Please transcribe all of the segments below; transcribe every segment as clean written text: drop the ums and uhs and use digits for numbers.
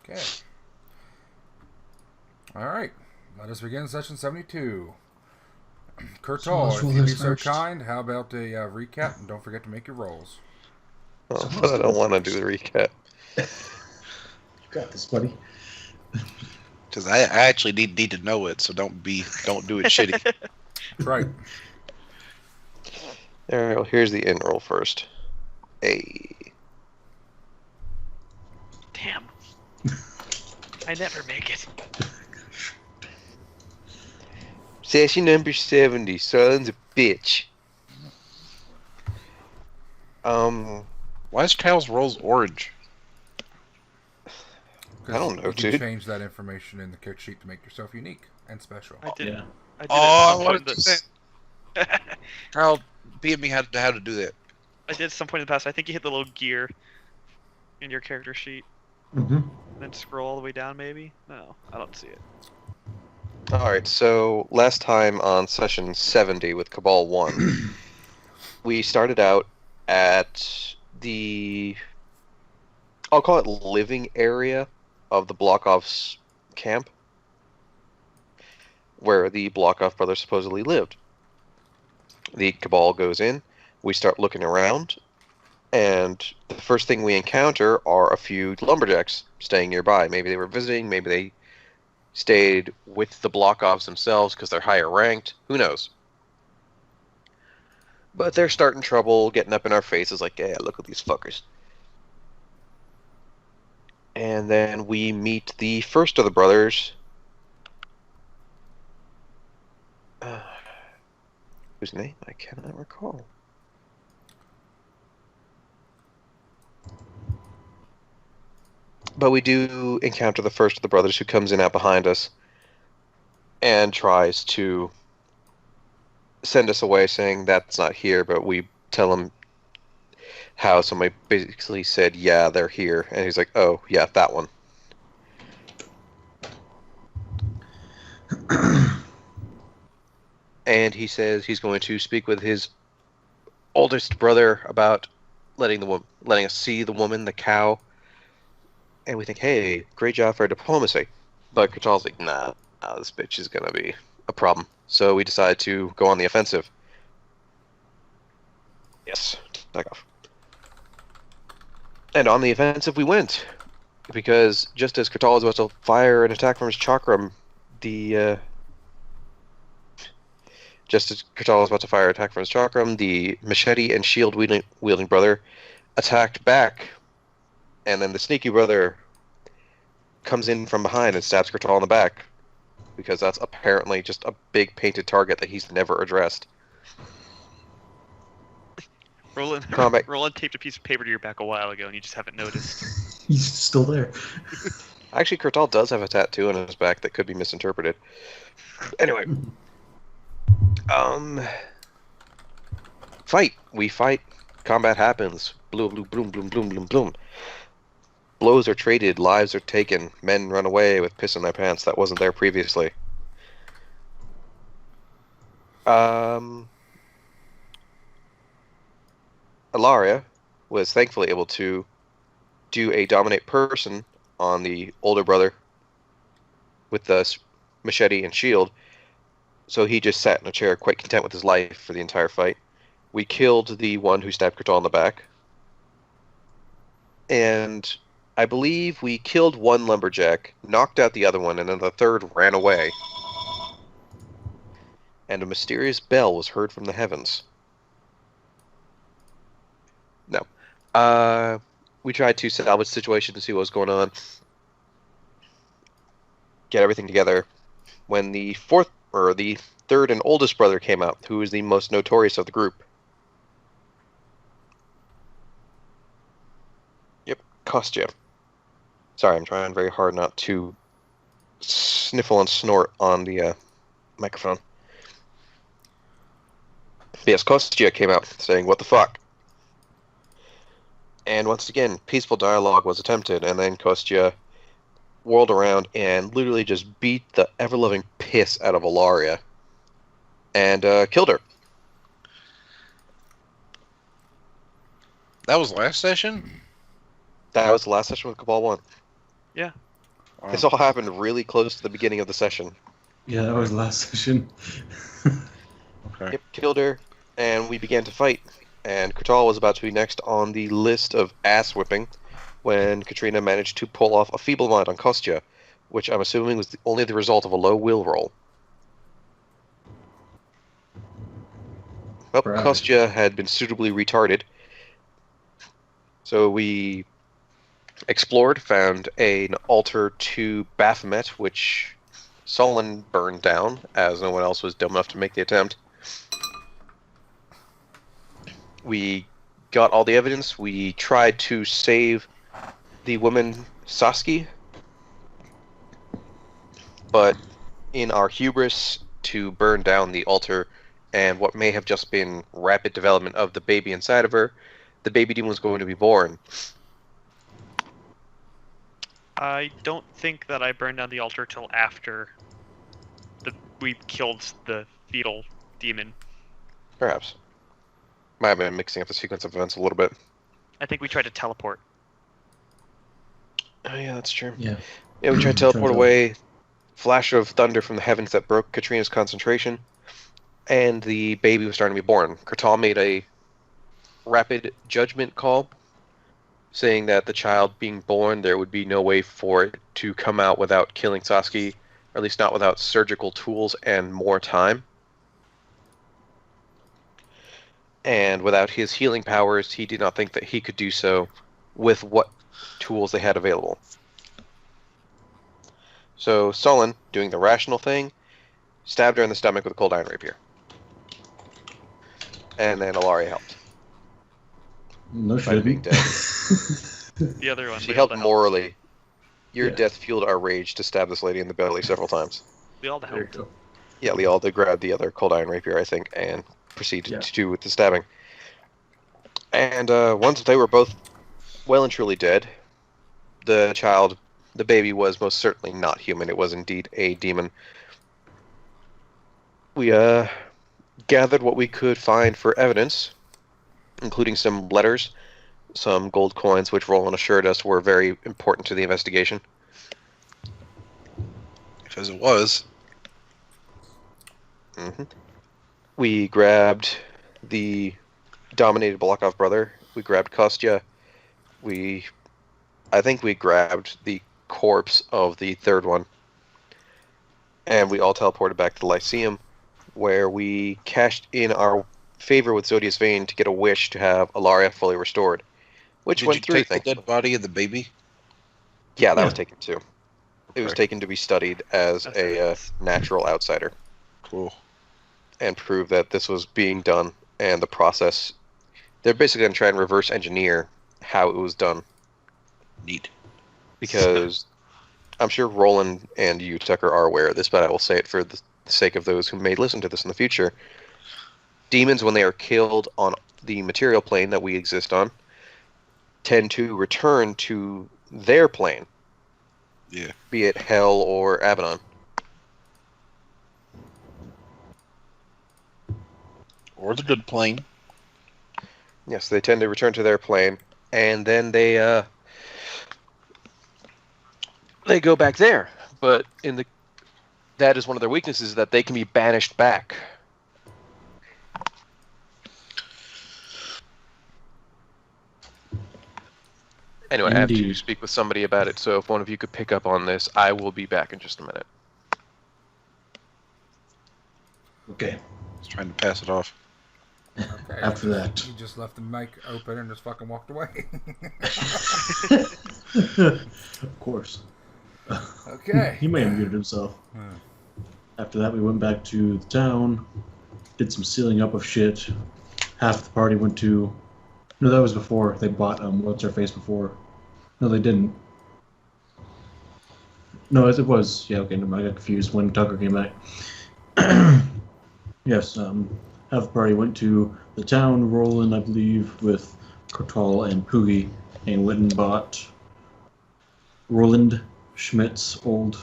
Okay. Alright. Let us begin session 72. So let's Kurtal, roll if you'd be this so first. kind, how about a recap? And don't forget to make your rolls. Oh, but I don't want to do the recap. You got this, buddy. Because I actually need to know it, so don't do it shitty. That's right. Alright, well, here's the in roll first. Damn. I never make it. Session number 70, Sollyn's a bitch. Why is Tails Rolls orange? I don't know, You can dude. change that information in the character sheet to make yourself unique and special. I did. Yeah. I did I at some point wanted in to the, say. Kyle, beat me how to do that. I did at some point in the past. I think you hit the little gear in your character sheet, Mm-hmm. and then scroll all the way down. Maybe. No, I don't see it. Alright, so last time on session 70 with Cabal 1, we started out at the, I'll call it living area of the Blokov's camp, where the Blokov brothers supposedly lived. The Cabal goes in, we start looking around, and the first thing we encounter are a few lumberjacks staying nearby. Maybe they were visiting, maybe they stayed with the Blokovs themselves because they're higher ranked. Who knows? But they're starting trouble, getting up in our faces like, yeah, look at these fuckers. And then we meet the first of the brothers. Whose name? I cannot recall. But we do encounter the first of the brothers who comes in out behind us and tries to send us away saying that's not here, but we tell him how somebody basically said, yeah, they're here. And he's like, oh, yeah, that one. And he says he's going to speak with his oldest brother about letting us see the woman, the cow. And we think, hey, great job for diplomacy. But Kurtal's like, nah, this bitch is gonna be a problem. So we decide to go on the offensive. Yes, back off. And on the offensive we went. Because just as Kurtal was about to fire an attack from his chakram, the machete and shield wielding brother attacked back, and then the sneaky brother comes in from behind and stabs Kurtal in the back, because that's apparently just a big painted target that he's never addressed. Roland taped a piece of paper to your back a while ago, and you just haven't noticed. He's still there. Actually, Kurtal does have a tattoo on his back that could be misinterpreted. Anyway. Fight. We fight. Combat happens. Bloom, bloom, bloom, bloom, bloom, bloom, bloom. Blows are traded. Lives are taken. Men run away with piss in their pants that wasn't there previously. Ilaria was thankfully able to do a dominate person on the older brother with the machete and shield, so he just sat in a chair quite content with his life for the entire fight. We killed the one who stabbed Kurtal in the back, and I believe we killed one lumberjack, knocked out the other one, and then the third ran away. And a mysterious bell was heard from the heavens. No. We tried to salvage the situation to see what was going on. Get everything together. When the third and oldest brother came out, who is the most notorious of the group. Yep, Kostya. Sorry, I'm trying very hard not to sniffle and snort on the microphone. But yes, Kostya came out saying, what the fuck? And once again, peaceful dialogue was attempted, and then Kostya whirled around and literally just beat the ever-loving piss out of Ilaria and killed her. That was last session? That was the last session with Cabal 1. Yeah. This all happened really close to the beginning of the session. Yeah, that was last session. Okay. Yep, killed her, and we began to fight. And Kurtal was about to be next on the list of ass whipping when Katrina managed to pull off a feeble mind on Kostya, which I'm assuming was only the result of a low will roll. Well, Perhaps. Kostya had been suitably retarded, so we explored, found an altar to Baphomet, which Sollyn burned down, as no one else was dumb enough to make the attempt. We got all the evidence. We tried to save the woman Saski, but in our hubris to burn down the altar and what may have just been rapid development of the baby inside of her, the baby demon was going to be born. I don't think that I burned down the altar till after we killed the fetal demon. Perhaps. Might have been mixing up the sequence of events a little bit. I think we tried to teleport. Oh yeah, that's true. Yeah. Yeah, we tried to teleport away. Flash of thunder from the heavens that broke Katrina's concentration, and the baby was starting to be born. Kurtal made a rapid judgment call, saying that the child being born, there would be no way for it to come out without killing Saski, or at least not without surgical tools and more time. And without his healing powers, he did not think that he could do so with what tools they had available. So Sollyn, doing the rational thing, stabbed her in the stomach with a cold iron rapier. And then Ilaria helped. No By shit. being dead. The other one. She we helped all morally. Your Yeah. death fueled our rage to stab this lady in the belly several times. We all There you helped. go. Yeah, Liel did grab the other cold iron rapier, I think, and proceeded Yeah. to do with the stabbing. And once they were both well and truly dead, the baby was most certainly not human. It was indeed a demon. We gathered what we could find for evidence, including some letters, some gold coins, which Rolun assured us were very important to the investigation. Because it was. Mm-hmm. We grabbed the dominated Blokov brother. We grabbed Kostya. I think we grabbed the corpse of the third one. And we all teleported back to the Lyceum, where we cashed in our favor with Zodia's Vein to get a wish to have Ilaria fully restored. Which Did went you through, take the thankfully. dead body of the baby? Yeah, that Yeah. was taken too. It was Okay. taken to be studied as That's a nice. natural outsider Cool. and prove that this was being done and the process. They're basically going to try and reverse engineer how it was done, Neat. because I'm sure Roland and you, Tucker, are aware of this, but I will say it for the sake of those who may listen to this in the future. Demons, when they are killed on the material plane that we exist on, tend to return to their plane, Yeah. be it Hell or Abaddon. Or the good plane. Yes, they tend to return to their plane, and then they go back there. But that is one of their weaknesses, that they can be banished back. Anyway, I have to Indeed. speak with somebody about it, so if one of you could pick up on this, I will be back in just a minute. Okay. Just trying to pass it off. Okay. After that. You just left the mic open and just fucking walked away. Of course. Okay. He may have muted himself. Hmm. After that, we went back to the town, did some sealing up of shit. Half the party went to... No, that was before they bought What's-Her-Face before. No, they didn't. No, it was... Yeah, okay, never mind. I got confused when Tucker came back. Yes, half the party went to the town, Rolun, I believe, with Kurtal and Poogie, and went and bought Roland Schmidt's old...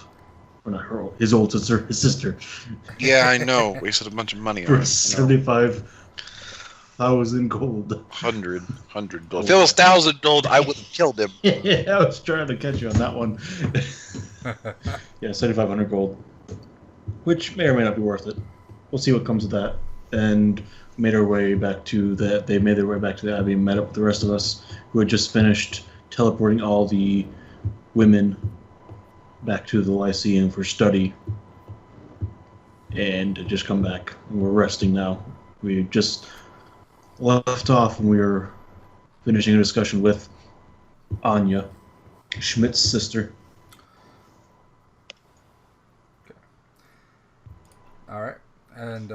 Or not her old, his old sister, his sister. Yeah, I know. Wasted a bunch of money For on it. I know. 75 1,000 gold. 100 gold. If it was 1,000 gold, I would have killed him. Yeah, I was trying to catch you on that one. Yeah, 7,500 gold, which may or may not be worth it. We'll see what comes of that. And made our way back to the. They made their way back to the abbey and met up with the rest of us, who had just finished teleporting all the women back to the Lyceum for study, and had just come back. And we're resting now. We just left off and we were finishing a discussion with Anya, Schmidt's sister. Okay. All right, and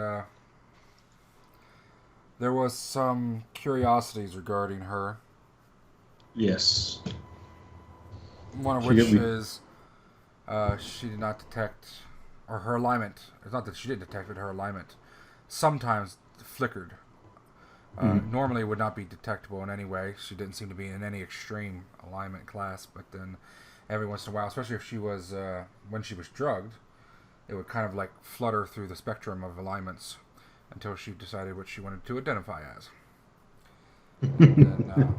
there was some curiosities regarding her. Yes. One of which is she did not detect, or her alignment. It's not that she didn't detect it; her alignment sometimes flickered. Normally, it would not be detectable in any way. She didn't seem to be in any extreme alignment class, but then every once in a while, especially if she was when she was drugged, it would kind of like flutter through the spectrum of alignments until she decided what she wanted to identify as. And then,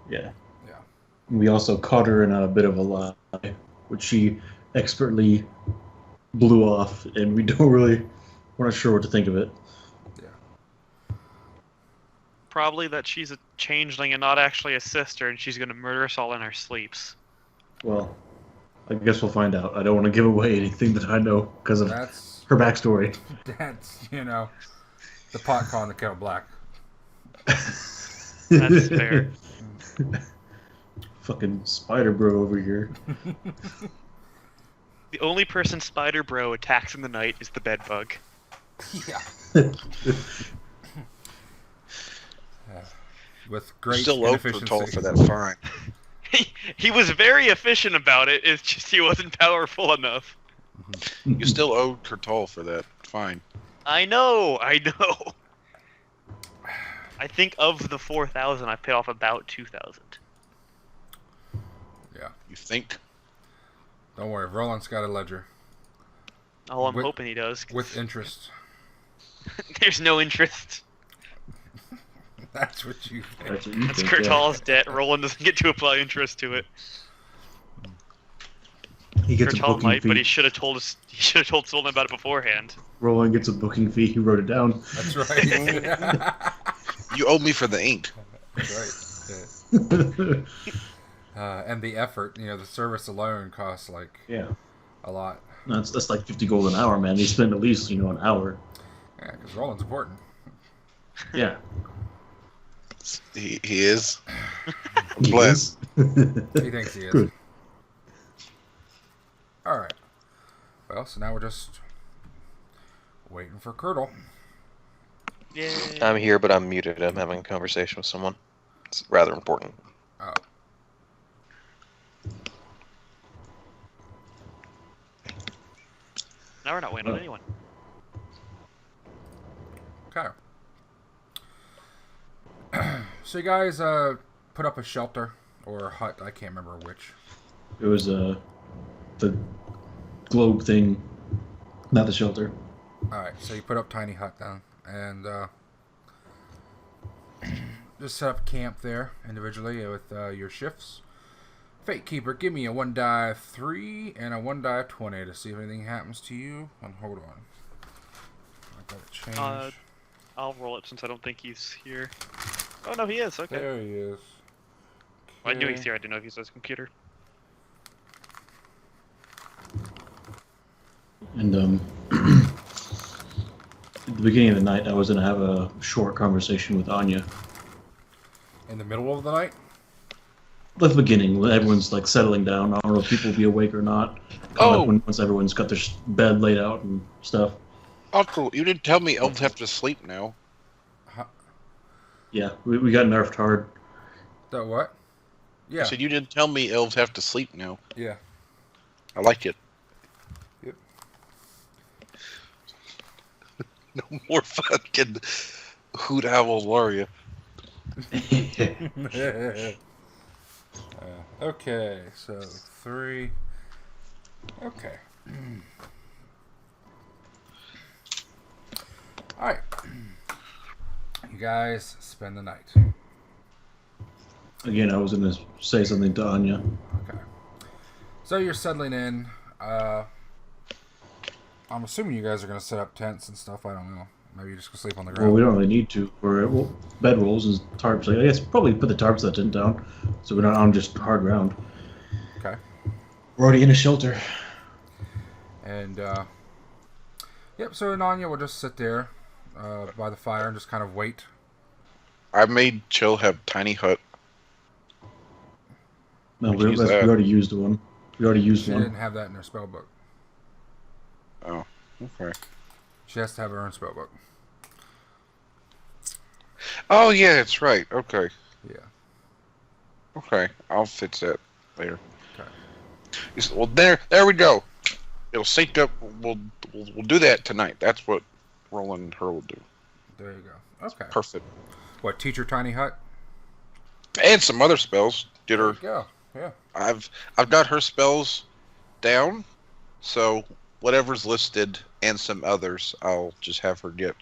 Yeah. yeah. We also caught her in a bit of a lie, which she expertly blew off, and we're not sure what to think of it. Probably that she's a changeling and not actually a sister, and she's going to murder us all in our sleeps. Well, I guess we'll find out. I don't want to give away anything that I know because of her backstory. That's, the pot calling the kettle black. That's fair. Fucking Spider Bro over here. The only person Spider Bro attacks in the night is the bedbug. Yeah. With great Still owe inefficiency. Kurtal for that fine. He was very efficient about it. It's just he wasn't powerful enough. You still owe Kurtal for that fine. I know. I think of the 4,000, I paid off about 2,000. Yeah. You think? Don't worry, Roland's got a ledger. Oh, I'm hoping he does. With interest. There's no interest. That's what you think. That's Kurtal's debt. Roland doesn't get to apply interest to it. He gets a Kurtal booking might, fee. but he should have told us. He should have told Sollyn about it beforehand. Roland gets a booking fee. He wrote it down. That's right. You owe me for the ink. That's right. Yeah. And the effort, the service alone costs a lot. That's like 50 gold an hour, man. They spend at least an hour. Yeah, because Roland's important. Yeah. He is. I'm He glad. is. He thinks he is. Good. Alright. Well, so now we're just waiting for Kurtal. Yay. I'm here, but I'm muted. I'm having a conversation with someone. It's rather important. Oh. Now we're not waiting on anyone. Okay. So you guys put up a shelter or a hut, I can't remember which. It was the globe thing, not the shelter. Alright, so you put up tiny hut down and just set up camp there individually with your shifts. Fate Keeper, give me a 1 die 3 and a 1 die 20 to see if anything happens to you. And hold on. I gotta change. I'll roll it since I don't think he's here. Oh no, he is. Okay. There he is. I knew he's Okay. here. I didn't know if he's on his computer. And at the beginning of the night, I was going to have a short conversation with Anya. In the middle of the night? At the beginning, when everyone's settling down. I don't know if people will be awake or not. Once everyone's got their bed laid out and stuff. Uncle, you didn't tell me elves have to sleep now. Yeah, we got nerfed hard. The what? Yeah. I said you didn't tell me elves have to sleep now. Yeah. I like it. Yep. No more fucking hoot owl Ilaria. Okay, so 3. Okay. Alright. You guys spend the night. Again, I was going to say something to Anya. Okay. So you're settling in. I'm assuming you guys are going to set up tents and stuff. I don't know. Maybe you're just going to sleep on the ground. Well, we don't really need to. Well, bedrolls and tarps. I guess probably put the tarps of the tent down, so we're not on just hard ground. Okay. We're already in a shelter. And, yep, so Anya will just sit there by the fire and just kind of wait. I made Chill have tiny hut. No, we already used one. We already used She one. didn't have that in her spell book. Oh, okay. She has to have her own spell book. Oh yeah, that's right. Okay. Yeah. Okay, I'll fix that later. Okay. Well, there we go. It'll sync up. We'll do that tonight. That's what Rolun and her will do. There you go. Okay. Perfect. What, teach her tiny hut? And some other spells. Did her? Yeah. Yeah. I've got her spells down, so whatever's listed and some others, I'll just have her get.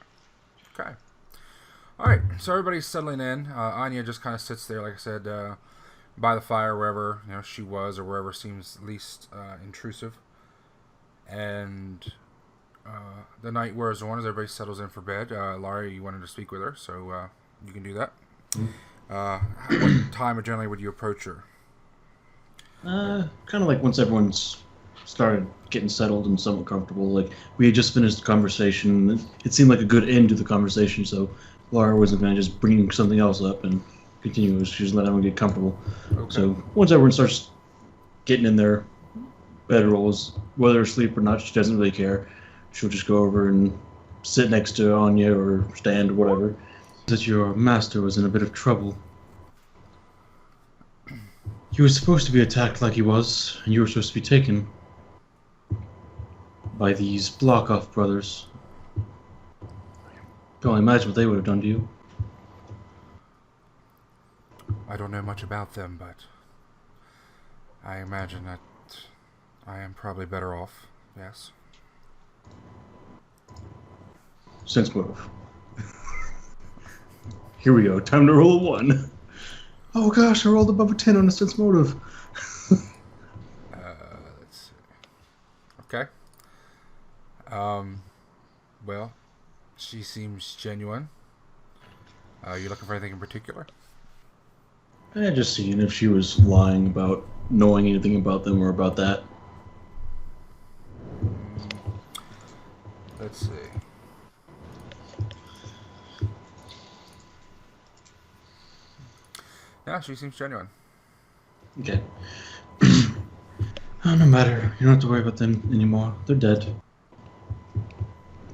Okay. All right. So everybody's settling in. Anya just kind of sits there, like I said, by the fire, wherever she was, or wherever seems least intrusive. And the night wears on as everybody settles in for bed. Laurie, you wanted to speak with her, so you can do that. What time generally would you approach her? Kind of like once everyone's started getting settled and somewhat comfortable. Like, we had just finished the conversation. It seemed like a good end to the conversation, so Laura wasn't going to just bring something else up and continue. She just let everyone get comfortable. Okay. So once everyone starts getting in their bedrolls, whether asleep or not, she doesn't really care. She'll just go over and sit next to Anya or stand or whatever. That your master was in a bit of trouble. He was supposed to be attacked like he was, and you were supposed to be taken by these Blokov brothers. Can only imagine what they would have done to you. I don't know much about them, but I imagine that I am probably better off. Yes. Sense motive. Here we go. Time to roll a 1. Oh gosh, I rolled above a 10 on a sense motive. Let's see. Okay. Well, she seems genuine. You looking for anything in particular? Just seeing if she was lying about knowing anything about them or about that. Let's see. Yeah, she seems genuine. Okay. No matter. You don't have to worry about them anymore. They're dead.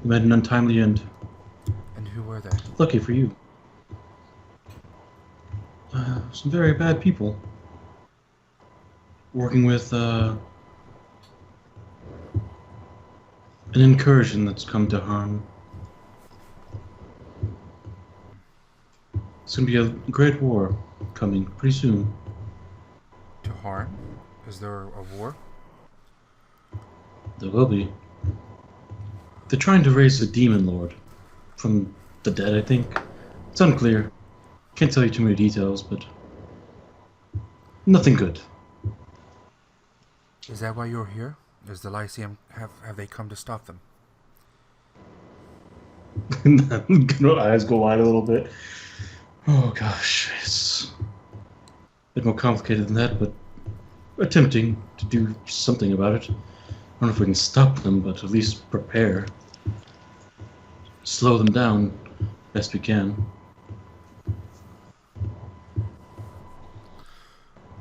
They had an untimely end. And who were they? Lucky for you. Some very bad people. Working with an incursion that's come to harm. It's going to be a great war coming pretty soon. To harm? Is there a war? There will be. They're trying to raise a demon lord from the dead, I think. It's unclear. Can't tell you too many details, but nothing good. Is that why you're here? Is the Lyceum have they come to stop them? Eyes go wide a little bit. Oh gosh, it's a bit more complicated than that, but attempting to do something about it. I don't know if we can stop them, but at least prepare. Slow them down best we can.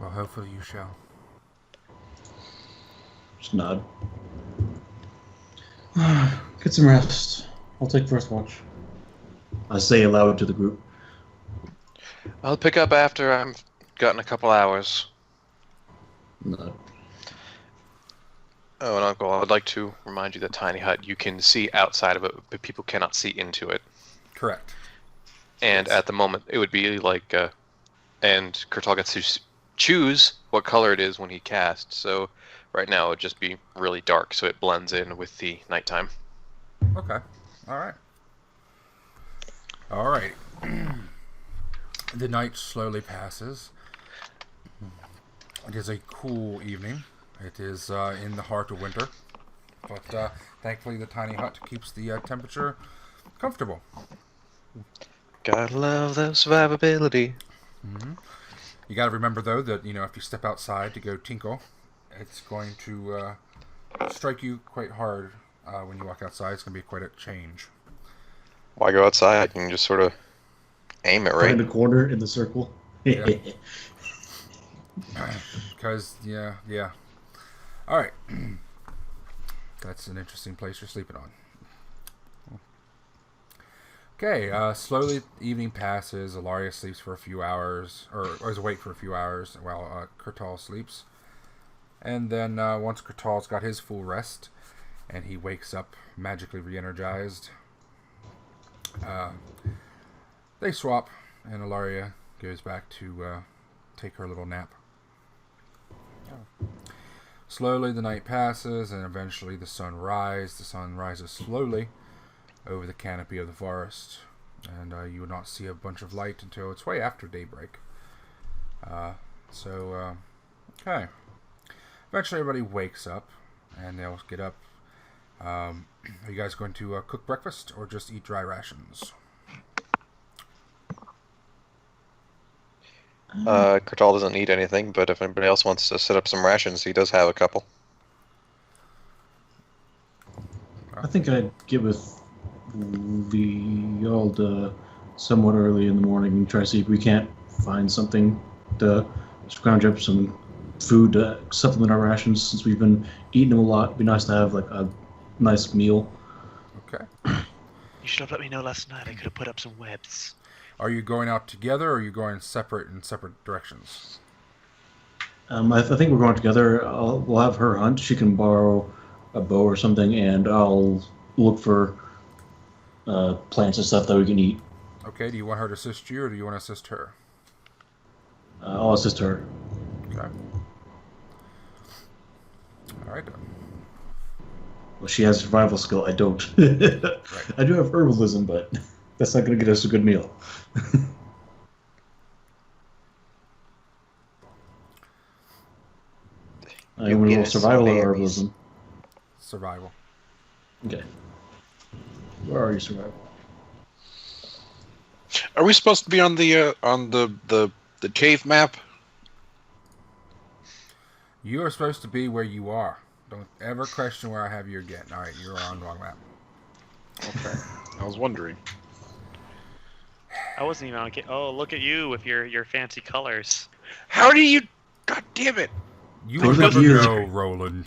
Well, hopefully you shall. Just nod. Get some rest. I'll take first watch. I say aloud to the group. I'll pick up after I've gotten a couple hours. Nod. Oh, and Uncle, I would like to remind you that tiny hut, you can see outside of it, but people cannot see into it. Correct. And at the moment, it would be like, and Kurtal gets to choose what color it is when he casts. So right now it would just be really dark, so it blends in with the nighttime. Okay. All right. All right. The night slowly passes. It is a cool evening. It is in the heart of winter. But thankfully the tiny hut keeps the temperature comfortable. Gotta love the survivability. Mm-hmm. You got to remember, though, that if you step outside to go tinkle, it's going to strike you quite hard when you walk outside. It's going to be quite a change. Why go outside? You can just sort of aim it right. Find a corner in the circle. Yeah. Because, yeah. All right. That's an interesting place you're sleeping on. Okay, slowly evening passes. Ilaria sleeps for a few hours, or is awake for a few hours while Kurtal sleeps. And then once Kurtal's got his full rest, and he wakes up magically re-energized, they swap, and Ilaria goes back to take her little nap. Slowly the night passes, and eventually the sun rises. The sun rises slowly over the canopy of the forest, and you would not see a bunch of light until it's way after daybreak. Okay. Eventually everybody wakes up, and they'll get up. Are you guys going to cook breakfast, or just eat dry rations? Kurtal doesn't eat anything, but if anybody else wants to set up some rations, he does have a couple. I think I'd get with the old somewhat early in the morning and try to see if we can't find something to scrounge up some food to supplement our rations, since we've been eating them a lot. It'd be nice to have like a nice meal. Okay. You should have let me know last night. I could have put up some webs. Are you going out together, or are you going in separate directions? I think we're going together. We'll have her hunt. She can borrow a bow or something, and I'll look for plants and stuff that we can eat. Okay, do you want her to assist you, or do you want to assist her? I'll assist her. Okay. Alright then. Well, she has survival skill. I don't. Right. I do have herbalism, but that's not going to get us a good meal. I want to roll survival or herbalism. Survival. Okay. Where are you, survival? Are we supposed to be on the cave map? You are supposed to be where you are. Don't ever question where I have you again. Alright, you're on the wrong map. Okay. I was wondering. I wasn't even on. Oh, look at you with your fancy colors. How do you? God damn it! You Go will to never gear. know, Rolun.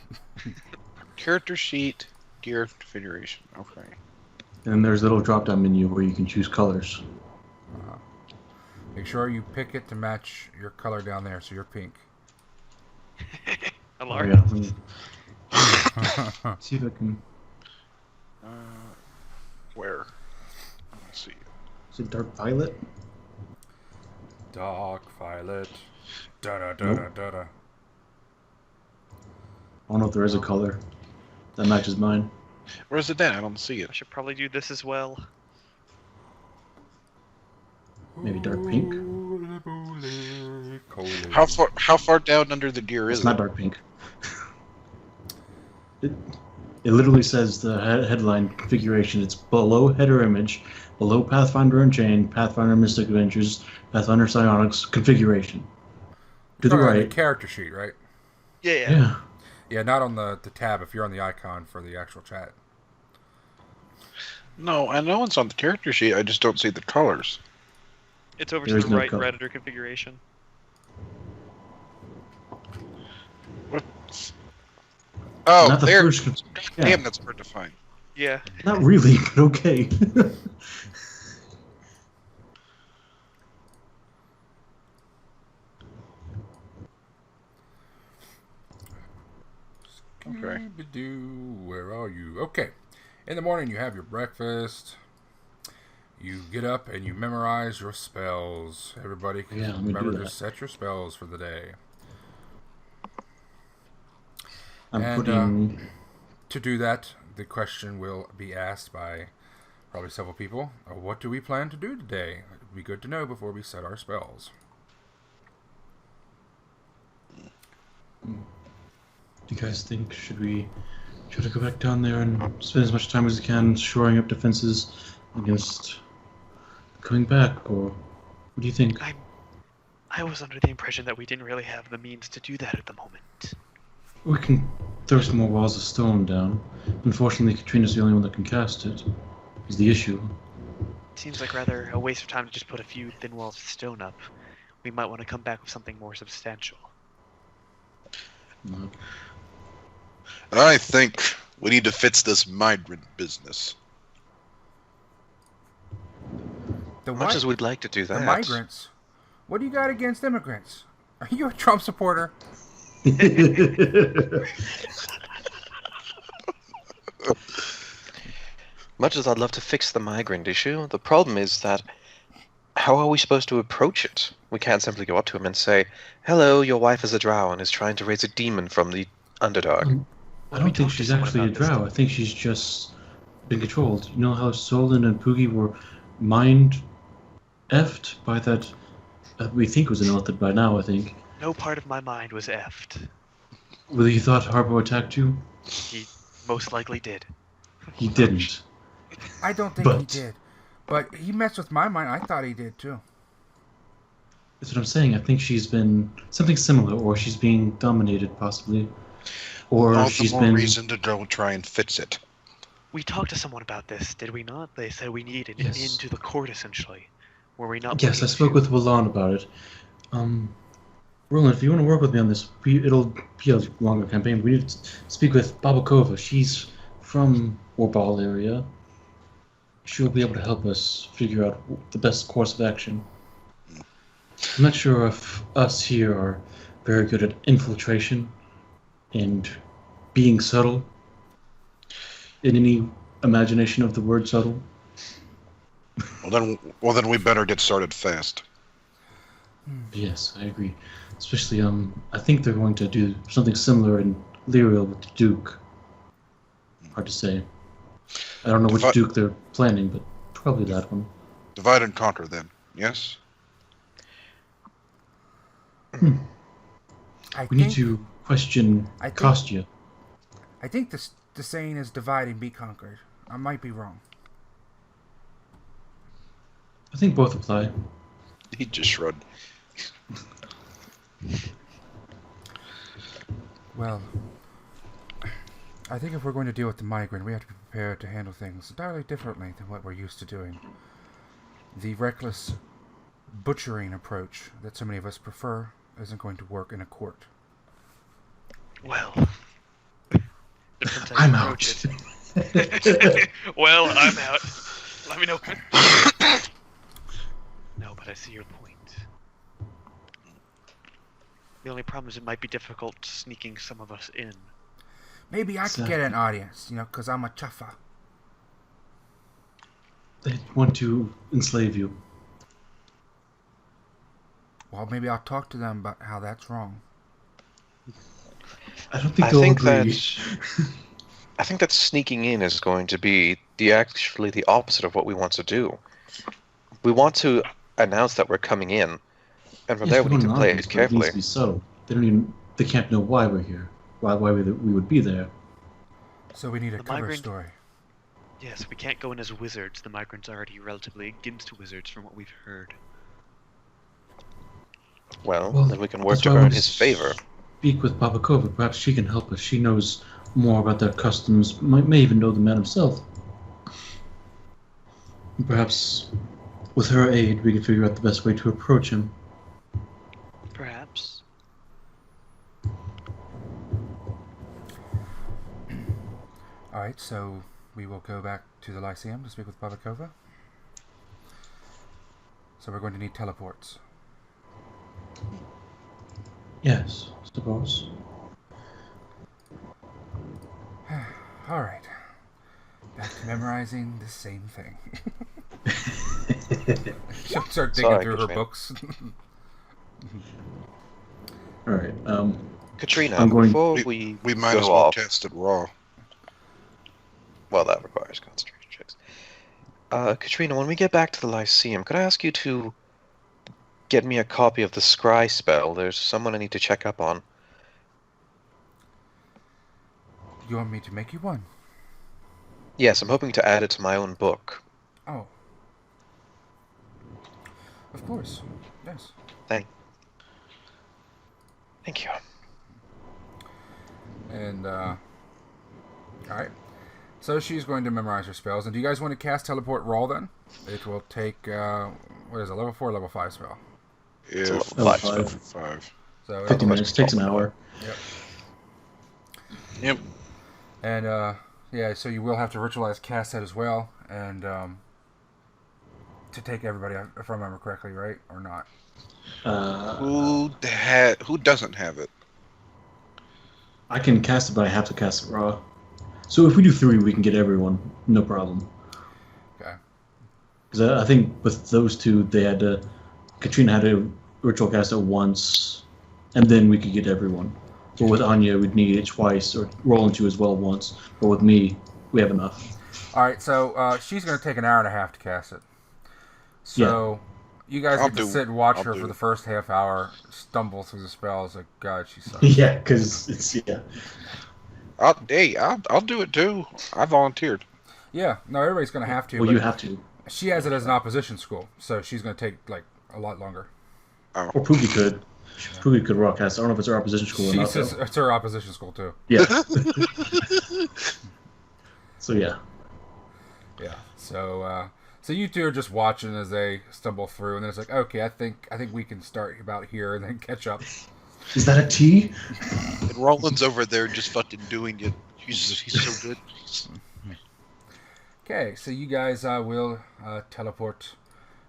Character sheet, gear configuration. Okay. And there's a little drop-down menu where you can choose colors. Make sure you pick it to match your color down there, so you're pink. Ilaria. Yeah. See if I can. Where? Let's see. Is it dark violet? Dark violet. Da-da-da-da-da-da. I don't know if there is a color that matches mine. Where's it at? I don't see I it. should probably do this as well. Maybe dark pink? How far down under the gear is It's it? not dark pink. It literally says the headline configuration. It's below header image, below Pathfinder Unchained, Pathfinder Mystic Adventures, Pathfinder Psionics configuration. To the You're on right. the character sheet, right? Yeah. Yeah. Yeah, not on the tab if you're on the icon for the actual chat. No, I know it's on the character sheet. I just don't see the colors. It's over There to is the no right color. Redditor configuration. What? Oh, Not the there. first. God Yeah. damn, that's hard to find. Yeah. Not really, but okay. Okay. Scooby-Doo, where are you? Okay. In the morning, you have your breakfast. You get up and you memorize your spells. Everybody can Yeah, let me do remember to that. set your spells for the day. I'm And, putting. To do that, the question will be asked by probably several people. What do we plan to do today? It'd be good to know before we set our spells. Do you guys think should we try to go back down there and spend as much time as we can shoring up defenses against coming back, or what do you think? I was under the impression that we didn't really have the means to do that at the moment. We can throw some more walls of stone down. Unfortunately, Katrina's the only one that can cast it. Is the issue. Seems like rather a waste of time to just put a few thin walls of stone up. We might want to come back with something more substantial. No. And I think we need to fix this migrant business. Much as we'd like to do that. The migrants? What do you got against immigrants? Are you a Trump supporter? Much as I'd love to fix the migrant issue, the problem is that how are we supposed to approach it? We can't simply go up to him and say, "Hello, your wife is a drow and is trying to raise a demon from the Underdark." I don't think she's actually a drow. I think she's just been controlled. You know how Sollyn and Poogie were mind-effed by that... we think it was an illithid by now, I think. No part of my mind was effed. Well, you thought Harbo attacked you? He most likely did. He didn't. I don't think he did. But he messed with my mind. I thought he did, too. That's what I'm saying. I think she's been something similar, or she's being dominated, possibly. Or All she's the more been... reason to go try and fix it. We talked to someone about this, did we not? They said we needed Yes. into the court, essentially. Were we not? Yes, I spoke with Rolun about it. Rolun, if you want to work with me on this, it'll be a longer campaign. We need to speak with Blokov. She's from Orbal area. She'll be able to help us figure out the best course of action. I'm not sure if us here are very good at infiltration and being subtle. In any imagination of the word subtle. Well, then we better get started fast. Yes, I agree. Especially, I think they're going to do something similar in Leriel with the Duke. Hard to say. I don't know which Duke they're planning, but probably that one. Divide and conquer, then. Yes? We need to question Kostya. I think the saying is divide and be conquered. I might be wrong. I think both apply. He just shrugged. Well, I think if we're going to deal with the migrant, we have to be prepared to handle things entirely differently than what we're used to doing. The reckless butchering approach that so many of us prefer isn't going to work in a court. Well, I'm out. Well, I'm out. Let me know. No, but I see your point. The only problem is it might be difficult sneaking some of us in. Maybe I could get an audience, because I'm a chuffa. They want to enslave you. Well, maybe I'll talk to them about how that's wrong. I don't think they'll agree. I think that sneaking in is going to be actually the opposite of what we want to do. We want to announce that we're coming in, and from there we need to play it carefully. It needs to be subtle. They can't know why we're here. Why we would be there. So we need a cover story. Yes, we can't go in as wizards. The migrants are already relatively against wizards from what we've heard. Well, then we can work to earn his favor. Speak with Blokov. Perhaps she can help us. She knows more about their customs. May even know the man himself. Perhaps with her aid, we can figure out the best way to approach him. Perhaps. Alright, so we will go back to the Lyceum to speak with Blokov. So we're going to need teleports. Yes, I suppose. Alright. Back to memorizing the same thing. She'll start digging through her books. Alright, Katrina, before we might as well test it raw. Well, that requires concentration checks. Katrina, when we get back to the Lyceum, could I ask you to get me a copy of the Scry spell? There's someone I need to check up on. You want me to make you one? Yes, I'm hoping to add it to my own book. Oh. Of course. Yes. Thank you. And, alright. So she's going to memorize her spells. And do you guys want to cast Teleport Roll then? It will take, what is it, level 4 or level 5 spell? It's a If level 5. 5. So 50 minutes, takes an hour. Yep. Yep. And, yeah, so you will have to ritualize cast that as well. And, to take everybody, if I remember correctly, right? Or not? Who doesn't have it? I can cast it, but I have to cast it raw. So if we do 3, we can get everyone. No problem. Okay. Because I think with those 2, they had to... Katrina had to ritual cast it once, and then we could get everyone. But with Anya, we'd need it twice, or roll into as well once. But with me, we have enough. Alright, so she's going to take an hour and a half to cast it. So you guys get to sit and watch her for the first half hour stumble through the spells. Like, God, she sucks. Yeah, because it's... Yeah. I'll do it too. I volunteered. Yeah, no, everybody's going to have to. Well, but you have to. she has it as an opposition school, so she's going to take, like, a lot longer. Oh. Or Poogie could. Poogie could raw cast. I don't know if it's her opposition school or not. It's her opposition school, too. Yeah. So, yeah. Yeah, so you two are just watching as they stumble through, and then it's like, okay, I think we can start about here and then catch up. Is that a T? And Roland's over there just fucking doing it. He's so good. Okay, so you guys will teleport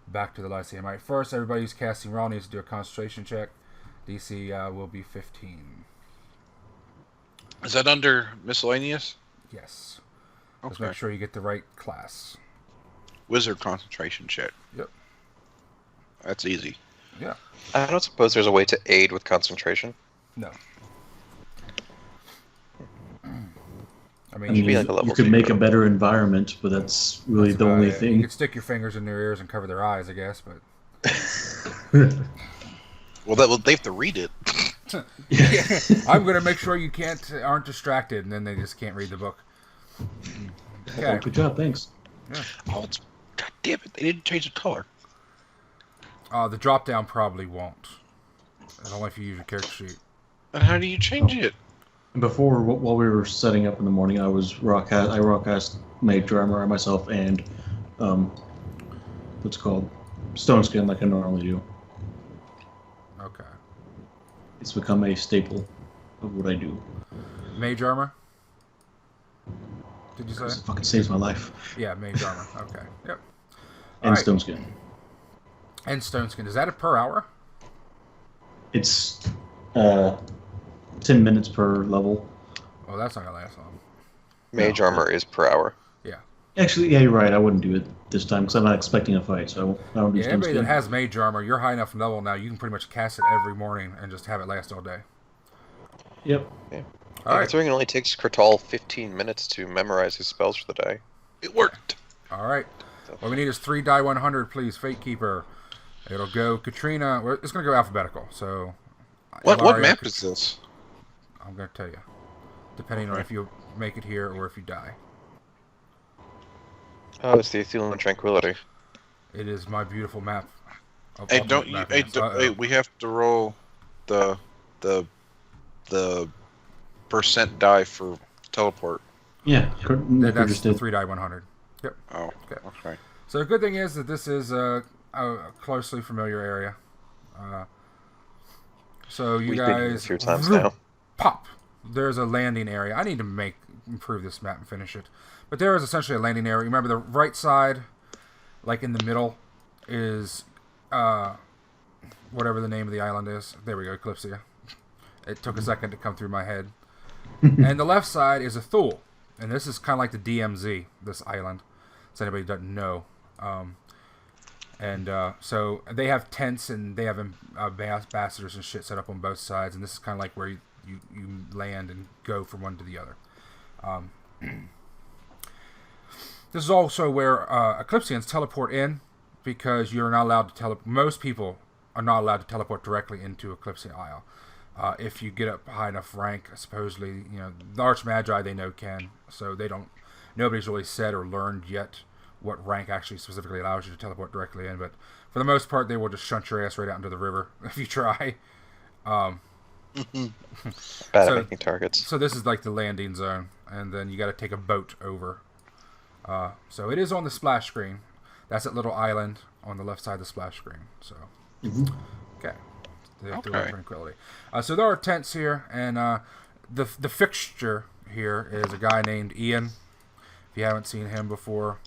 back to the Lyceum. All right, first, everybody who's casting Raw needs to do a concentration check. DC will be 15. Is that under miscellaneous? Yes. Just Okay. make sure you get the right class. Wizard concentration check. Yep. That's easy. Yeah. I don't suppose there's a way to aid with concentration. No. I mean, I mean, be like a level you could 2. make a better environment, but that's really that's the about only it. You thing. could stick your fingers in their ears and cover their eyes, I guess, but... Well, they have to read it. I'm going to make sure you aren't distracted, and then they just can't read the book. Okay. Good job, thanks. Yeah. Oh, God damn it! They didn't change the color. The drop down probably won't. Only if you use your character sheet. And how do you change it? And before, while we were setting up in the morning, I raw cast Mage Armor on myself and what's it called? Stone Skin, like I normally do. Okay. It's become a staple of what I do. Mage armor? Did you say? It fucking saves my life. Yeah, mage armor. Okay. Yep. And Alright. Stone Skin. And stone skin. Is that a per hour? It's 10 minutes per level. Oh, that's not going to last long. Mage No. armor is per hour. Yeah. Actually, yeah, you're right. I wouldn't do it this time because I'm not expecting a fight, so I don't do Yeah, Stone anybody Skin. that has mage armor, you're high enough level now, you can pretty much cast it every morning and just have it last all day. Yep. Alright. Considering it only takes Kurtal 15 minutes to memorize his spells for the day. It worked. Alright. What we need is 3 die 100, please, Fate Keeper. It'll go Katrina. It's going to go alphabetical, so... What Ilaria, map is this? I'm going to tell you. Depending on if you make it here or if you die. Oh, it's the Athelian Tranquility. It is my beautiful map. of Hey, ultimate don't you? mapping. Hey, we have to roll the percent die for teleport. Yeah. That's the 3 die 100. Yep. Oh, Okay. okay. So the good thing is that this is a closely familiar area. So you We've been here a guys few times now. pop. There's a landing area. I need to improve this map and finish it. But there is essentially a landing area. Remember the right side, like in the middle, is whatever the name of the island is. There we go, Eclipsia. It took a second to come through my head. And the left side is a Thule. And this is kind of like the DMZ, this island. So anybody doesn't know. So they have tents and they have ambassadors and shit set up on both sides. And this is kind of like where you This is also where Eclipsians teleport in, because you're not allowed to teleport. Most people are not allowed to teleport directly into Eclipsian Isle. If you get up high enough rank, supposedly, the Archmagi they know can. So they don't. Nobody's really said or learned yet what rank actually specifically allows you to teleport directly in. But for the most part, they will just shunt your ass right out into the river if you try. Bad at making targets. So this is like the landing zone, and then you got to take a boat over. So it is on the splash screen. That's that little island on the left side of the splash screen. So, okay. Tranquility. So there are tents here, and the fixture here is a guy named Ian. If you haven't seen him before,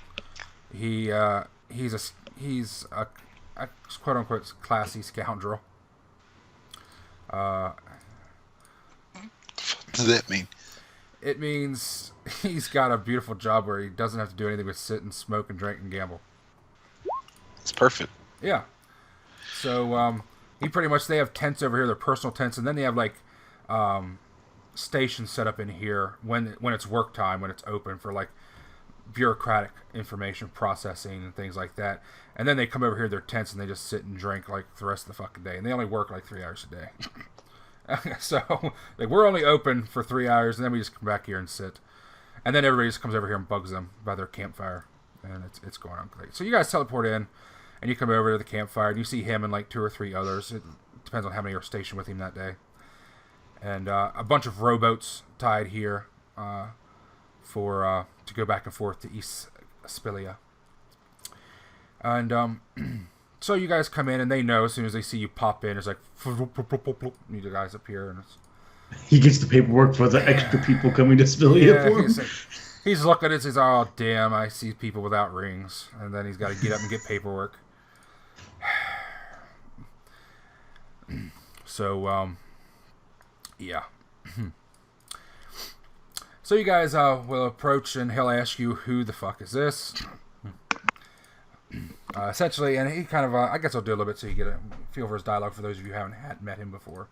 he's a quote unquote classy scoundrel. What does that mean? It means he's got a beautiful job where he doesn't have to do anything but sit and smoke and drink and gamble. It's perfect. Yeah. So they have tents over here, their personal tents, and then they have like stations set up in here when it's work time, when it's open for like bureaucratic information processing and things like that. And then they come over here to their tents and they just sit and drink like the rest of the fucking day. And they only work like 3 hours a day. So like we're only open for 3 hours, and then we just come back here and sit. And then everybody just comes over here and bugs them by their campfire, and it's going on great. So you guys teleport in, and you come over to the campfire, and you see him and like 2 or 3 others. It depends on how many are stationed with him that day. And a bunch of rowboats tied here to go back and forth to East Aspilia. And so you guys come in, and they know as soon as they see you pop in, it's like, need you guys up here. And he gets the paperwork for the extra people coming to Aspilia for him. He's looking at it and says, oh, damn, I see people without rings. And then he's got to get up and get paperwork. So, yeah. So you guys will approach, and he'll ask you, who the fuck is this? Essentially, and he kind of, I guess I'll do a little bit so you get a feel for his dialogue for those of you who haven't met him before.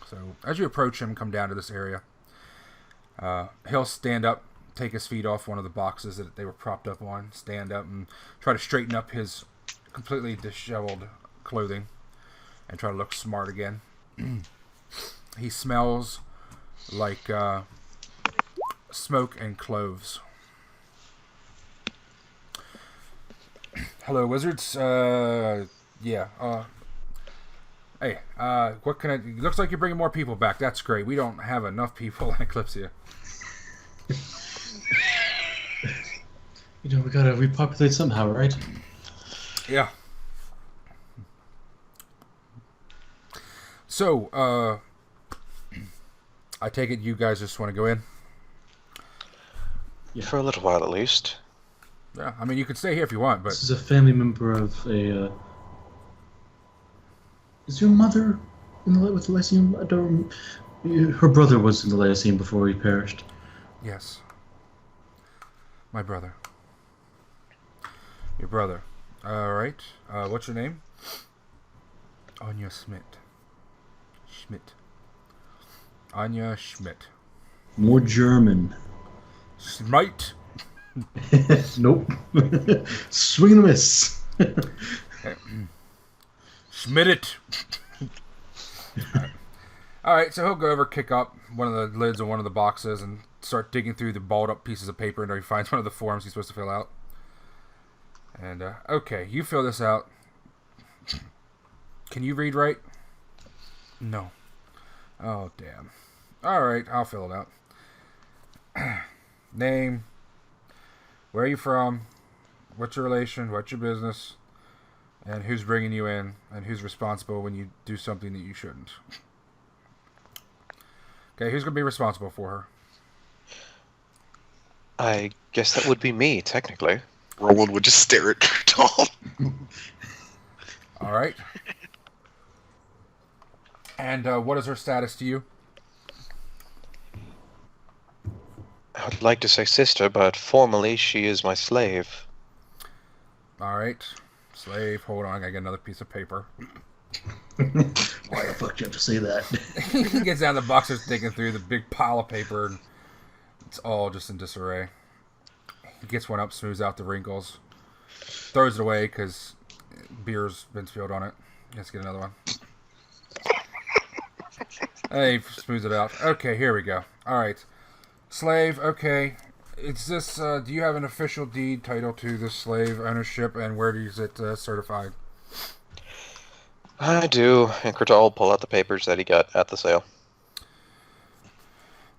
So as you approach him, come down to this area, he'll stand up, take his feet off one of the boxes that they were propped up on, stand up and try to straighten up his completely disheveled clothing and try to look smart again. He smells like smoke and cloves. Hello, wizards. Yeah. Hey, what can I... Looks like you're bringing more people back. That's great. We don't have enough people in Eclipsia. We gotta repopulate somehow, right? Yeah. So, I take it you guys just want to go in? Yeah. For a little while, at least. Yeah, I mean, you can stay here if you want, but... This is a family member of a... Is your mother with the Lyceum? I don't... Her brother was in the Lyceum before he perished. Yes. My brother. Your brother. Alright. What's your name? Anya Schmidt. Anya Schmidt. More German. Smite. Nope. Swing and a miss. Schmidt it. Alright, so he'll go over, kick up one of the lids of one of the boxes, and start digging through the balled up pieces of paper until he finds one of the forms he's supposed to fill out. And, okay, you fill this out. Can you read right? No. Oh, damn. Alright, I'll fill it out. Name. Where are you from? What's your relation? What's your business? And who's bringing you in? And who's responsible when you do something that you shouldn't? Okay, who's going to be responsible for her? I guess that would be me, technically. Rolun would just stare at Kurtal. Alright. And what is her status to you? I would like to say sister, but formally she is my slave. Alright. Slave, hold on, I gotta get another piece of paper. Why the fuck do you have to say that? He gets down the box, starts digging through the big pile of paper, and it's all just in disarray. He gets one up, smooths out the wrinkles, throws it away because beer's been spilled on it. Let's get another one. Hey, smooths it out. Okay, here we go. All right, slave. Okay, is this? Do you have an official deed title to this slave ownership, and where is it certified? I do. And Kurtal will pull out the papers that he got at the sale.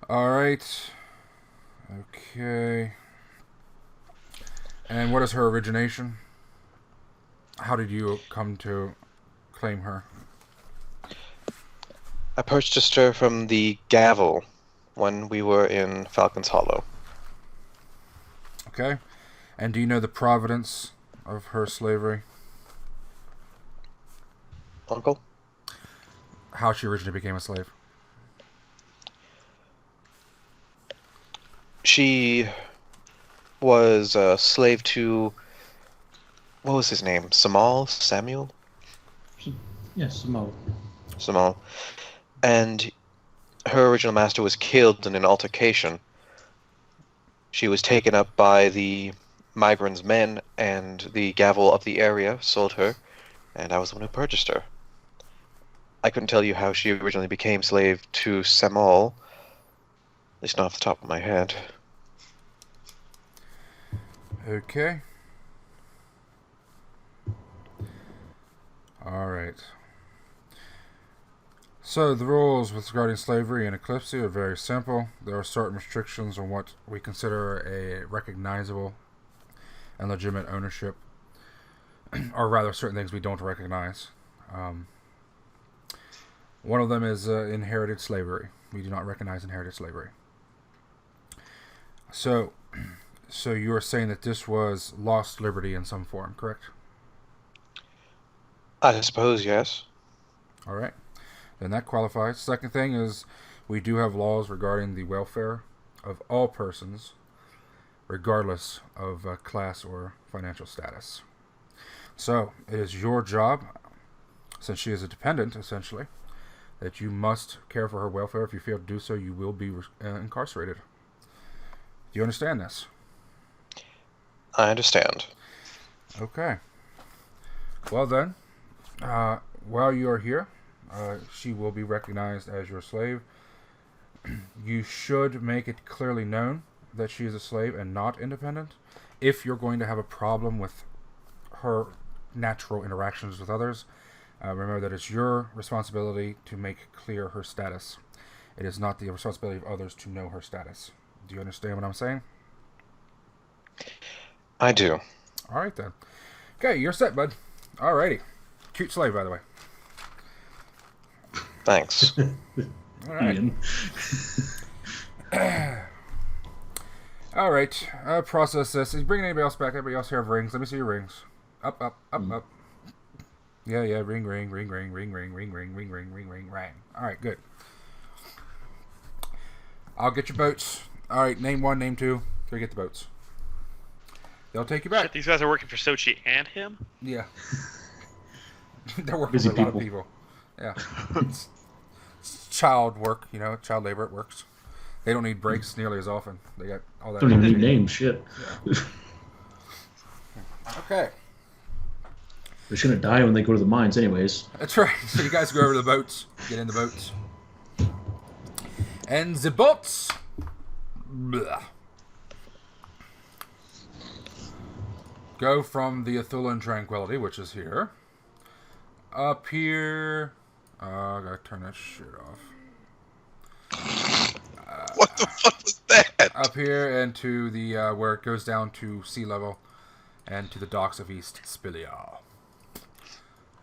All right. Okay. And what is her origination? How did you come to claim her? I purchased her from the Gavel when we were in Falcon's Hollow. Okay. And do you know the providence of her slavery? Uncle? How she originally became a slave? She was a slave to... What was his name? Samuel? Yes, Samal. Samal. And her original master was killed in an altercation. She was taken up by the migrants' men, and the Gavel of the area sold her, and I was the one who purchased her. I couldn't tell you how she originally became slave to Samal, at least not off the top of my head. Okay. Alright. So, the rules with regarding slavery in Eclipsia are very simple. There are certain restrictions on what we consider a recognizable and legitimate ownership, or rather, certain things we don't recognize. One of them is inherited slavery. We do not recognize inherited slavery. So you are saying that this was lost liberty in some form, correct? I suppose, yes. All right. Then that qualifies. Second thing is we do have laws regarding the welfare of all persons, regardless of class or financial status. So it is your job, since she is a dependent, essentially, that you must care for her welfare. If you fail to do so, you will be incarcerated. Do you understand this? I understand. Okay. Well then, while you are here, she will be recognized as your slave. You should make it clearly known that she is a slave and not independent. If you're going to have a problem with her natural interactions with others, remember that it's your responsibility to make clear her status. It is not the responsibility of others to know her status. Do you understand what I'm saying? I do. Alright then. Okay, you're set, bud. Alrighty. Cute slave, by the way. Thanks. Alright. Alright. Process this. Is he bringing anybody else back? Anybody else here have rings? Let me see your rings. Up, up, up, up. Yeah, ring, ring, ring, ring, ring, ring, ring, ring, ring, ring, ring, ring, ring. Alright, good. I'll get your boats. Alright, name one, name two. Go get the boats. They'll take you back. Shit, these guys are working for Sochi and him? Yeah. They're working Busy for a lot of people. Yeah. It's child work, child labor, it works. They don't need breaks nearly as often. They got all that. Don't even need names, shit. Yeah. Okay. They're just gonna die when they go to the mines anyways. That's right. So you guys go over to the boats. Get in the boats. And the boats. Blah. Go from the Athulan Tranquility, which is here, up here. I gotta turn that shit off. What the fuck was that? Up here and to the where it goes down to sea level, and to the docks of East Spilia.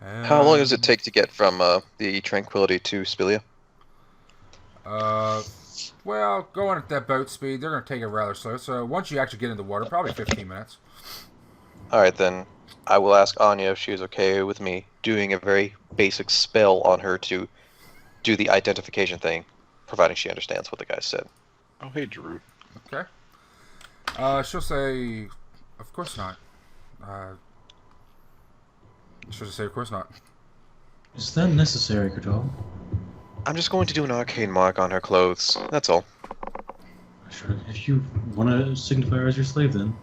And, How long does it take to get from the Tranquility to Spilia? Well, going at that boat speed, they're gonna take it rather slow. So once you actually get in the water, probably 15 minutes. Alright then, I will ask Anya if she is okay with me doing a very basic spell on her to do the identification thing, providing she understands what the guy said. Oh, hey, Drew. Okay. She'll say, of course not. She'll just say, of course not. Is that necessary, Kurtal? I'm just going to do an arcane mark on her clothes, that's all. Sure. If you want to signify her as your slave, then.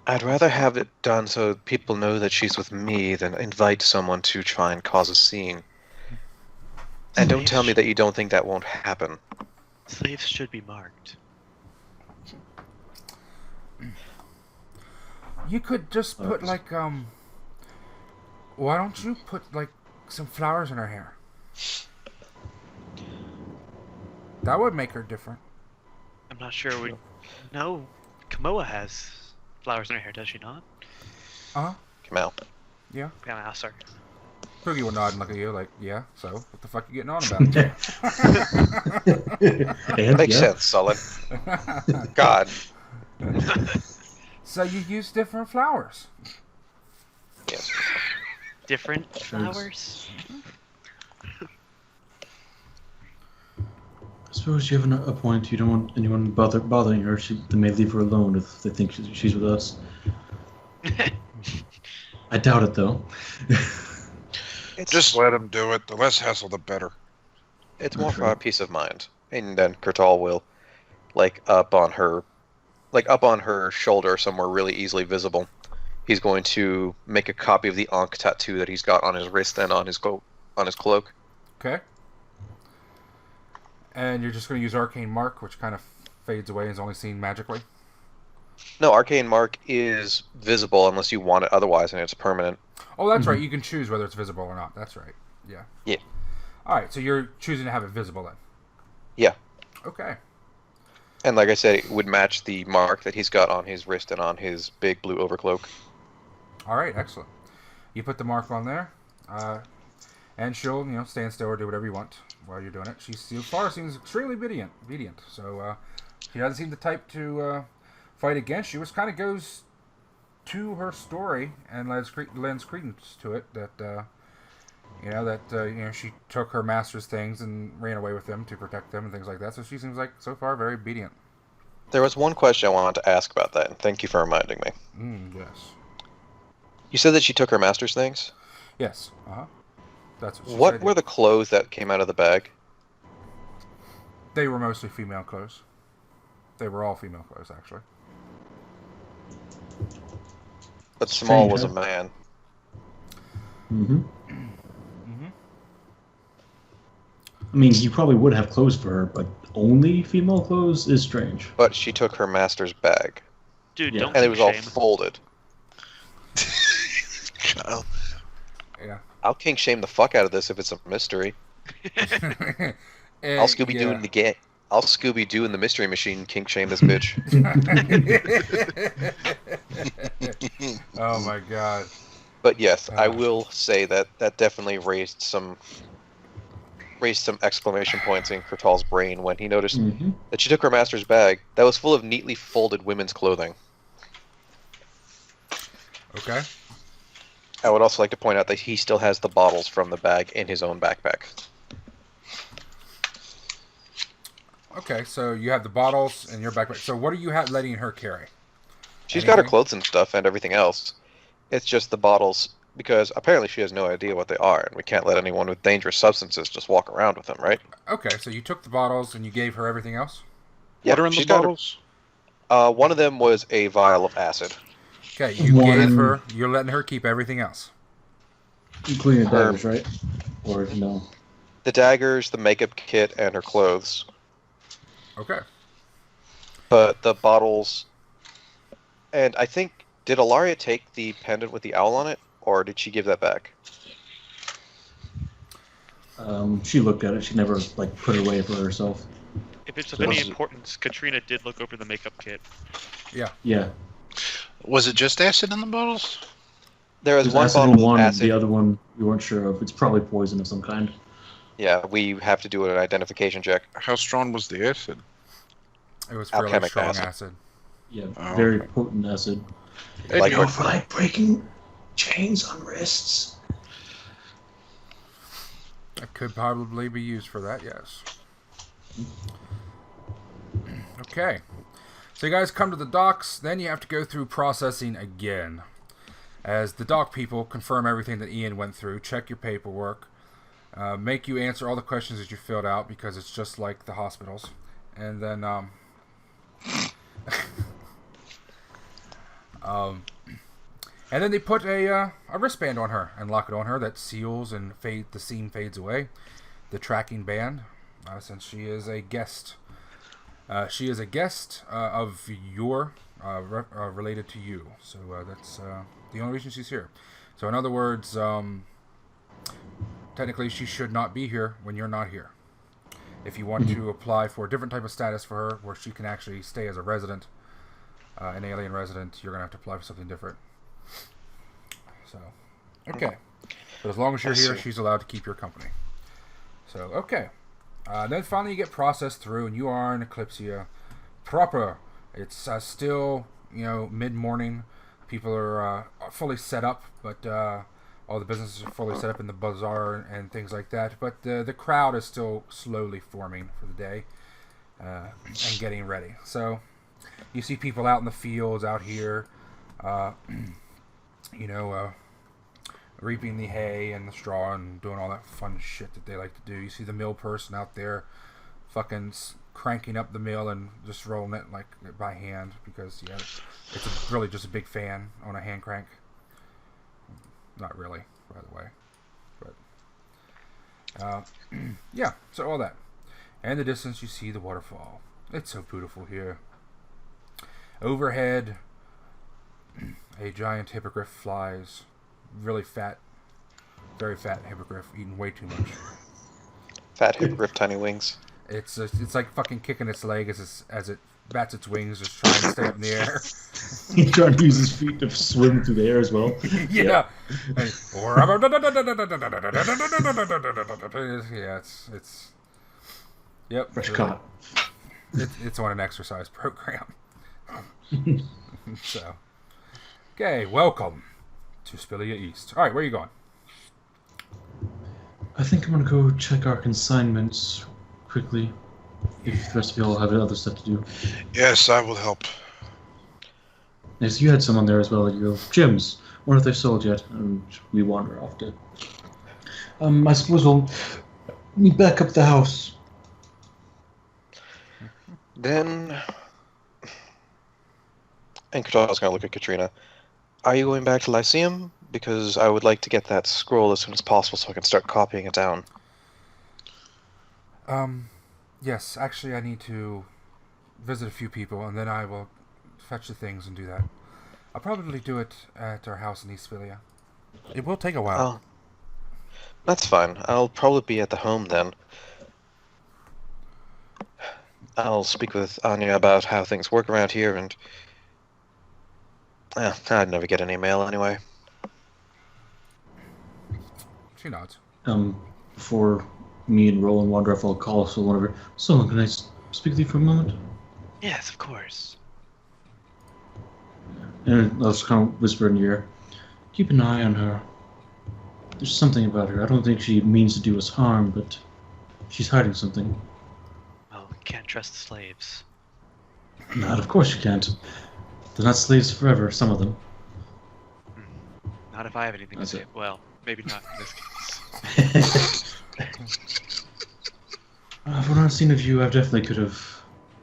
I'd rather have it done so people know that she's with me than invite someone to try and cause a scene. And don't tell me that you don't think that won't happen. Slaves should be marked. You could just put like why don't you put like some flowers in her hair? That would make her different. I'm not sure we. No, Kamoa has flowers in her hair, does she not? Uh-huh. Come out. Yeah. Can I ask her? Poogie will nod and look at you like, yeah, so what the fuck you getting on about? And, Makes yeah. sense, Sollyn. God. So you use different flowers. Yes. Different flowers? I suppose you have a point. You don't want anyone bothering her. They may leave her alone if they think she's with us. I doubt it, though. Just let him do it. The less hassle, the better. It's more for our peace of mind. And then Kurtal will, up on her shoulder, somewhere really easily visible. He's going to make a copy of the Ankh tattoo that he's got on his wrist and on his cloak. Okay. And you're just going to use Arcane Mark, which kind of fades away and is only seen magically? No, Arcane Mark is visible unless you want it otherwise, and it's permanent. Oh, that's right. You can choose whether it's visible or not. That's right. Yeah. Yeah. All right, so you're choosing to have it visible then? Yeah. Okay. And like I said, it would match the mark that he's got on his wrist and on his big blue overcloak. All right, excellent. You put the mark on there, and she'll, stand still or do whatever you want while you're doing it. She so far seems extremely obedient. So she doesn't seem the type to fight against you. Which kind of goes to her story and lends credence to it that she took her master's things and ran away with them to protect them and things like that. So she seems like so far very obedient. There was one question I wanted to ask about that, and thank you for reminding me. Yes. You said that she took her master's things? Yes. Uh-huh. That's what she What said. were the clothes that came out of the bag? They were mostly female clothes. They were all female clothes, actually. But Small Strange, was a huh? man. Mm-hmm. Mm-hmm. I mean, you probably would have clothes for her, but only female clothes is strange. But she took her master's bag. Dude, Yeah. don't And it was all shame. folded. Kyle. Yeah. I'll king shame the fuck out of this if it's a mystery. I'll Scooby-Doo in the game. I'll Scooby-Doo in the mystery machine kink shame this bitch. Oh my god. But yes, I will say that definitely raised some exclamation points in Kurtal's brain when he noticed that she took her master's bag that was full of neatly folded women's clothing. Okay. I would also like to point out that he still has the bottles from the bag in his own backpack. Okay, so you have the bottles in your backpack. So what are you letting her carry? She's got her Anything? clothes and stuff and everything else. It's just the bottles, because apparently she has no idea what they are, and we can't let anyone with dangerous substances just walk around with them, right? Okay, so you took the bottles and you gave her everything else? What are in the she's got her- bottles? One of them was a vial of acid. Okay, you One- gave her, you're letting her keep everything else. Including the Her- daggers, right? Or no? The daggers, the makeup kit, and her clothes. Okay. But the bottles... And I think, did Ilaria take the pendant with the owl on it? Or did she give that back? She looked at it. She never put it away for herself. If it's of So any this is- importance, Katrina did look over the makeup kit. Yeah. Was it just acid in the bottles? There was There's one acid in bottle one. of acid. The other one we weren't sure of. It's probably poison of some kind. Yeah, we have to do an identification check. How strong was the acid? It was fairly Alchemic strong acid. acid. Yeah, Oh, very okay. potent acid. Like Anyway, her- breaking chains on wrists. It could probably be used for that, yes. Okay. So you guys come to the docks, then you have to go through processing again. As the dock people confirm everything that Ian went through, check your paperwork, make you answer all the questions that you filled out because it's just like the hospitals. And then and then they put a wristband on her and lock it on her that seals and the seam fades away. The tracking band, since she is a guest. She is a guest of your, related to you. So that's the only reason she's here. So in other words, technically she should not be here when you're not here. If you want to apply for a different type of status for her, where she can actually stay as a resident, an alien resident, you're going to have to apply for something different. So, okay. But as long as you're here, she's allowed to keep your company. So, okay. Then finally you get processed through, and you are in Eclipsia proper. It's still, mid-morning. People are fully set up, but all the businesses are fully set up in the bazaar and things like that. But the crowd is still slowly forming for the day and getting ready. So you see people out in the fields out here, reaping the hay and the straw and doing all that fun shit that they like to do. You see the mill person out there fucking cranking up the mill and just rolling it like by hand because it's really just a big fan on a hand crank. Not really, by the way, but so all that. And in the distance you see the waterfall. It's so beautiful here. Overhead a giant hippogriff flies. Really fat, very fat hippogriff, eating way too much. Fat hippogriff, tiny wings. It's like fucking kicking its leg as it bats its wings, just trying to stay up in the air. He's trying to use his feet to swim through the air as well. Yeah. It's yep. Fresh caught. It's on an exercise program. So, okay, welcome to Spilia East. All right, where are you going? I think I'm gonna go check our consignments quickly. If the rest of you all have other stuff to do. Yes, I will help. Yes, you had some on there as well. Your gems. Wonder if they're sold yet. And we wander off to. I suppose we'll back up the house. Then, and Kurtal's gonna look at Katrina. Are you going back to Lyceum? Because I would like to get that scroll as soon as possible so I can start copying it down. Yes, actually I need to visit a few people, and then I will fetch the things and do that. I'll probably do it at our house in East Philia. It will take a while. Oh, that's fine. I'll probably be at the home then. I'll speak with Anya about how things work around here, and I'd never get any mail anyway. She nods. Before me and Rolun wander off, I'll call so whatever. Sollyn, can I speak with you for a moment? Yes, of course. And I'll just kind of whisper in your ear. Keep an eye on her. There's something about her. I don't think she means to do us harm, but she's hiding something. Well, we can't trust the slaves. Not, of course you can't. They're not slaves forever, some of them. Not if I have anything That's to say. it. Well, maybe not in this case. From what I've seen of you, I definitely could have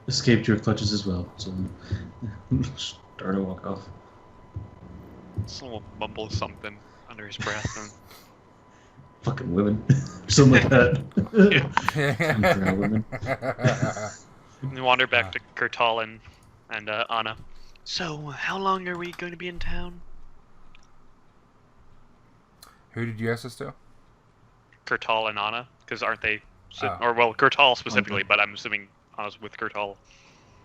escaped your clutches as well. So, start to walk off. Someone will mumble something under his breath and Fucking women. Something like that. Drow women. we wander back to Kurtal and Anna. So, how long are we going to be in town? Who did you ask this to? Kurtal and Anna, because aren't they? Oh. Or well, Kurtal specifically, Okay. but I'm assuming Anna's with Kurtal.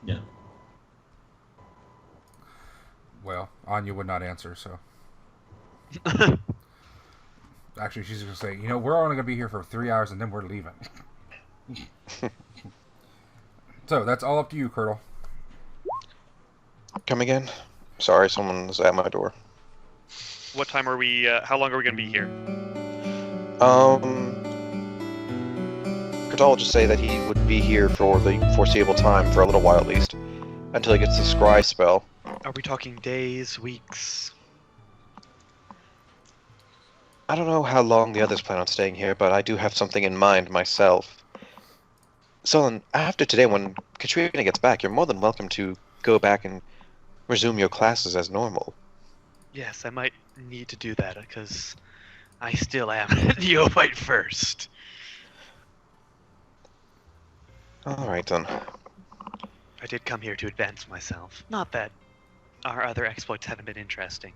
Yeah. Well, Anya would not answer, so. Actually, she's going to say, we're only going to be here for 3 hours and then we're leaving. So, that's all up to you, Kurtal. Come again? Sorry, someone's at my door. What time are we? How long are we going to be here? Kurtal will just say that he would be here for the foreseeable time, for a little while at least, until he gets the scry spell. Are we talking days, weeks? I don't know how long the others plan on staying here, but I do have something in mind myself. Sollyn, after today, when Katrina gets back, you're more than welcome to go back and resume your classes as normal. Yes, I might need to do that because I still am neophyte first. All right, then. I did come here to advance myself. Not that our other exploits haven't been interesting.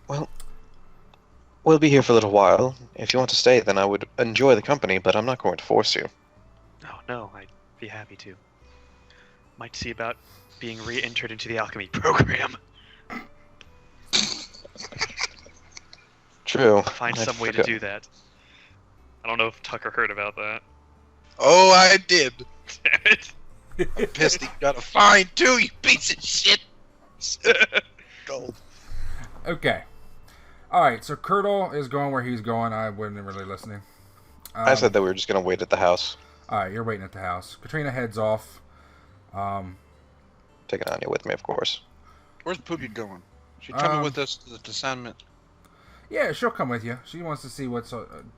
Well, we'll be here for a little while. If you want to stay, then I would enjoy the company, but I'm not going to force you. Oh, no, I'd be happy to. Might see about being re-entered into the alchemy program. True. Find I some way to forgot. do that. I don't know if Tucker heard about that. Oh, I did. Damn it. I'm pissed he got a fine too, you piece of shit. Gold. Okay. Alright, so Kurtal is going where he's going. I wasn't really listening. I said that we were just going to wait at the house. Alright, you're waiting at the house. Katrina heads off. Taking Anya with me, of course. Where's Poogie going? She coming with us to the assignment? Yeah, she'll come with you. She wants to see what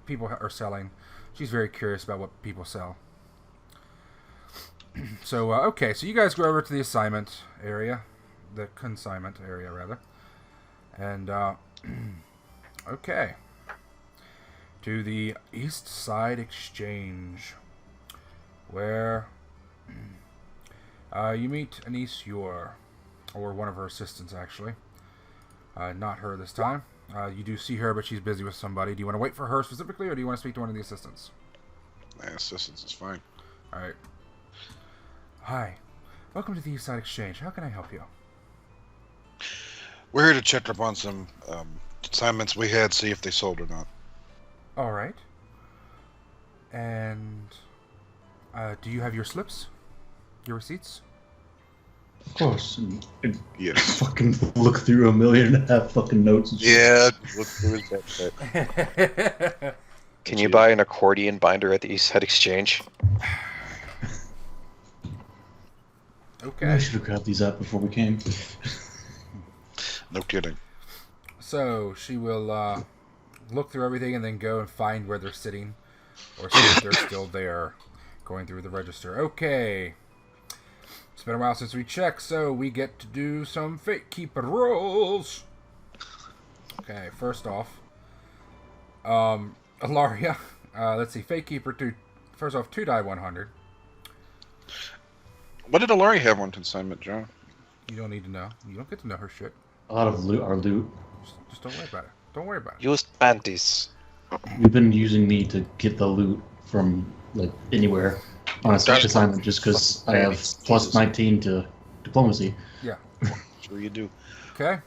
people are selling. She's very curious about what people sell. So, okay, so you guys go over to the assignment area. The consignment area, rather. And, okay. To the East Side Exchange. Where you meet Anise Yor. Or one of her assistants, actually. Not her this time. You do see her, but she's busy with somebody. Do you want to wait for her specifically, or do you want to speak to one of the assistants? My assistance is fine. Alright. Hi. Welcome to the East Side Exchange. How can I help you? We're here to check up on some assignments we had, see if they sold or not. Alright. And do you have your slips? Your receipts? Of course. And Yeah. fucking look through 1.5 million fucking notes and shit. Yeah. Look through his headset. Can you buy an accordion binder at the East Side Exchange? I Okay. should have grabbed these up before we came. No kidding. So, she will look through everything and then go and find where they're sitting. Or see if they're still there. Going through the register. Okay. It's been a while since we checked, so we get to do some fake keeper rolls. Okay, first off. Ilaria. Let's see, fake keeper 2. First off, 2 die 100. What did Ilaria have on consignment, John? You don't need to know. You don't get to know her shit. A lot of loot, our loot. Just don't worry about it. Don't worry about it. Used panties. We've been using me to get the loot from like anywhere on a such assignment just because I have plus 19 to diplomacy. Yeah. Sure you do. Okay.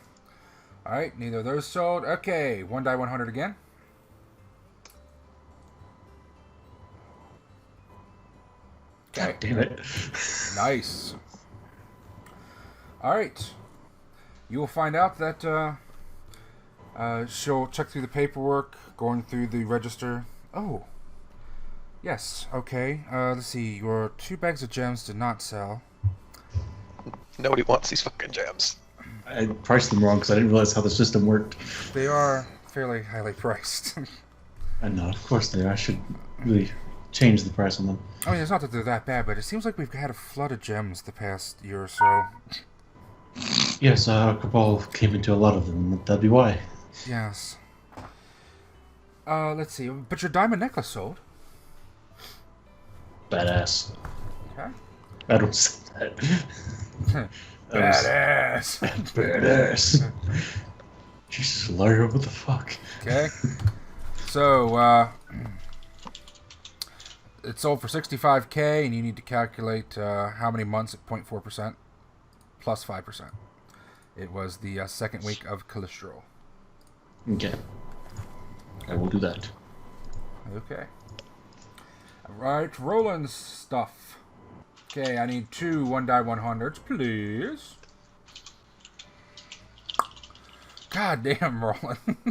Alright, neither of those sold. Okay, 1 die 100 again. Okay. God damn it. Nice. Alright. You will find out that she'll check through the paperwork, going through the register. Oh. Yes, okay. Let's see. Your 2 bags of gems did not sell. Nobody wants these fucking gems. I priced them wrong because I didn't realize how the system worked. They are fairly highly priced. I know, of course they are. I should really change the price on them. I mean, it's not that they're that bad, but it seems like we've had a flood of gems the past year or so. Yes, cabal came into a lot of them. That'd be why. Yes. Let's see. But your diamond necklace sold. Badass. Okay. I don't say that. Badass. Badass. Jesus, Larry, what the fuck? Okay. So, it sold for $65K, and you need to calculate how many months at 0.4% plus 5%. It was the second week of cholesterol. Okay. I will do that. Okay. Alright, rolling stuff. Okay, I need 2 1 die 100s, please. God damn, Roland.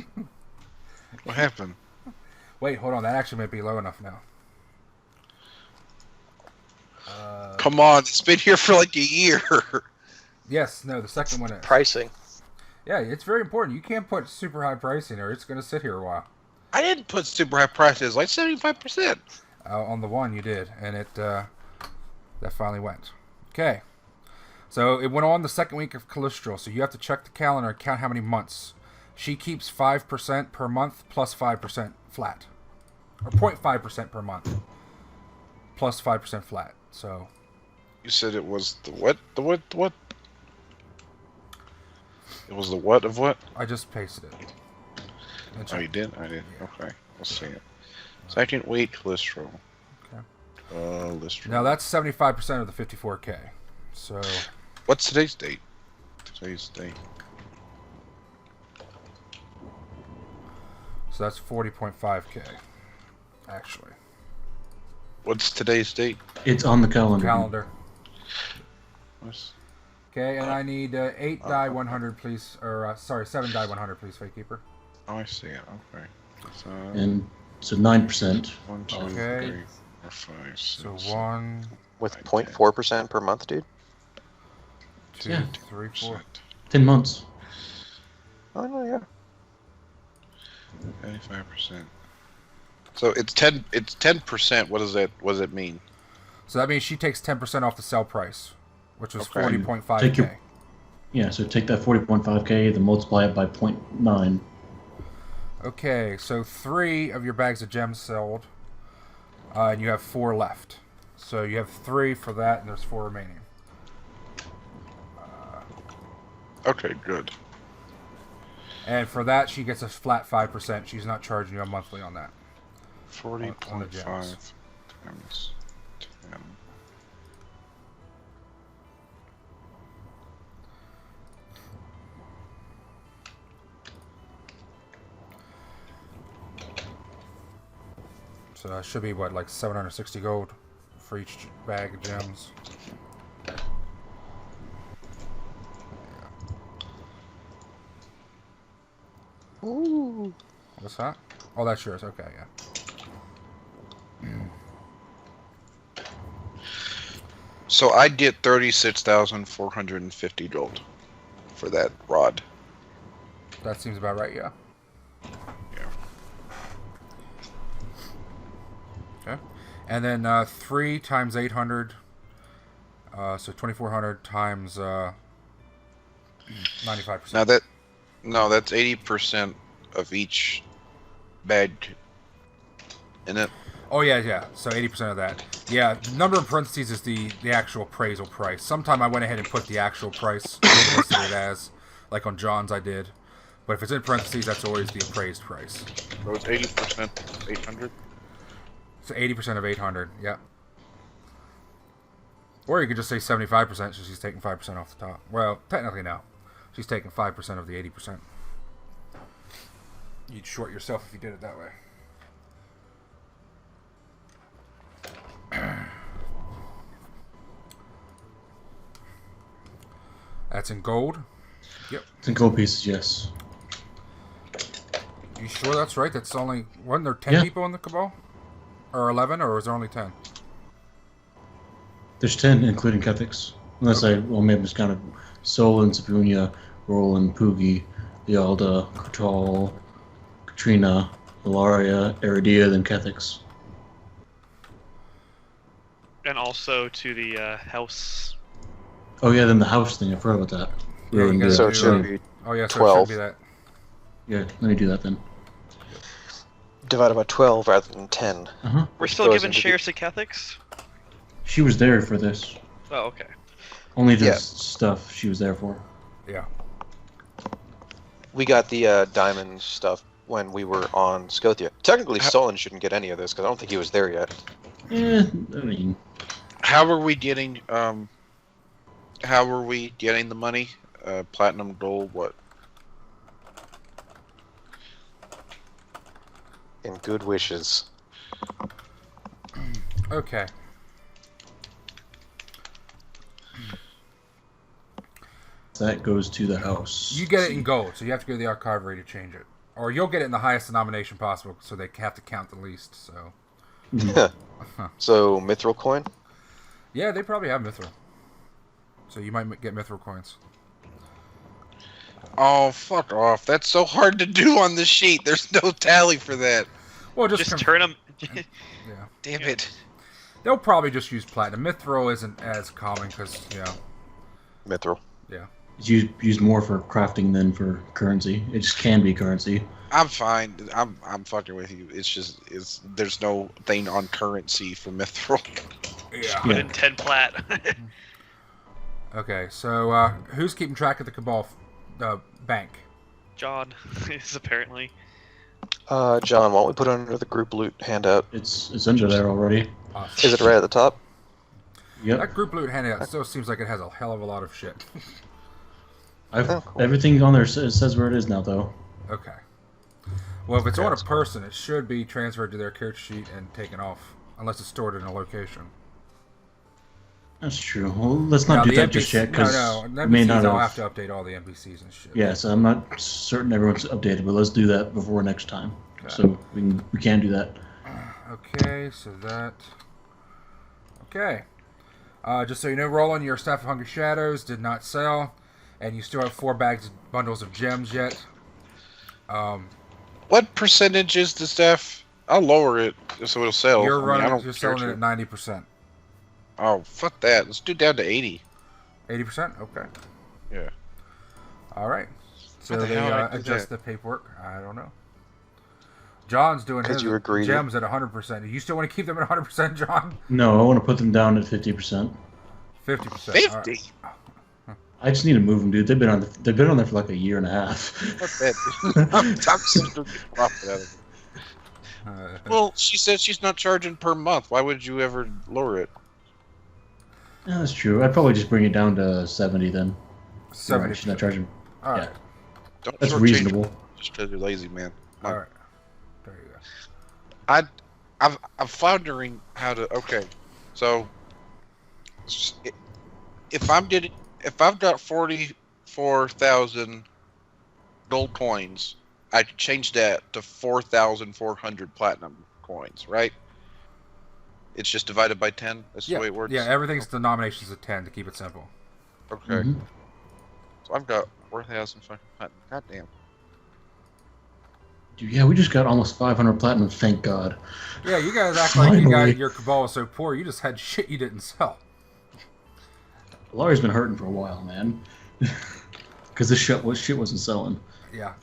What happened? Wait, hold on. That actually might be low enough now. Come on, it's been here for like a year. Yes, no, the second one is. Pricing. Yeah, it's very important. You can't put super high pricing or it's going to sit here a while. I didn't put super high prices, like 75%. On the one you did, and it that finally went. Okay. So it went on the second week of Calistral, so you have to check the calendar and count how many months. She keeps 5% per month plus 5% flat. Or 0.5% per month plus 5% flat. So You said it was the what? The what? The what? It was the what of what? I just pasted it. Oh, you did? I did. Yeah. Okay, let's see it. Second week, Listro. Okay. Listro. Now that's 75% of the 54K. So What's today's date? Today's date. so that's 40.5K. Actually. What's today's date? It's on the calendar. Calendar. What's... Okay, and I need 8 die 100, please. Or, sorry, 7 die 100, please, Fake Keeper. Oh, I see it. Okay. So, And so 9%. 1, 2, Okay. 3, 4, 5, 6. So 1, With I 0.4% per month, dude. 2, Yeah. 3, 4. 10 months. Oh no, yeah. 95%. So it's 10. It's 10%. What does that? What does it mean? So that means she takes 10% off the sell price, which was Okay. 40.5K. Take your- Yeah, so take that 40.5K, then multiply it by 0.9. Okay, so 3 of your bags of gems sold, and you have 4 left. So you have 3 for that, and there's 4 remaining. Okay, good. And for that, she gets a flat 5%. She's not charging you a monthly on that. 40.5 gems. times 10. So that should be, what, like 760 gold for each bag of gems. Ooh. What's that? Oh, that's yours. Okay, yeah. So I get 36,450 gold for that rod. That seems about right, yeah. Yeah. Okay. And then 3 times 800. So 2,400 times 95%. Now that's 80% of each bag. In it. Oh, yeah. So 80% of that. Yeah, the number in parentheses is the actual appraisal price. Sometime I went ahead and put the actual price listed it as, like on John's I did. But if it's in parentheses, that's always the appraised price. So it's 80%, 800. So 80% of 800, yeah. Or you could just say 75%, so she's taking 5% off the top. Well, technically no. She's taking 5% of the 80%. You'd short yourself if you did it that way. That's in gold? Yep. It's in gold pieces, yes. You sure that's right? That's only... Wasn't there 10 Yeah. people in the cabal? Or 11, or was there only 10? There's 10, including Kethix. Unless maybe it's kind of Sollyn, Sapunia, Rolun, Poogie, Yalda, Kurtal, Katrina, Ilaria, Aradia, then Kethix. And also to the house. Oh yeah, then the house thing, I forgot about that. Yeah, you gotta So do it should be Oh, yeah, so 12. it should be that. Yeah, let me do that then. divided by 12 rather than 10. Uh-huh. We're still Goes giving into the- shares to Catholics? She was there for this. Oh, okay. Only the Yeah. stuff she was there for. Yeah. We got the diamond stuff when we were on Scotia. Technically, How- Sollyn shouldn't get any of this because I don't think he was there yet. I mean, How are we getting? How are we getting the money? Platinum, gold, what? And good wishes. Okay. that goes to the house. You get it in gold, so you have to go to the archivery to change it. Or you'll get it in the highest denomination possible, so they have to count the least, so... So, mithril coin? Yeah, they probably have mithril. So you might get mithril coins. Oh, fuck off. That's so hard to do on the sheet. There's no tally for that. Well, Just turn them. Yeah. Damn it. They'll probably just use platinum. Mithril isn't as common because, Mithril. yeah. It's used more for crafting than for currency. It just can be currency. I'm fine. I'm fucking with you. There's no thing on currency for mithril. Yeah. Put in 10 plat. Okay, so who's keeping track of the cabal bank? John is apparently. John, why don't we put it under the group loot handout? It's under there already. Awesome. Is it right at the top? Yep. That group loot handout still seems like it has a hell of a lot of shit. Cool. Everything on there says where it is now, though. Okay. Well, if it's on a that's cool. person, it should be transferred to their character sheet and taken off, unless it's stored in a location. That's true. Well, let's not Now, do the that NPC just yet, because the we may NPCs not I'll have... have to update all the NPCs and shit. Yeah, so I'm not certain everyone's updated, but let's do that before next time. Okay. So we can do that. Okay, so that... Okay. Just so you know, Rolun, your Staff of Hungry Shadows did not sell, and you still have 4 bundles of gems yet. What percentage is the staff? I'll lower it so it'll sell. You're I running, don't you're care selling it to. at 90%. Oh, fuck that. Let's do down to 80. 80%? Okay. Yeah. Alright. So How the they hell I do adjust that? the paperwork. I don't know. John's doing 'Cause his you were greedy. gems at 100%. Do you still want to keep them at 100%, John? No, I want to put them down at 50%. 50%. 50? I just need to move them, dude. They've been on there for like a year and a half. Fuck that. I'm still getting profit out of it. Alright. Well, she said she's not charging per month. Why would you ever lower it? Yeah, that's true. I'd probably just bring it down to 70 then. 70. Right, she's not charging. Alright. Don't That's shortchange reasonable. her just because you're lazy, man. Come on. Alright. There you go. I'm floundering how to. Okay, so if I've got 44,000 gold coins, I change that to 4,400 platinum coins, right? It's just divided by 10. That's the way it works. Yeah, everything's denominations of 10 to keep it simple. Okay. Mhm. So I've got 4,500 platinum. Goddamn. Dude, yeah, we just got almost 500 platinum, thank God. Yeah, you guys act like Finally. your cabal was so poor, you just had shit you didn't sell. Larry's been hurting for a while, man. Because this shit wasn't selling. Yeah.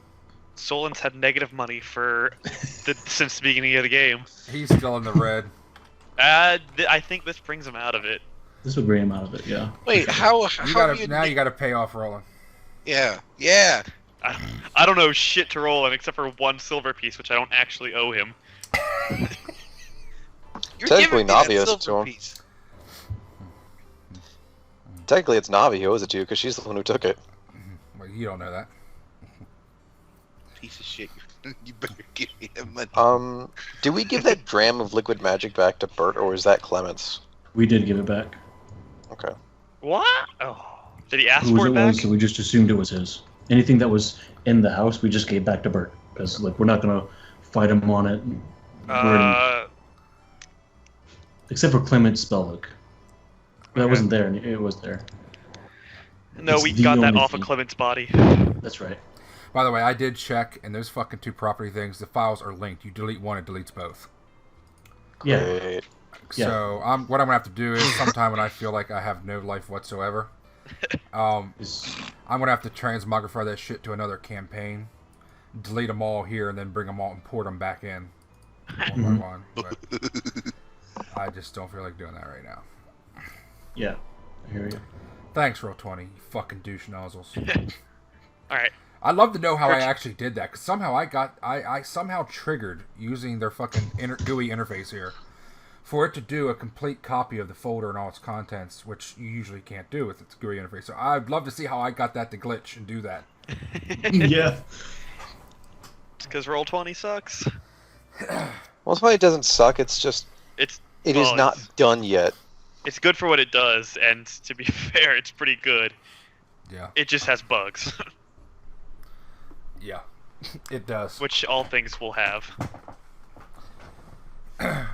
Sollyn's had negative money since the beginning of the game. He's still in the red. I think this brings him out of it. This would bring him out of it, yeah. Wait, how You gotta pay off Rolun. Yeah. I don't know shit to Rolun except for 1 silver piece, which I don't actually owe him. You're Technically, giving me that Navi owes it to silver him. piece. Technically, it's Navi who owes it to you because she's the one who took it. Well, you don't know that. Piece of shit. You better give me that money. Do we give that dram of liquid magic back to Bert, or is that Clement's? We did give it back. Okay. What? Oh. Did he ask Whose for it it back? was, so we just assumed it was his. Anything that was in the house, we just gave back to Bert. Because we're not going to fight him on it. Except for Clement's spellbook. That Okay. wasn't there, and it was there. No, It's we the got that only off thing. of Clement's body. That's right. By the way, I did check, and those fucking 2 property things, the files are linked. You delete one, it deletes both. Yeah. Great. Yeah. So what I'm gonna have to do is sometime when I feel like I have no life whatsoever, I'm gonna have to transmogrify that shit to another campaign, delete them all here, and then bring them all and port them back in one by one. But I just don't feel like doing that right now. Yeah. I hear you. Thanks, Roll20, you fucking douche nozzles. Alright. I'd love to know how I actually did that, because somehow I somehow triggered using their fucking GUI interface here for it to do a complete copy of the folder and all its contents, which you usually can't do with its GUI interface. So I'd love to see how I got that to glitch and do that. Yeah. It's because Roll20 sucks. Well, it's why it doesn't suck. It's just it is not done yet. It's good for what it does, and to be fair, it's pretty good. Yeah. It just has bugs, Yeah. It does. which all things will have.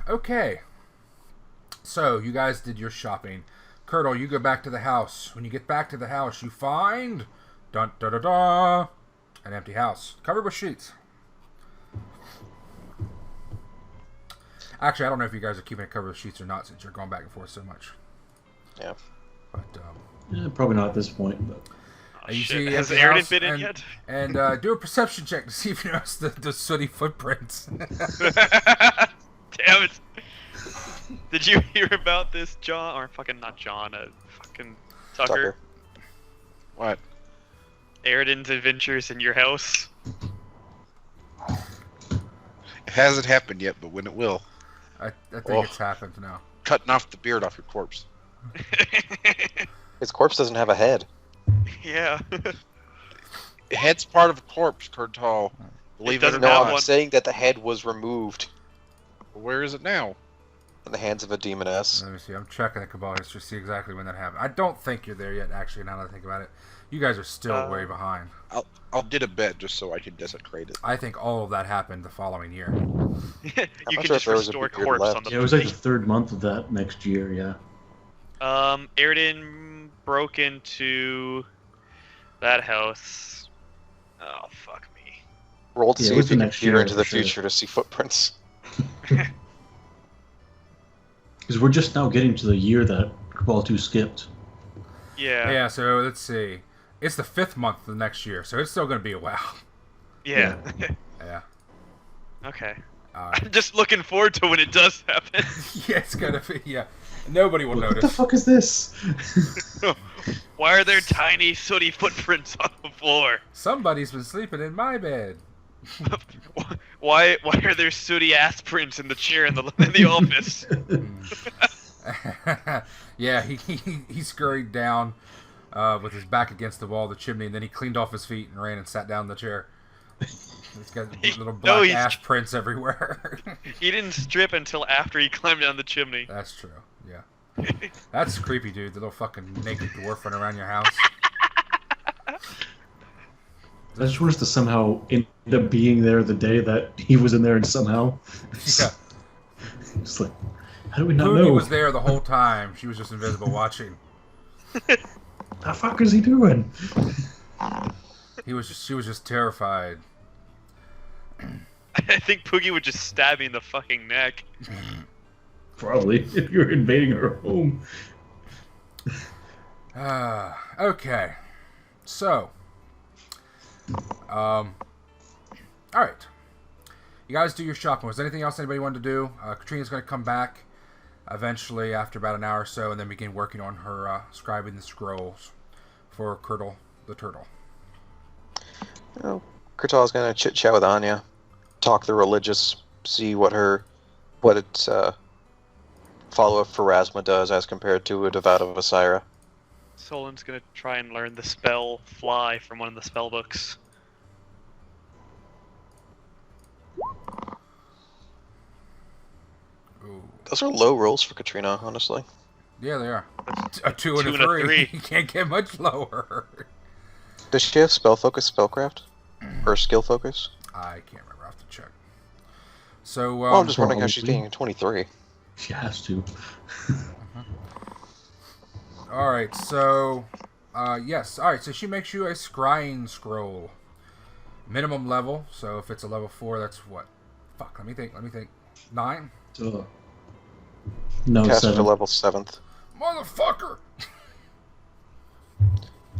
Okay. So, you guys did your shopping. Kurtal, you go back to the house. When you get back to the house, you find Dun da da da. An empty house covered with sheets. Actually, I don't know if you guys are keeping it covered with sheets or not, since you're going back and forth so much. Yeah. But Probably not at this point. But Oh, you shit. see Has empty Aridin house been in yet? And do a perception check to see if you notice the sooty footprints. Damn it. Did you hear about this, John? Or fucking not John, fucking Tucker. What? Aridin's adventures in your house. It hasn't happened yet, but when it will. I think it's happened now. Cutting off the beard off your corpse. His corpse doesn't have a head. Yeah. Head's part of a corpse, Kurtal. Believe it or doesn't No, have not. I'm one. saying that the head was removed Where is it now? in the hands of a demoness. Let me see. I'm checking the Cabal history to see exactly when that happened. I don't think you're there yet, actually, now that I think about it. You guys are still way behind. I'll did a bet just so I can desecrate it. I think all of that happened the following year. You not can sure just if there was a restore beard corpse left. on the yeah, it was like body. the third month of that next year. Yeah. Aridin broke into that house. Oh, fuck me. Roll to Yeah, it see was if the you can next peer year, into for the sure. future to see footprints. Because we're just now getting to the year that Cabal 2 skipped. Yeah. Yeah, so let's see. It's the 5th month of the next year, so it's still going to be a while. Yeah. Yeah. Okay. Alright. I'm just looking forward to when it does happen. Yeah, it's going to be, yeah. Nobody will What the notice. fuck is this? Why are there tiny sooty footprints on the floor? Somebody's been sleeping in my bed. Why are there sooty ass prints in the chair in the office? Yeah, he scurried down with his back against the wall of the chimney, and then he cleaned off his feet and ran and sat down in the chair. He's got little black he's- ash prints everywhere. He didn't strip until after he climbed down the chimney. That's true, yeah. That's creepy, dude. The little fucking naked dwarf running around your house. That's worse to somehow end up being there the day that he was in there and somehow. Yeah. It's like, how do we not Poogie know? was there the whole time. She was just invisible watching. The fuck is he doing? She was just terrified. I think Poogie would just stab me in the fucking neck. Probably, if you're invading her home. Okay. So, all right. You guys do your shopping. Was there anything else anybody wanted to do? Katrina's going to come back eventually after about an hour or so, and then begin working on her scribing the scrolls for Kurtal the turtle. Oh, Kurtal's gonna chit chat with Anya, talk the religious, see what its follow-up Pharasma does as compared to a devout of Osira. Sollyn's gonna try and learn the spell Fly from one of the spell books. Ooh. Those are low rolls for Katrina, honestly. Yeah, they are. A 2 and a 2 and a 3. 3. You can't get much lower. Does she have spell focus, spellcraft, or skill focus? I can't remember. I have to check. So, Well, I'm just wondering how she's probably. getting a 23. She has to. Alright, so, yes. Alright, so she makes you a scrying scroll. Minimum level, so if it's a level 4, that's what? Fuck, let me think. 9? So, no, Cast for 7. level 7th. Motherfucker!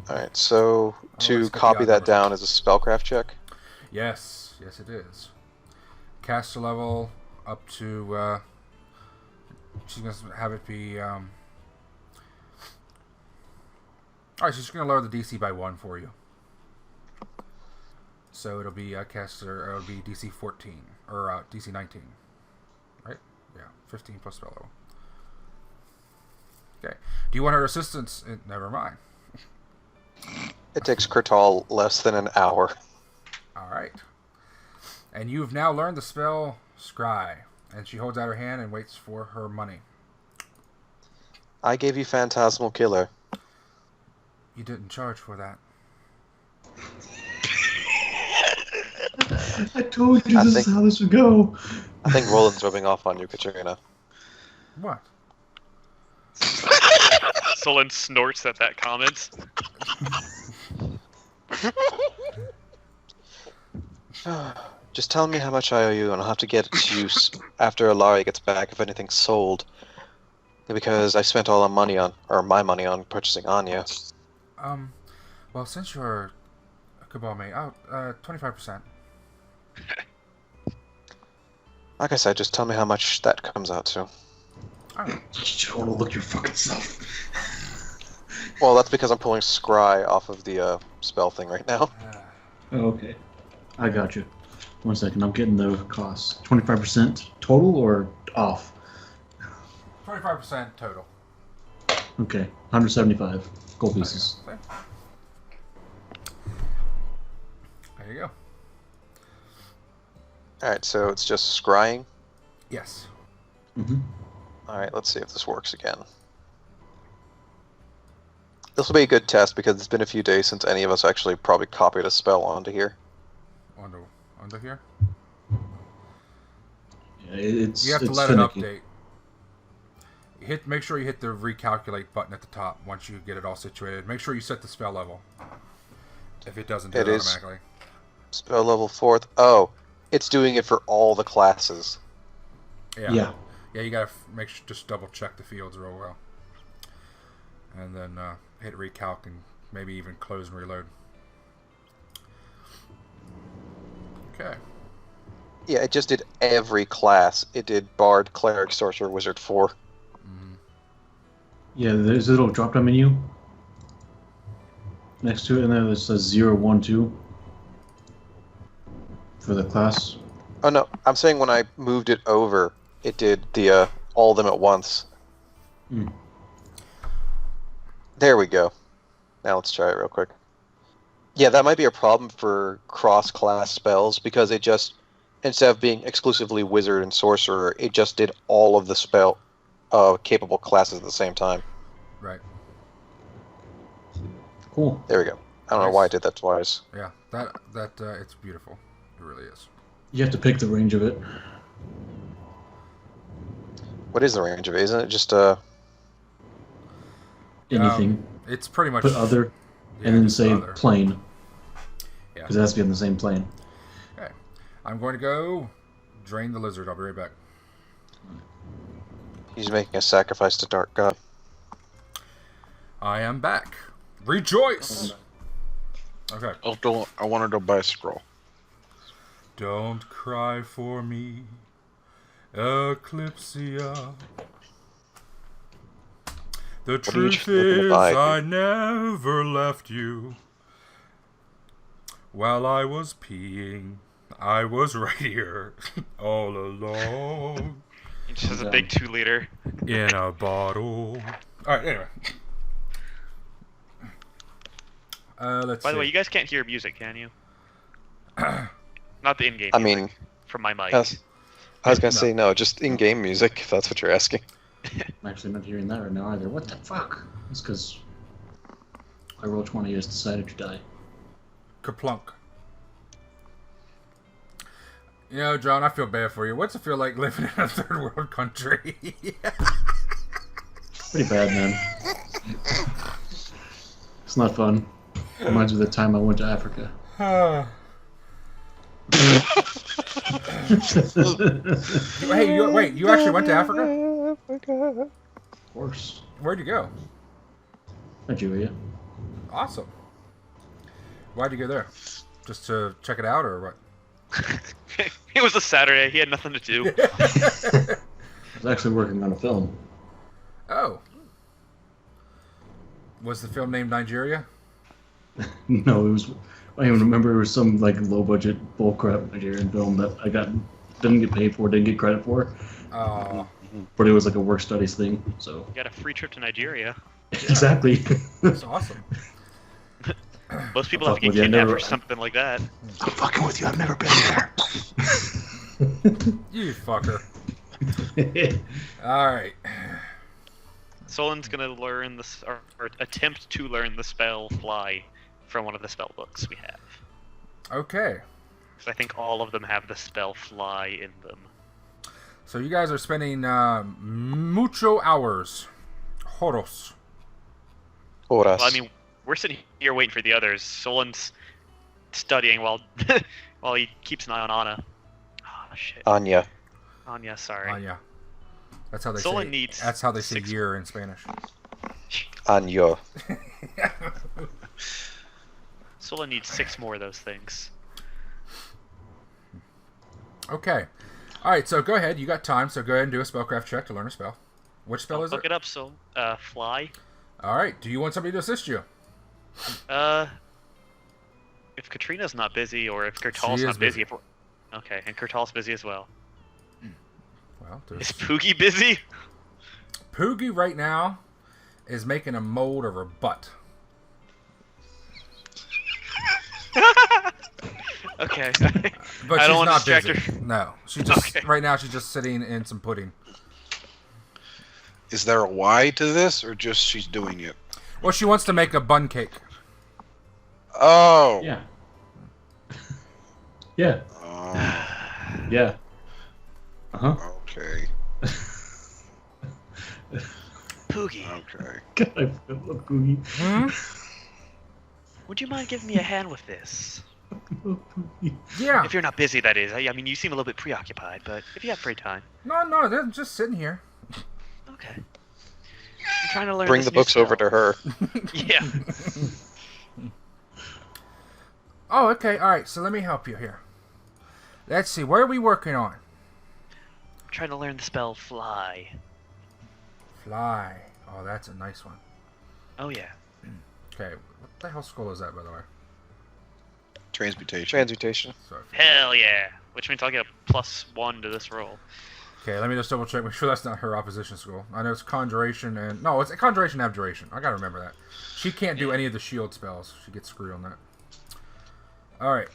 Alright, so let's to get the copy odd that number. down as a spellcraft check. Yes, it is. Caster level up to, she's going to have it be, alright, so she's going to lower the DC by 1 for you. So it'll be it'll be DC 14, or DC 19. Right? Yeah, 15 plus spell level. Okay. Do you want her assistance? Never mind. It takes Kurtal less than an hour. Alright. And you've now learned the spell Scry. And she holds out her hand and waits for her money. I gave you Phantasmal Killer. You didn't charge for that. I told you I this think- is how this would go. I think Roland's rubbing off on you, Katrina. What? Sollyn snorts at that comment. Just tell me how much I owe you, and I'll have to get it to you after Ilaria gets back if anything's sold. Because I spent all my money on purchasing Anya. Well, since you're a cabal mate, 25%. Like I said, just tell me how much that comes out to. Alright. You don't want to look your fucking self. Well, that's because I'm pulling Scry off of the spell thing right now. Oh, okay. I got you. 1 second, I'm getting the costs. 25% total or off? 25% total. Okay, 175 gold pieces. Okay. There you go. Alright, so it's just scrying. Yes. Mm-hmm. Alright, let's see if this works again. This will be a good test because it's been a few days since any of us actually probably copied a spell onto here. Onto here? Yeah, it's You have to it's let finicky. it update. Make sure you hit the recalculate button at the top once you get it all situated. Make sure you set the spell level. If it doesn't do it is automatically. spell level 4th. Oh, it's doing it for all the classes. Yeah. Yeah, you gotta make sure, just double check the fields real well. And then hit recalc and maybe even close and reload. Okay. Yeah, it just did every class. It did Bard, Cleric, Sorcerer, Wizard 4. Mm-hmm. Yeah, there's a little drop-down menu next to it, and then it says 0, 1, 2 for the class. Oh no, I'm saying when I moved it over, it did the all of them at once. Mm. There we go. Now let's try it real quick. Yeah, that might be a problem for cross-class spells because it just, instead of being exclusively Wizard and Sorcerer, it just did all of the spell capable classes at the same time. Right. Cool. There we go. I don't know why I did that twice. Yeah, that it's beautiful. It really is. You have to pick the range of it. What is the range of it? Isn't it just Anything. It's pretty much Put other, yeah, and then just say other. plane. Yeah. Because it has to be on the same plane. Okay. I'm going to go drain the lizard. I'll be right back. he's making a sacrifice to Dark God? I am back. Rejoice! Okay. I wanted to buy a scroll. Don't cry for me, Eclipsia. The truth is I never left you. While I was peeing, I was right here, all alone, He just has a big 2-liter. in a bottle. Alright, anyway. Let's By see. the way, you guys can't hear music, can you? Not the in-game I music, mean, from my mic. I was gonna say no, just in-game music, if that's what you're asking. I'm actually not hearing that right now either. What the fuck? It's because I rolled 20, you just decided to die. Kerplunk. You know, John, I feel bad for you. What's it feel like living in a third world country? Pretty bad, man. It's not fun. Reminds me of the time I went to Africa. Hey, you actually went to Africa? Of course. Where'd you go? Nigeria. Awesome. Why'd you go there? Just to check it out, or what? It was a Saturday. He had nothing to do. I was actually working on a film. Oh. Was the film named Nigeria? No, it was. I even remember it was some like low budget bullcrap Nigerian film that I didn't get paid for, didn't get credit for. Oh. But it was like a work studies thing, so. You got a free trip to Nigeria. Exactly. That's awesome. Most people I'm have to get fucking with you, I kidnapped never- for something like that. I'm fucking with you. I've never been there. You fucker. Alright. Sollyn's gonna learn this, or attempt to learn the spell Fly from one of the spell books we have. Okay. Because I think all of them have the spell Fly in them. So you guys are spending mucho hours. Horos. Horas. Well, I mean, we're sitting here waiting for the others. Sollyn's studying while while he keeps an eye on Anna. Oh shit. Anya. Anya, sorry. Anya. That's how they Sollyn say. needs That's how they say 6 year in Spanish. Anya. Sollyn needs 6 more of those things. Okay. All right. So go ahead. You got time. So go ahead and do a spellcraft check to learn a spell. Which spell is Look it? it up. So, fly. All right. Do you want somebody to assist you? If Katrina's not busy, or if She Kurtal's is not busy, busy. okay, and Kurtal's busy as well. Well, Is Poogie busy? Poogie right now is making a mold of her butt. Okay. But I she's don't want to not distract busy. her. No, she just Okay. right now she's just sitting in some pudding. Is there a why to this, or just she's doing it? Well, she wants to make a bun cake. Oh. Yeah. Yeah. Oh, Yeah. Uh-huh. okay. Poogie, Okay. God, I love Poogie. Hmm? would you mind giving me a hand with this? I love Poogie. Yeah. If you're not busy, that is. I mean, you seem a little bit preoccupied, but if you have free time. No, they're just sitting here. Okay. I'm trying to learn Bring this the new books over spell. to her. Yeah. Oh, okay. All right. So let me help you here. Let's see. What are we working on? I'm trying to learn the spell fly. Fly. Oh, that's a nice one. Oh, yeah. Okay. What the hell scroll is that, by the way? Transmutation. Transmutation. Sorry. Hell yeah. Which means I'll get a +1 to this roll. Okay, let me just double check. Make sure that's not her opposition scroll. I know it's conjuration and no, it's a conjuration and abjuration. I gotta remember that. She can't do any of the shield spells. She gets screwed on that. All right.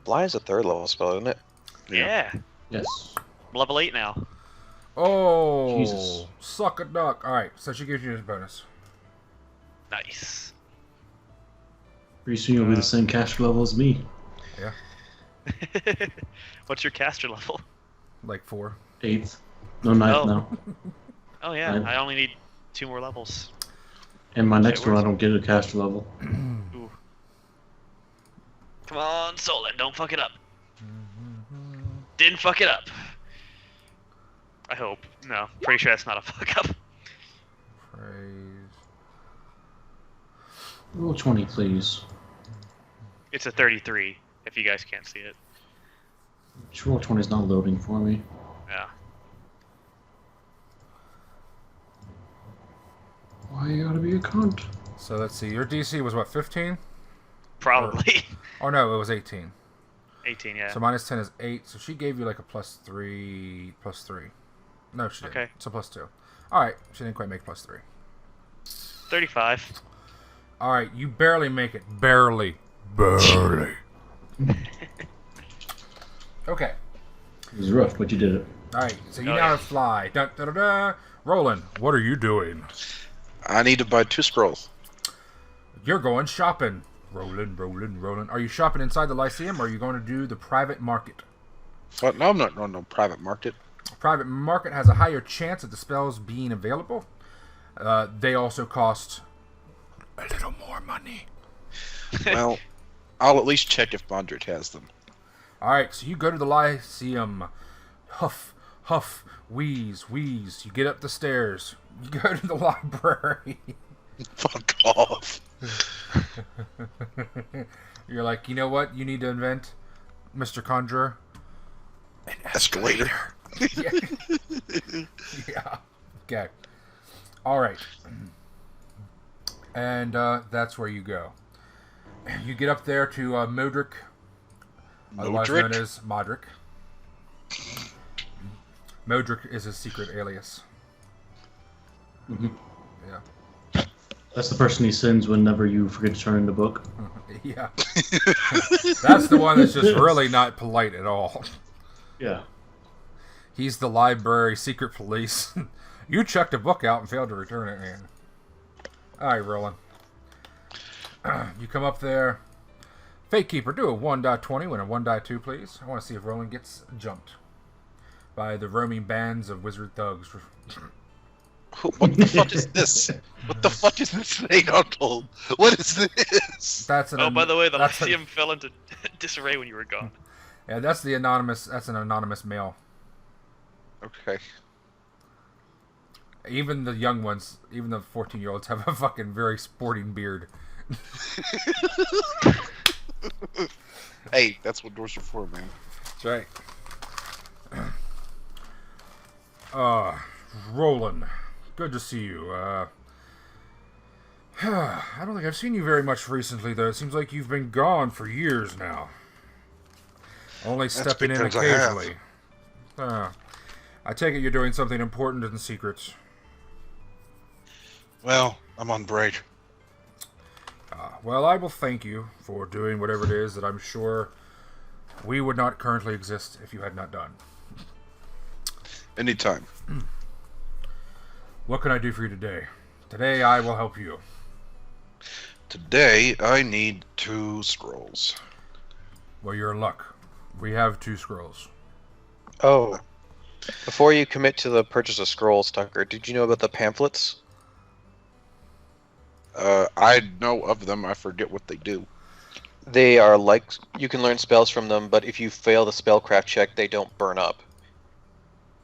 Fly is a 3rd level spell, isn't it? Yeah. Yes. I'm level 8 now. Oh, Jesus. suck a duck. All right, so she gives you this bonus. Nice. Pretty soon you'll be the same caster level as me. Yeah, What's your caster level? like 4. 8th. No, 9th Oh. now. Oh, yeah. Nine. I only need 2 more levels. And my next one, I works. don't get a caster level. Ooh. Come on, Sollyn, don't fuck it up. Didn't fuck it up. I hope. No, pretty sure that's not a fuck up. Praise. Roll 20, please. It's a 33, if you guys can't see it. Roll 20 is not loading for me. Yeah. Why you gotta be a cunt? So let's see. Your DC was what, 15? Probably. Oh no, it was 18. 18, yeah. So minus 10 is 8. So she gave you like a +3, +3. No, she didn't. Okay. It's a +2. All right, she didn't quite make +3. 35. All right, you barely make it. Barely. Okay. It was rough, but you did it. All right, so you Oh, now yeah. have fly. Dun, dun, dun, dun. Roland, what are you doing? I need to buy 2 scrolls. You're going shopping. Roland. Are you shopping inside the Lyceum, or are you going to do the private market? What? No, I'm not going no private market. Private market has a higher chance of the spells being available. They also cost a little more money. Well, I'll at least check if Bondrit has them. All right, so you go to the Lyceum. Huff, huff, wheeze. You get up the stairs. You go to the library. Fuck off. You're like, you know what? You need to invent, Mr. Conjurer. An Escalator. Yeah. Yeah. Okay. All right. And that's where you go. You get up there to Modric, otherwise known as Modric. Modric is his secret alias. Mhm. Yeah. That's the person he sends whenever you forget to turn in the book. Yeah. That's the one that's just really not polite at all. Yeah. He's the library secret police. You checked a book out and failed to return it, man. Alright, Roland. You come up there. Fate Keeper, do a 1.20 and a 1.2, please. I want to see if Roland gets jumped by the roaming bands of wizard thugs. What the fuck is this? What the fuck is this thing, Uncle? What is this? That's an. Oh, by the way, the that's Lyceum fell into disarray when you were gone. Yeah, that's the anonymous. That's an anonymous mail. Okay. Even the young ones, even the 14-year-olds, have a fucking very sporting beard. Hey, that's what doors are for, man. That's right. Rolun, good to see you. I don't think I've seen you very much recently, though. It seems like you've been gone for years now. Only stepping in because I occasionally. I take it you're doing something important in secret. Well, I'm on break. Well, I will thank you for doing whatever it is that I'm sure we would not currently exist if you had not done. Anytime. What can I do for you today? Today I will help you. Today, I need 2 scrolls. Well, you're in luck. We have 2 scrolls. Oh. Before you commit to the purchase of scrolls, Tucker, did you know about the pamphlets? I know of them. I forget what they do. They are like, you can learn spells from them, but if you fail the spellcraft check, they don't burn up.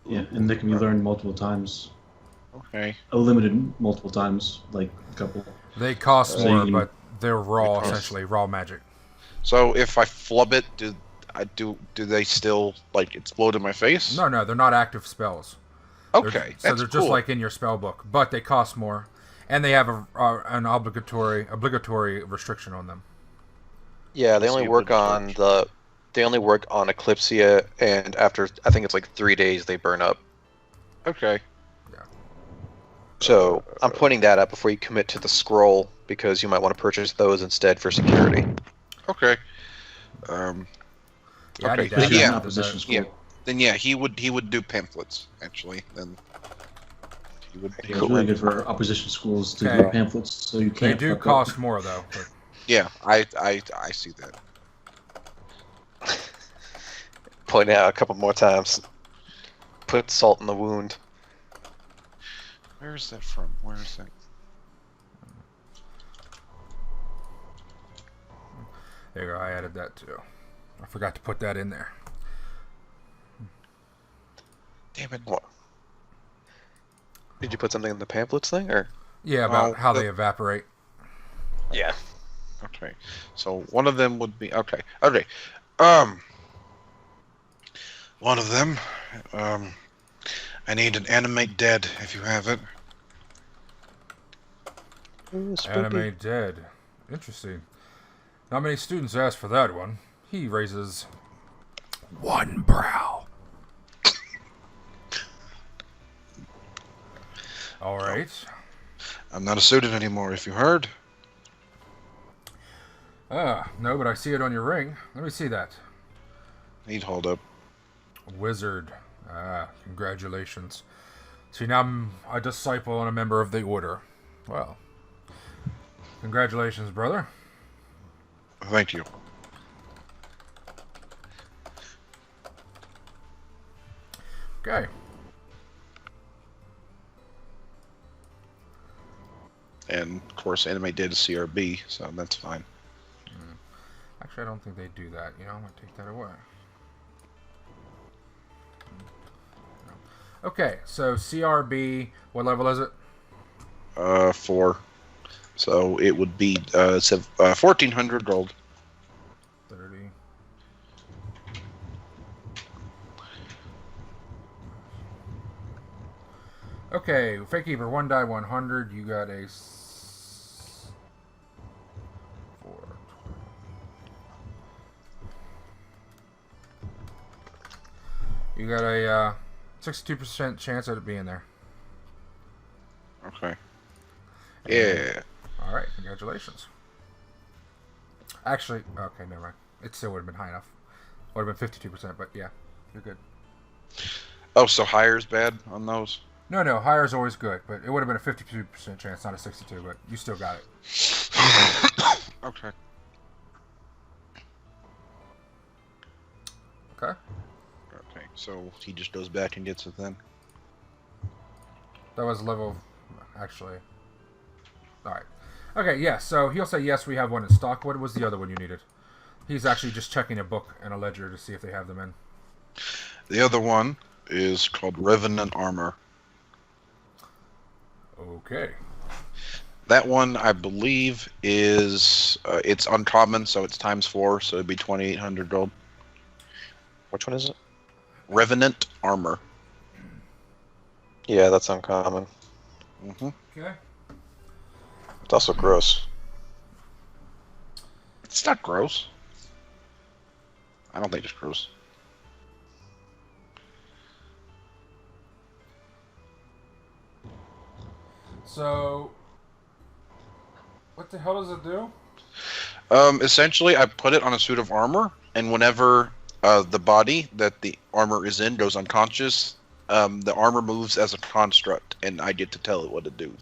Yeah, and they can be learned multiple times. Okay. Limited multiple times, like a couple. They cost So more, you- but they're raw, Because- essentially, raw magic. So if I flub it, do they still like explode in my face? No, they're not active spells. Okay, So that's they're just cool. like in your spell book, but they cost more, and they have an obligatory restriction on them. Yeah, they So only you work would on charge. they only work on Eclipsia, and after I think it's like 3 days they burn up. Okay. So I'm pointing that out before you commit to the scroll, because you might want to purchase those instead for security. Okay. Yeah, I Okay, need to then add yeah. that to Opposition the- school. Yeah. Then yeah, he would do pamphlets actually. Then he would. It's really good for opposition schools to Okay. do pamphlets, so you They can't. do fuck cost up. more, though. But Yeah, I see that. Point out a couple more times. Put salt in the wound. Where is that from? Where is that? there you go. I added that too. I forgot to put that in there. Damn it. What? Did you put something in the pamphlets thing, or? Yeah, about Oh, how the- they evaporate. Yeah. Okay. So one of them would be okay. Okay. One of them. I need an animate dead if you have it. Anime dead. Interesting. Not many students ask for that one. He raises 1 brow. All right. I'm not a student anymore. If you heard. No, but I see it on your ring. Let me see that. Need hold up. Wizard. Congratulations. See, now I'm a disciple and a member of the order. Well, congratulations, brother. Thank you. Okay. And of course, animate dead is CRB, so that's fine. Actually, I don't think they do that. You know, I'm going to take that away. Okay, so CRB, what level is it? 4. So it would be 1,400 gold. 30. Okay, Fake Keeper, 1 die 100. You got a 4. You got a 62% chance of it being there. Okay. Yeah. All right, congratulations. Actually, okay, never mind. It still would have been high enough. Would have been 52%, but yeah, you're good. Oh, so hire's bad on those? No, higher is always good, but it would have been a 52% chance, not a 62, but you still got it. Okay. Okay. Okay, so he just goes back and gets it then. That was level... Actually... Alright. Okay, yeah, so he'll say, yes, we have one in stock. What was the other one you needed? He's actually just checking a book and a ledger to see if they have them in. The other one is called Revenant Armor. Okay. That one, I believe, is... it's uncommon, so it's ×4, so it'd be 2,800 gold. Which one is it? Revenant Armor. Yeah, that's uncommon. Mm-hmm. Okay. It's also gross. It's not gross. I don't think it's gross. So... What the hell does it do? Essentially, I put it on a suit of armor, and whenever the body that the armor is in goes unconscious, the armor moves as a construct, and I get to tell it what to do.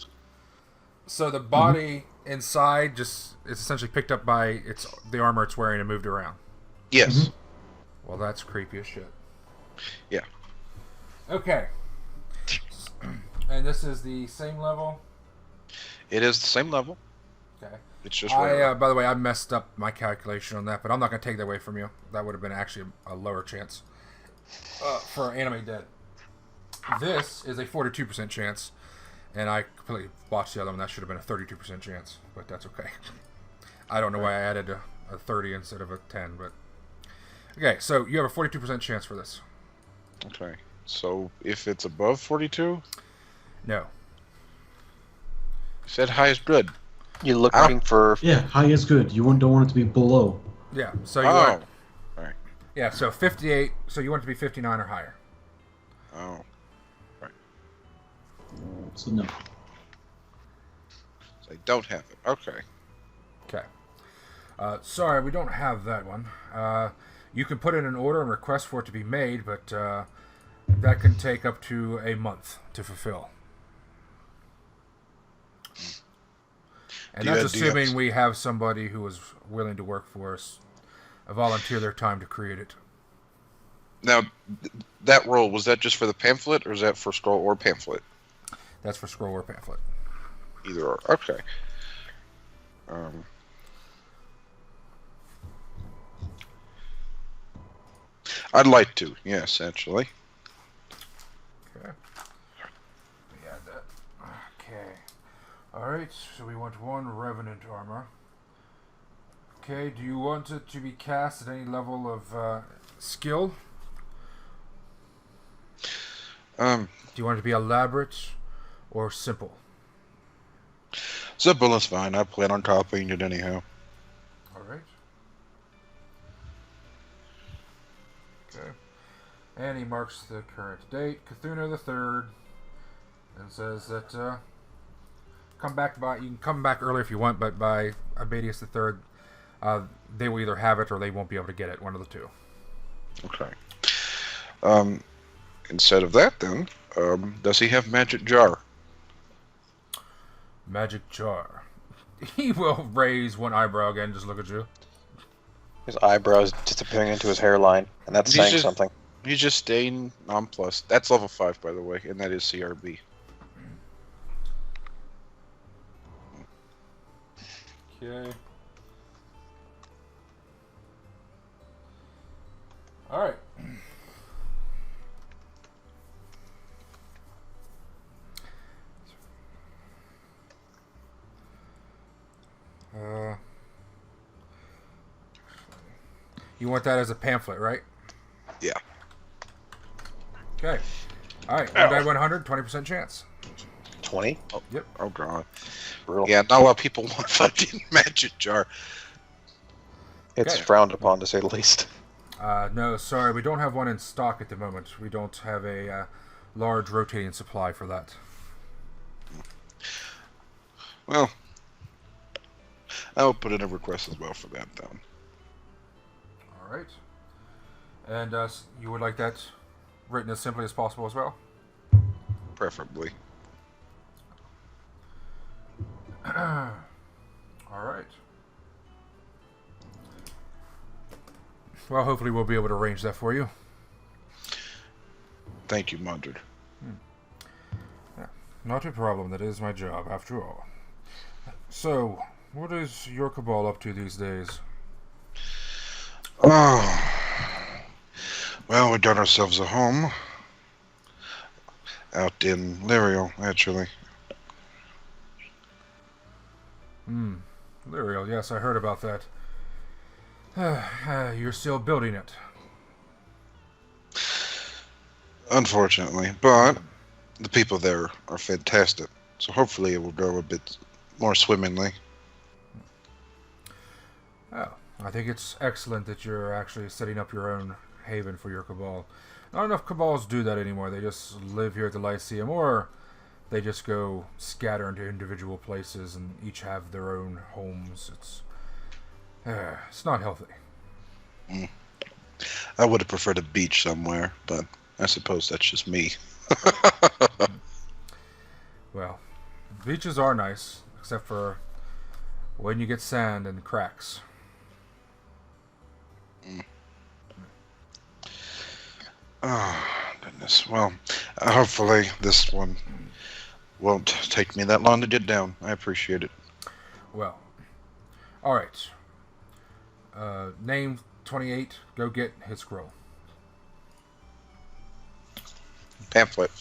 So the body inside just is essentially picked up by the armor it's wearing and moved around. Yes. Well, that's creepy as shit. Yeah. Okay. And this is the same level? It is the same level. Okay. It's just rare. By the way, I messed up my calculation on that, but I'm not going to take that away from you. That would have been actually a lower chance for Anime Dead. This is a 42% chance, and I completely botched the other one. That should have been a 32% chance, but that's okay. I don't know why I added a 30 instead of a 10, but... Okay, so you have a 42% chance for this. Okay. So, if it's above 42? No. You said high is good. You're looking for... Yeah, high is good. You don't want it to be below. Yeah, so you want... Alright. Yeah, so 58, so you want it to be 59 or higher. Oh. Right. So no. So I don't have it. Okay. Okay. Sorry, we don't have that one. You can put in an order and request for it to be made, but that can take up to a month to fulfill. And that's assuming we have somebody who is willing to work for us, volunteer their time to create it. Now, that roll, was that just for the pamphlet, or is that for scroll or pamphlet? That's for scroll or pamphlet. Either or. Okay. I'd like to, yes, actually. Okay. Let me add that. Okay. Alright, so we want one Revenant armor. Okay, do you want it to be cast at any level of skill? Do you want it to be elaborate or simple? Simple is fine. I plan on copying it anyhow. Alright. Okay. And he marks the current date, Cthulhu the 3rd, and says that you can come back early if you want, but by Abadius the 3rd, they will either have it or they won't be able to get it, one of the two. Okay. Instead of that, then, does he have magic jar? Magic jar. He will raise one eyebrow again, just look at you. His eyebrows disappearing into his hairline, and that's saying something. He's just staying nonplussed. That's level 5, by the way, and that is CRB. Okay. Alright. You want that as a pamphlet, right? Yeah. Okay. Alright, 1 die 100, 20% chance. 20? Yep. Oh, God. Brutal. Yeah, not a lot of people want fucking magic jar. It's Okay. frowned upon, to say the least. No, sorry, we don't have one in stock at the moment. We don't have a large rotating supply for that. Well, I will put in a request as well for that, then. Alright. And you would like that written as simply as possible as well? Preferably. Alright. Well, hopefully we'll be able to arrange that for you. Thank you, Mundred. Not a problem. That is my job, after all. So, what is your cabal up to these days? Oh, well, we got ourselves a home out in Leriel, actually. Leriel, yes, I heard about that. You're still building it. Unfortunately, but the people there are fantastic, so hopefully it will go a bit more swimmingly. Oh, I think it's excellent that you're actually setting up your own haven for your cabal. Not enough cabals do that anymore. They just live here at the Lyceum, or they just go scatter into individual places and each have their own homes. It's not healthy. I would have preferred a beach somewhere, but I suppose that's just me. Well, beaches are nice, except for when you get sand and cracks. Oh, goodness. Well, hopefully this one won't take me that long to get down. I appreciate it. Well, alright. Name 28, go get his scroll. Pamphlet.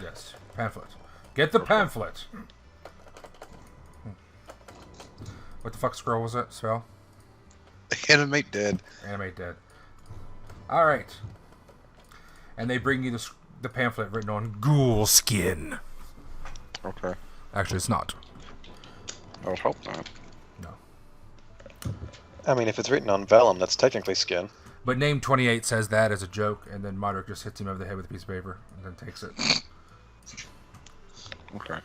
Yes, pamphlet. Get the pamphlet! What the fuck scroll was that? Spell? Animate dead. Animate dead. Alright. And they bring you the pamphlet written on ghoul skin. Okay. Actually, it's not. I would hope not. No. I mean, if it's written on vellum, that's technically skin. But name 28 says that as a joke, and then Modric just hits him over the head with a piece of paper, and then takes it. Okay.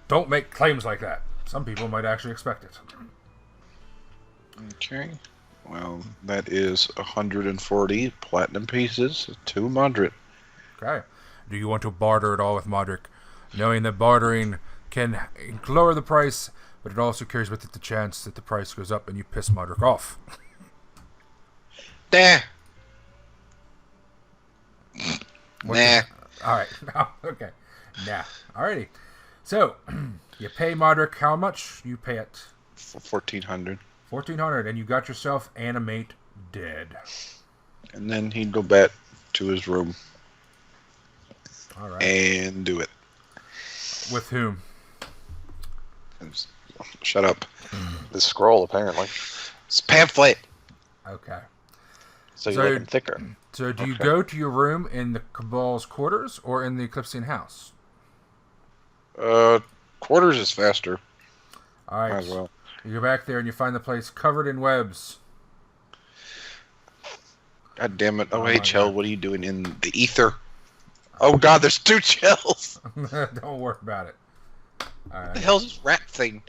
Don't make claims like that. Some people might actually expect it. Okay. Well, that is 140 platinum pieces to Modric. Okay. Do you want to barter it all with Modric? Knowing that bartering can lower the price, but it also carries with it the chance that the price goes up and you piss Modric off. Nah. Nah. Alright. Okay. Nah. Alrighty. So, you pay Modric how much? You pay it 1,400. 1,400, and you got yourself animate dead. And then he'd go back to his room. Alright. And do it. With whom? Shut up. The scroll, apparently. It's pamphlet. Okay. So you're looking thicker. So do you go to your room in the Cabal's quarters or in the Eclipsian house? Quarters is faster. Alright. Might as well. You go back there and you find the place covered in webs. God damn it. Oh, Oh hey, my Chell, God. what are you doing in the ether? Oh, God, there's 2 Chells. Don't worry about it. What the Alright. hell's this rat thing?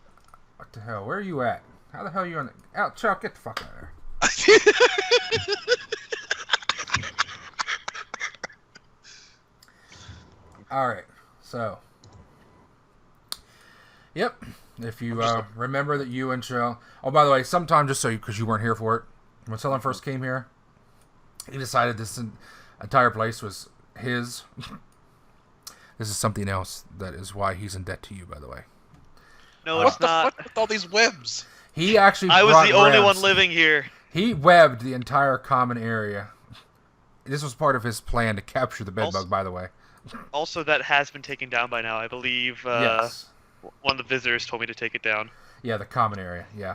What the hell? Where are you at? How the hell are you on the... Out, Chuck, get the fuck out of there. Alright, so... Yep. If you remember that you and Chell... Oh, by the way, sometime, just so you... Because you weren't here for it. When Sollyn first came here, he decided this entire place was his. This is something else. That is why he's in debt to you, by the way. No, What it's the not. fuck with all these webs? He actually I was brought the only webs. one living here. He webbed the entire common area. This was part of his plan to capture the bedbug, Also- by the way. Also, that has been taken down by now. I believe Yes. one of the visitors told me to take it down. Yeah, the common area, yeah.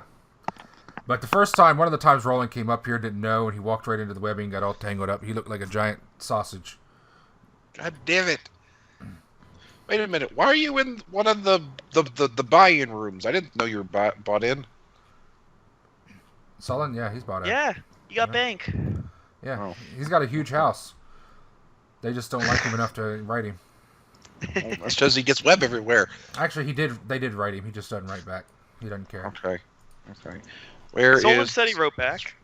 But the first time, one of the times Rolun came up here, didn't know, and he walked right into the webbing, got all tangled up. He looked like a giant sausage. God damn it. Wait a minute. Why are you in one of the buy-in rooms? I didn't know you were bought in. Sollyn, yeah, he's bought out. Yeah, you got Yeah. bank. Yeah, Oh. he's got a huge house. They just don't like him enough to write him. Well, that's because he gets web everywhere. Actually, they did write him. He just doesn't write back. He doesn't care. Okay. Okay. Where Someone is... said he wrote back.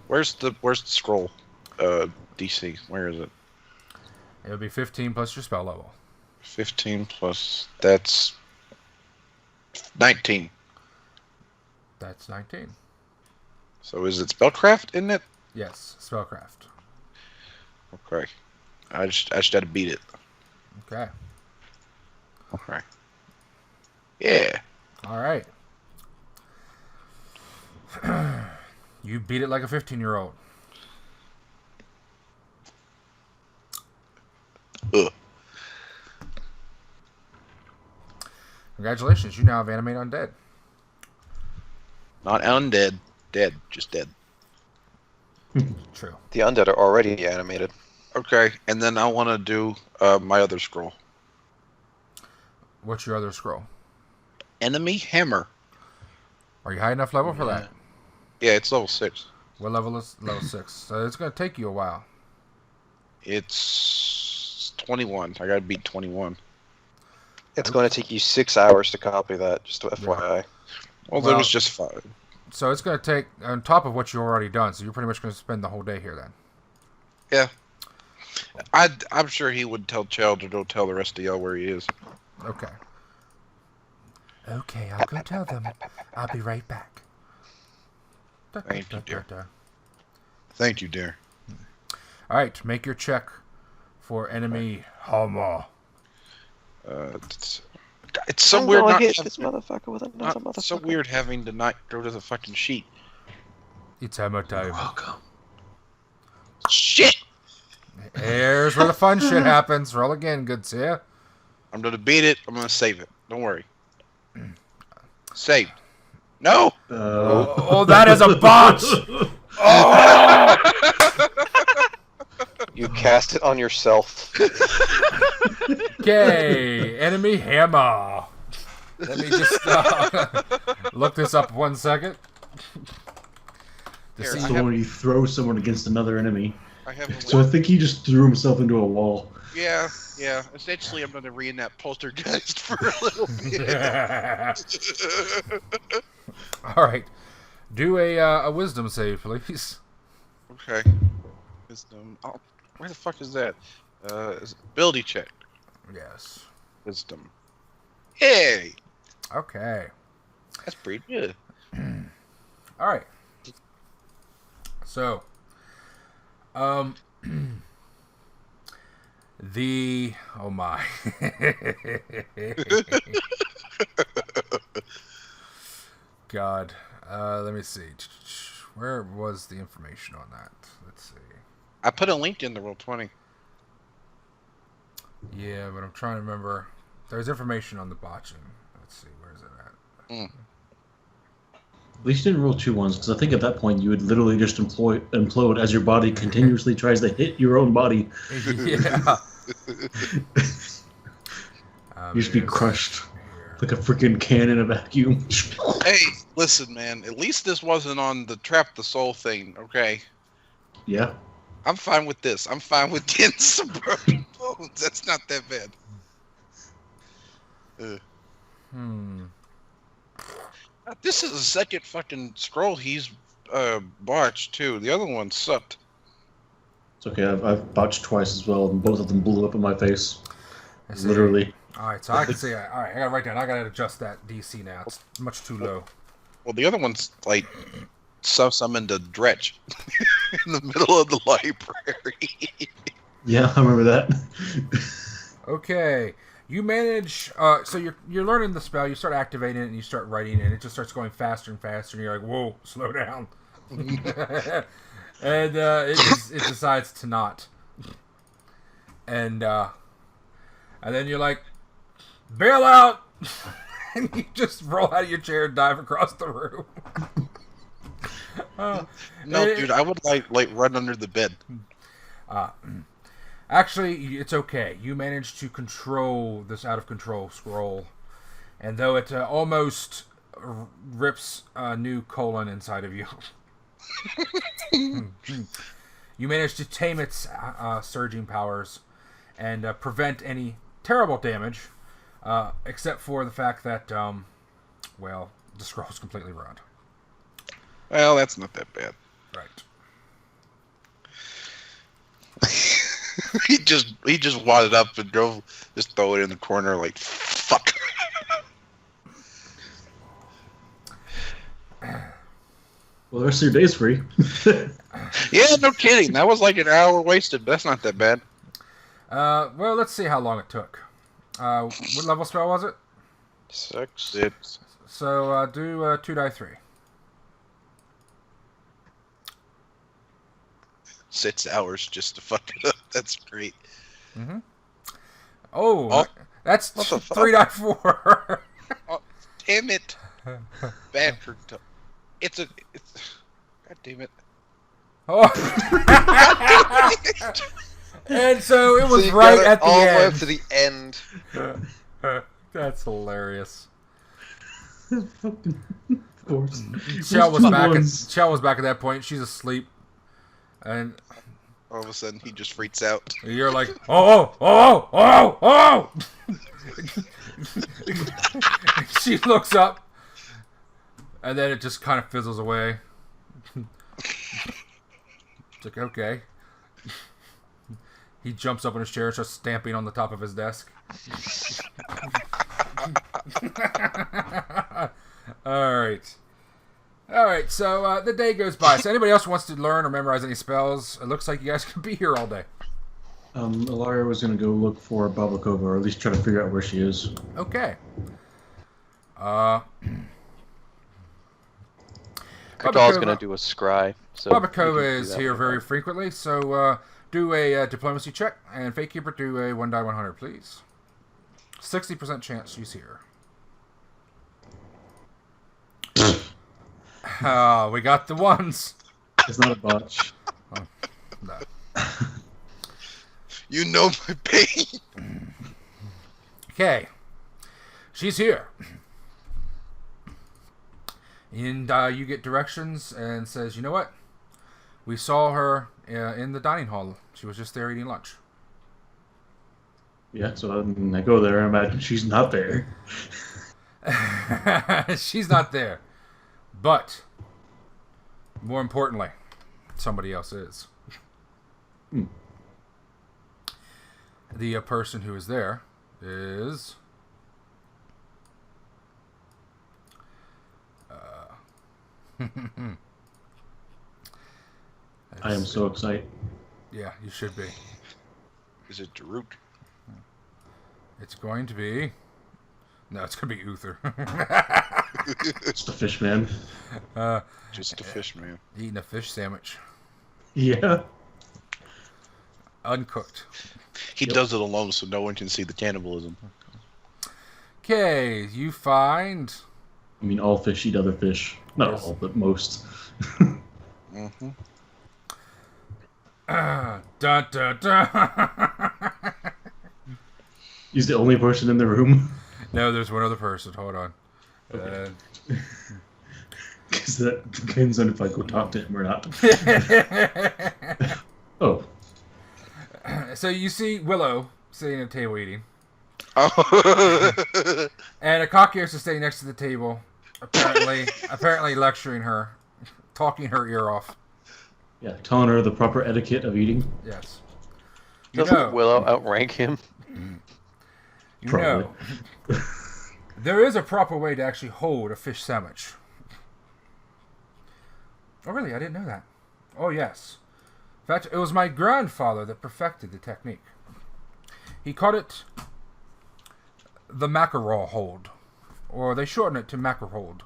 Where's the scroll? DC. Where is it? It would be 15 plus your spell level. 15 plus... That's... 19. That's 19. So is it spellcraft, isn't it? Yes, spellcraft. Okay. I just had to beat it. Okay. Okay. Yeah. All right. You beat it like a 15-year-old. Ugh. Congratulations, you now have animate undead. Not undead. Dead. Just dead. True. The undead are already animated. Okay, and then I want to do my other scroll. What's your other scroll? Enemy Hammer. Are you high enough level for that? Yeah, it's level 6. What level is level 6? So it's going to take you a while. It's 21. I gotta beat 21. It's going to take you 6 hours to copy that, just FYI. Well, there was just 5. So it's going to take, on top of what you've already done, so you're pretty much going to spend the whole day here then. Yeah. I'm sure he would tell Chell to go tell the rest of y'all where he is. Okay. Okay, I'll go tell them. I'll be right back. Thank you, dear. Thank you, dear. All right, make your check for enemy Homo. It's so weird not hit having, this motherfucker with another motherfucker. it's so weird having to not go to the fucking sheet. It's hammer time. Welcome. Shit! Here's where the fun shit happens. Roll again, good sir. I'm gonna beat it. I'm gonna save it. Don't worry. Saved. No! Oh, that is a botch! You cast it on yourself. Okay, enemy hammer. Let me just look this up 1 second. Here, So when you throw someone against another enemy. I have a So I think he just threw himself into a wall. Yeah. Essentially, I'm gonna reenact Poltergeist for a little bit. All right, do a wisdom save, please. Okay. Wisdom. Oh, where the fuck is that? Ability check. Yes. Wisdom. Hey, Okay. that's pretty good. All right. So, oh my. God. Let me see. Where was the information on that? Let's see. I put a link in the Roll20. Yeah, but I'm trying to remember. There's information on the botching. Let's see. Where is it at? At least you didn't roll 2 1s, because I think at that point you would literally just implode as your body continuously tries to hit your own body. Yeah. You just be crushed like a freaking can in a vacuum. Hey, listen, man. At least this wasn't on the Trap the Soul thing, okay? Yeah. I'm fine with this. I'm fine with getting some broken bones. That's not that bad. This is the second fucking scroll he's botched, too. The other one sucked. It's okay, I've botched twice as well, and both of them blew up in my face. I see. Literally. All right, so I can see. All right, I gotta write down. I gotta adjust that DC now. It's much too low. Well, the other one's like summoned a dretch in the middle of the library. Yeah, I remember that. Okay, you manage. So you're learning the spell. You start activating it, and you start writing it, and it just starts going faster and faster. And you're like, "Whoa, slow down!" And it decides to not. And then you're like, "Bail out!" And you just roll out of your chair and dive across the room. No, dude, I would like run under the bed. Actually, it's okay. You managed to control this out of control scroll, and though it almost rips a new colon inside of you, you managed to tame its surging powers and prevent any terrible damage, except for the fact that, well, the scroll's completely ruined. Well, that's not that bad. Right. he just wadded up and just throw it in the corner like fuck. Well, the rest of your day's free. Yeah, no kidding. That was like an hour wasted, but that's not that bad. Well, let's see how long it took. What level spell was it? 6. So do 2 die 3. 6 hours just to fuck it up. That's great. Mm-hmm. Oh, Oh. that's What the fuck? 3 die 4. Oh, damn it. Bad for... It's... God damn it. Oh. And so it was So you right got it at the all the way end. up to the end. That's hilarious. Fucking, of course. Shell was Those back. ones. Shell was back at that point. She's asleep, and All of a sudden, he just freaks out. you're like, oh. She looks up, and then it just kind of fizzles away. It's like, okay. He jumps up in his chair and starts stamping on the top of his desk. Alright, so the day goes by. So anybody else wants to learn or memorize any spells? It looks like you guys could be here all day. Ilaria was going to go look for Babakova, or at least try to figure out where she is. Okay. Kurtal's going to do a scry. So you can Babakova do is that here one. very frequently, so do a diplomacy check, and Fakekeeper do a 1 die 100, please. 60% chance she's here. We got the ones. It's not a botch. No. You know my pain. Okay. She's here. And you get directions and says, you know what? We saw her in the dining hall. She was just there eating lunch. Yeah, so I go there and imagine she's not there. She's not there. But, more importantly, somebody else is. Hmm. The person who is there is... I am so excited. Yeah, you should be. Is it Daruk? It's going to be... No, it's going to be Uther. It's the fish man. Just a fish man. Eating a fish sandwich. Yeah. Uncooked. He does it alone so no one can see the cannibalism. Okay, you find... I mean, all fish eat other fish. Not Yes. all, but most. Mm-hmm. Dun, dun, dun. He's the only person in the room. No, there's one other person. Hold on. Because that depends on if I go talk to him or not. Oh. So you see Willow sitting at a table eating. Oh. And Akakios is sitting next to the table, apparently lecturing her, talking her ear off. Yeah, telling her the proper etiquette of eating. Yes. You Doesn't know, Willow outrank him? you Probably. know, there is a proper way to actually hold a fish sandwich. Oh, really? I didn't know that. Oh, yes. In fact, it was my grandfather that perfected the technique. He called it the mackerel hold, or they shorten it to mackerel hold.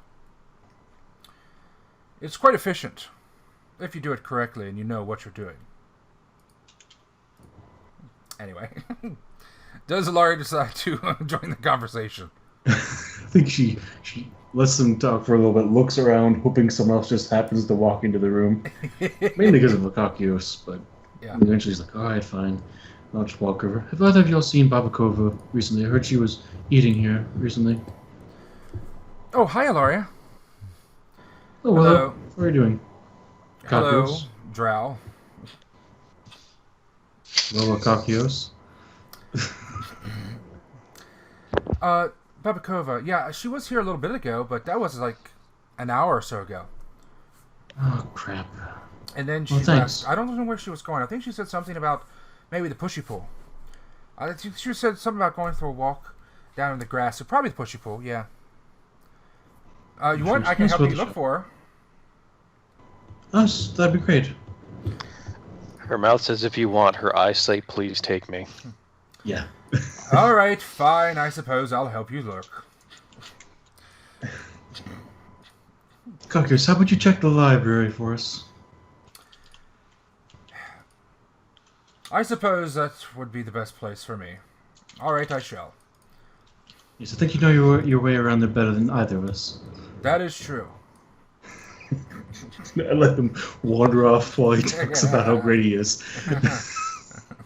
It's quite efficient if you do it correctly and you know what you're doing. Anyway, does Ilaria decide to join the conversation? I think she lets them talk for a little bit, looks around, hoping someone else just happens to walk into the room. Mainly because of Akakios, but Yeah. eventually she's like, alright, fine. I'll just walk over. Have either of y'all seen Babakova recently? I heard she was eating here recently. Oh, hi, Ilaria. Oh, well, Hello. what are you doing? Hello, Akakios? Drow. Hello, Akakios? Babakova. Yeah, she was here a little bit ago, but that was like an hour or so ago. Oh, crap. And then she Well, thanks. left. I don't know where she was going. I think she said something about maybe the pushy pool. I think she said something about going for a walk down in the grass. So probably the pushy pool, yeah. You want? I can help you look for her. That'd be great. Her mouth says, "If you want," her eyes say, "Please take me." Yeah. All right, fine. I suppose I'll help you look. Cockers, how about you check the library for us? I suppose that would be the best place for me. All right, I shall. Yes, I think you know your way around there better than either of us. That is true. I let him wander off while he talks about how great he is.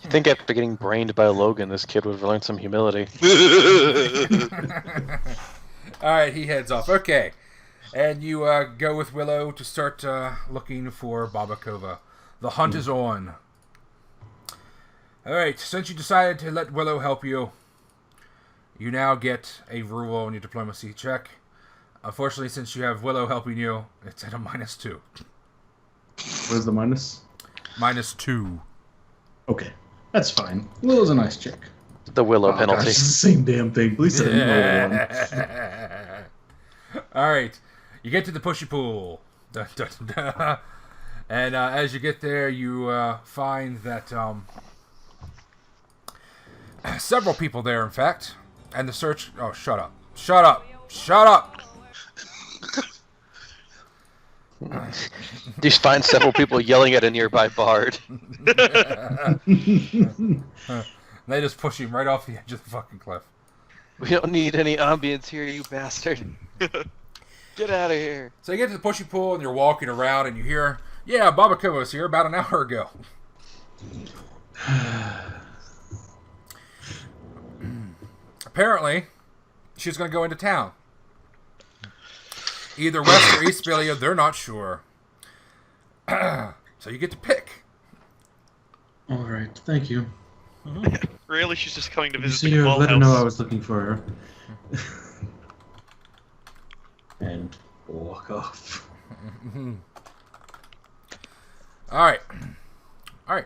You think after getting brained by Logan, this kid would have learned some humility? All right, he heads off. Okay. And you go with Willow to start looking for Babakova. The hunt is on. All right, since you decided to let Willow help you, you now get a rule on your diplomacy check. Unfortunately, since you have Willow helping you, it's at a -2. Where's the minus? -2. Okay, that's fine. Willow's a nice chick. The Willow Gosh, penalty. it's the same damn thing. Please say no one. All right, you get to the pushy pool. Dun, dun, dun. And as you get there, you find that several people there, in fact. And the search... Oh, shut up. Shut up. Shut up. You find several people yelling at a nearby bard. They just push him right off the edge of the fucking cliff. We don't need any ambience here, you bastard. Get out of here. So you get to the pushy pool and you're walking around and you hear, yeah, Babakova was here about an hour ago. Apparently, she's going to go into town. Either West or East Bilia, they're not sure. So you get to pick. All right, thank you. Really, she's just coming to You visit see the her, cabal let her know I house. was looking for her. And walk off. All right. All right.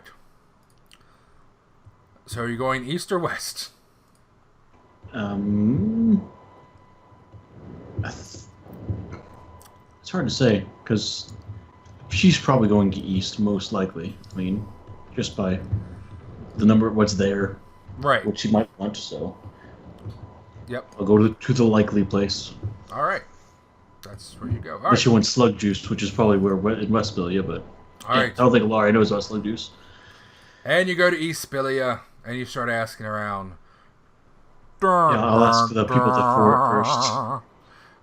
So are you going east or west? It's hard to say, because she's probably going east, most likely. I mean, just by the number of what's there, Right. which she might want, so Yep. I'll go to the likely place. All right. That's where you go. All Unless right. she wants slug juice, which is probably where in West Bilia, but All right. I don't think Ilaria knows about slug juice. And you go to East Bilia, and you start asking around. Yeah, I'll ask the people at the fort first.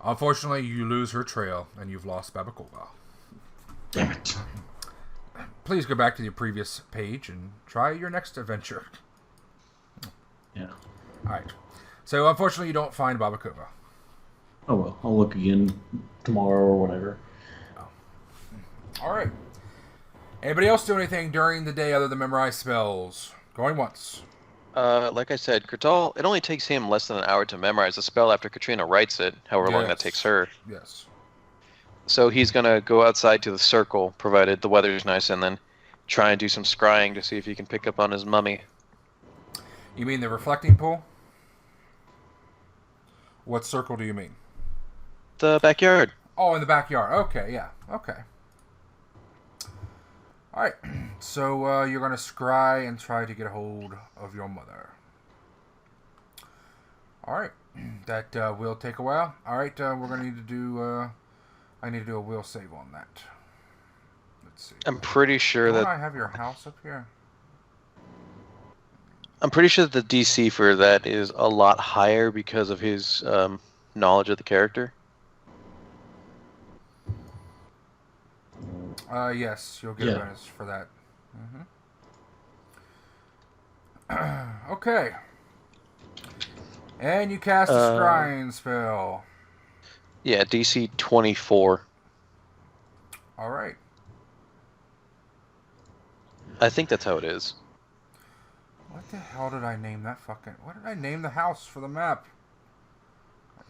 Unfortunately, you lose her trail, and you've lost Babakova. Damn it. Please go back to your previous page and try your next adventure. Yeah. All right. So, unfortunately, you don't find Babakova. Oh well, I'll look again tomorrow or whatever. All right. Anybody else do anything during the day other than memorize spells? Going once. Like I said, Kurtal, it only takes him less than an hour to memorize a spell after Katrina writes it, however long that Yes. takes her. Yes. So he's going to go outside to the circle, provided the weather's nice, and then try and do some scrying to see if he can pick up on his mummy. You mean the reflecting pool? What circle do you mean? The backyard. Oh, in the backyard. Okay, yeah. Okay. All right. So you're going to scry and try to get a hold of your mother. All right. That will take a while. All right. We're going to need to do... I need to do a will save on that. Let's see. I'm pretty sure Don't that I have your house up here? the DC for that is a lot higher because of his knowledge of the character. Yes, you'll get a Yeah. bonus for that. Okay. And you cast a scrying spell. Yeah, DC 24. All right. I think that's how it is. What the hell did I name that fucking... What did I name the house for the map?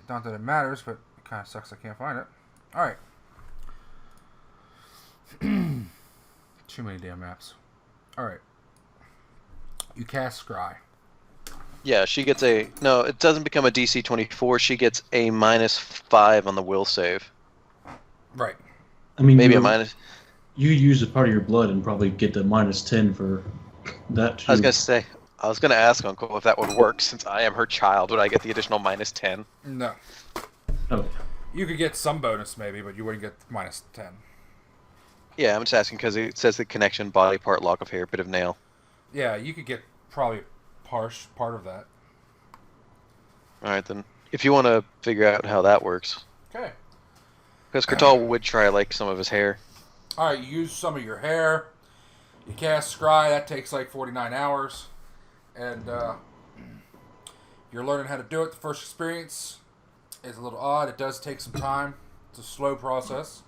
Not that it matters, but it kind of sucks I can't find it. All right. Too many damn maps. All right. You cast Scry. Yeah, she gets a... No, it doesn't become a DC 24. She gets a -5 on the will save. Right. I mean, Maybe you a minus... you use a part of your blood and probably get the -10 for that too. I was gonna ask Uncle if that would work, since I am her child. Would I get the additional -10? No. Oh, You could get some bonus maybe, but you wouldn't get -10. Yeah, I'm just asking because it says the connection, body part, lock of hair, bit of nail. Yeah, you could get probably part of that. Alright then. If you want to figure out how that works. Okay. Because Kurtal would try like some of his hair. Alright, you use some of your hair. You cast Scry, that takes like 49 hours. And you're learning how to do it. The first experience is a little odd. It does take some time. It's a slow process.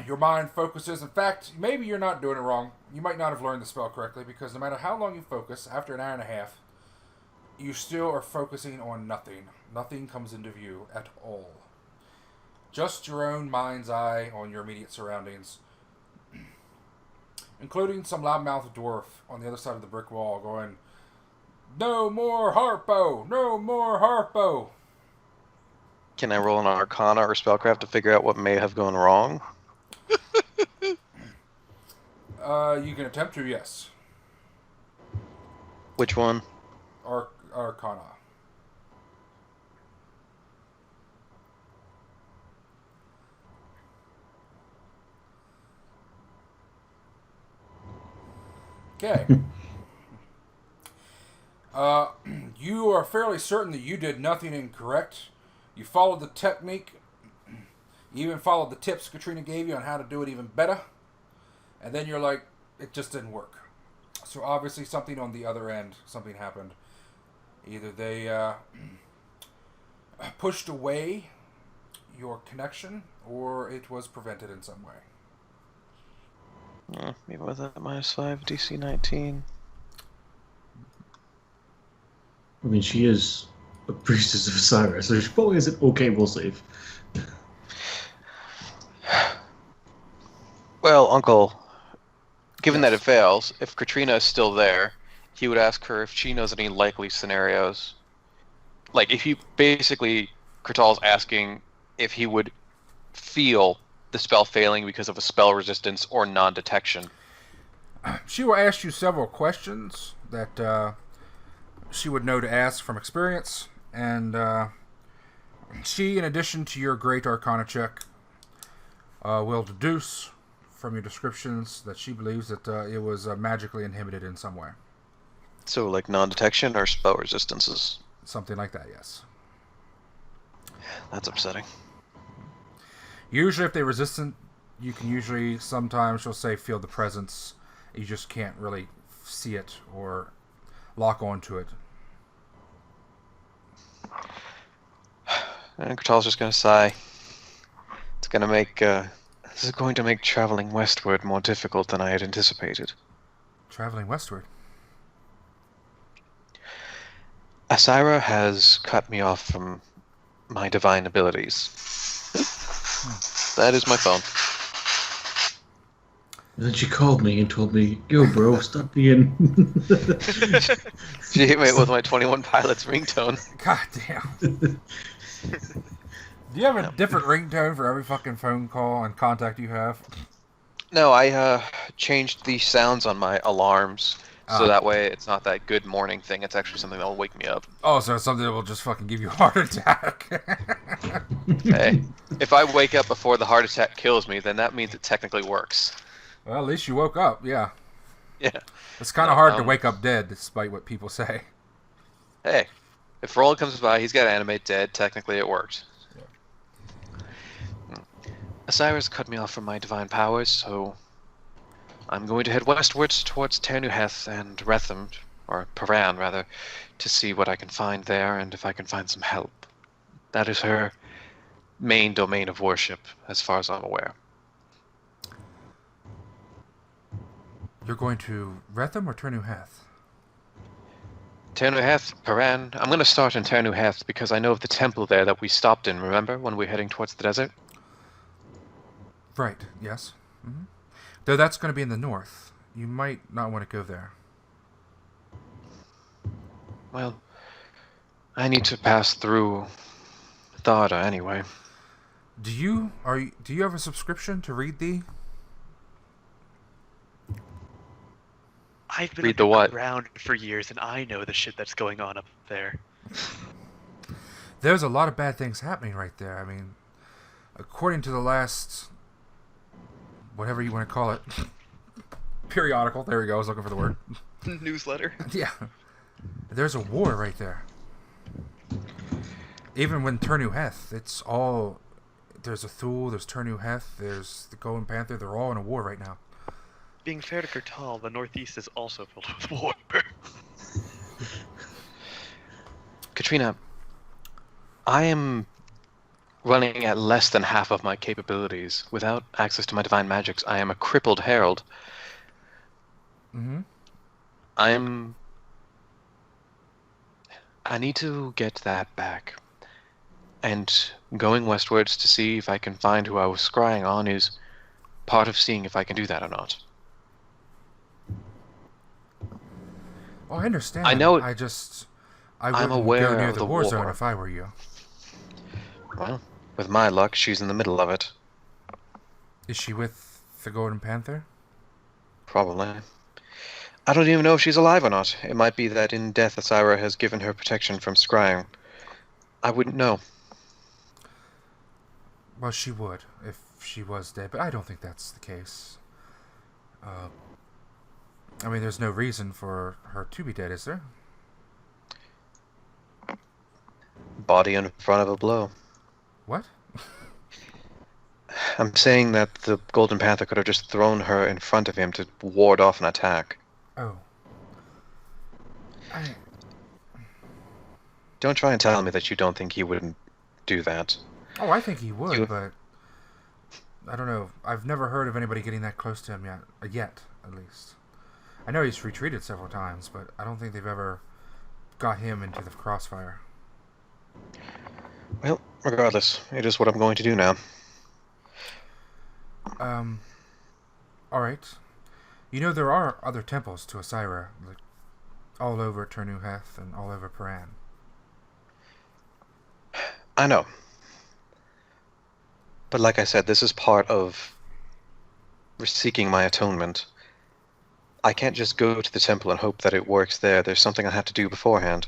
Your mind focuses. In fact, maybe you're not doing it wrong. You might not have learned the spell correctly, because no matter how long you focus, after an hour and a half, you still are focusing on nothing. Nothing comes into view at all. Just your own mind's eye on your immediate surroundings, including some loudmouth dwarf on the other side of the brick wall going, "No more Harpo! No more Harpo!" Can I roll an Arcana or Spellcraft to figure out what may have gone wrong? You can attempt to, yes. Which one? Arcana. Okay. You are fairly certain that you did nothing incorrect. You followed the technique. You even followed the tips Katrina gave you on how to do it even better. And then you're like, it just didn't work. So obviously something on the other end, something happened. Either they pushed away your connection, or it was prevented in some way. Even with that -5, DC 19. I mean, she is a priestess of Osiris, so she probably has an okay will save. Well, Uncle, given Yes. that it fails, if Katrina is still there, he would ask her if she knows any likely scenarios. Like, if he basically, Kurtal's asking if he would feel the spell failing because of a spell resistance or non-detection. She will ask you several questions that she would know to ask from experience, and she, in addition to your great Arcana check, will deduce from your descriptions that she believes that it was magically inhibited in some way. So, like, non-detection or spell resistances? Something like that, yes. That's upsetting. Usually if they're resistant, you can usually, sometimes she'll say feel the presence. You just can't really see it or lock onto it. And Kurtal's just gonna sigh. It's gonna make, this is going to make traveling westward more difficult than I had anticipated. Traveling westward? Asira has cut me off from my divine abilities. That is my phone. And then she called me and told me, "Yo, bro, stop being." She hit me with my 21 Pilots ringtone. God damn. Do you have a different ringtone for every fucking phone call and contact you have? No, I changed the sounds on my alarms, so that way it's not that good morning thing. It's actually something that will wake me up. Oh, so it's something that will just fucking give you a heart attack. Hey, if I wake up before the heart attack kills me, then that means it technically works. Well, at least you woke up, yeah. Yeah. It's kind of hard to wake up dead, despite what people say. Hey, if Rolun comes by, he's got to animate dead. Technically, it worked. Osiris cut me off from my divine powers, so I'm going to head westwards towards Ternu Heath and Retham, or Paran rather, to see what I can find there and if I can find some help. That is her main domain of worship, as far as I'm aware. You're going to Retham or Ternu Heath? Ternu Heath, Paran. I'm going to start in Ternu Heath because I know of the temple there that we stopped in, remember, when we were heading towards the desert? Right, yes. Mm-hmm. Though that's going to be in the north. You might not want to go there. Well, I need to pass through Thada anyway. Do you have a subscription to read thee? I've been Read the what? around for years, and I know the shit that's going on up there. There's a lot of bad things happening right there. I mean, according to the last, whatever you want to call it, periodical. There we go. I was looking for the word. Newsletter. Yeah. There's a war right there. Even when Ternu Heath, it's all... There's a Thule, there's Ternu Heath, there's the Golden Panther. They're all in a war right now. Being fair to Kurtal, the Northeast is also filled with war. Katrina, I am running at less than half of my capabilities. Without access to my divine magics, I am a crippled herald. Mm-hmm. I need to get that back. And going westwards to see if I can find who I was scrying on is part of seeing if I can do that or not. Oh, I understand. I know. I wouldn't aware go near of the the war war. zone if I were you. Well, with my luck, she's in the middle of it. Is she with the Golden Panther? Probably. I don't even know if she's alive or not. It might be that in death Asira has given her protection from scrying. I wouldn't know. Well, she would if she was dead, but I don't think that's the case. I mean, there's no reason for her to be dead, is there? Body in front of a blow. What? I'm saying that the Golden Panther could have just thrown her in front of him to ward off an attack. Oh. Don't try and tell me that you don't think he wouldn't do that. Oh, I think he would, You- but I don't know. I've never heard of anybody getting that close to him yet, at least. I know he's retreated several times, but I don't think they've ever got him into the crossfire. Well, regardless, it is what I'm going to do now. Alright. You know, there are other temples to Asira, like, all over Ternu Heath and all over Paran. I know. But like I said, this is part of seeking my atonement. I can't just go to the temple and hope that it works there. There's something I have to do beforehand.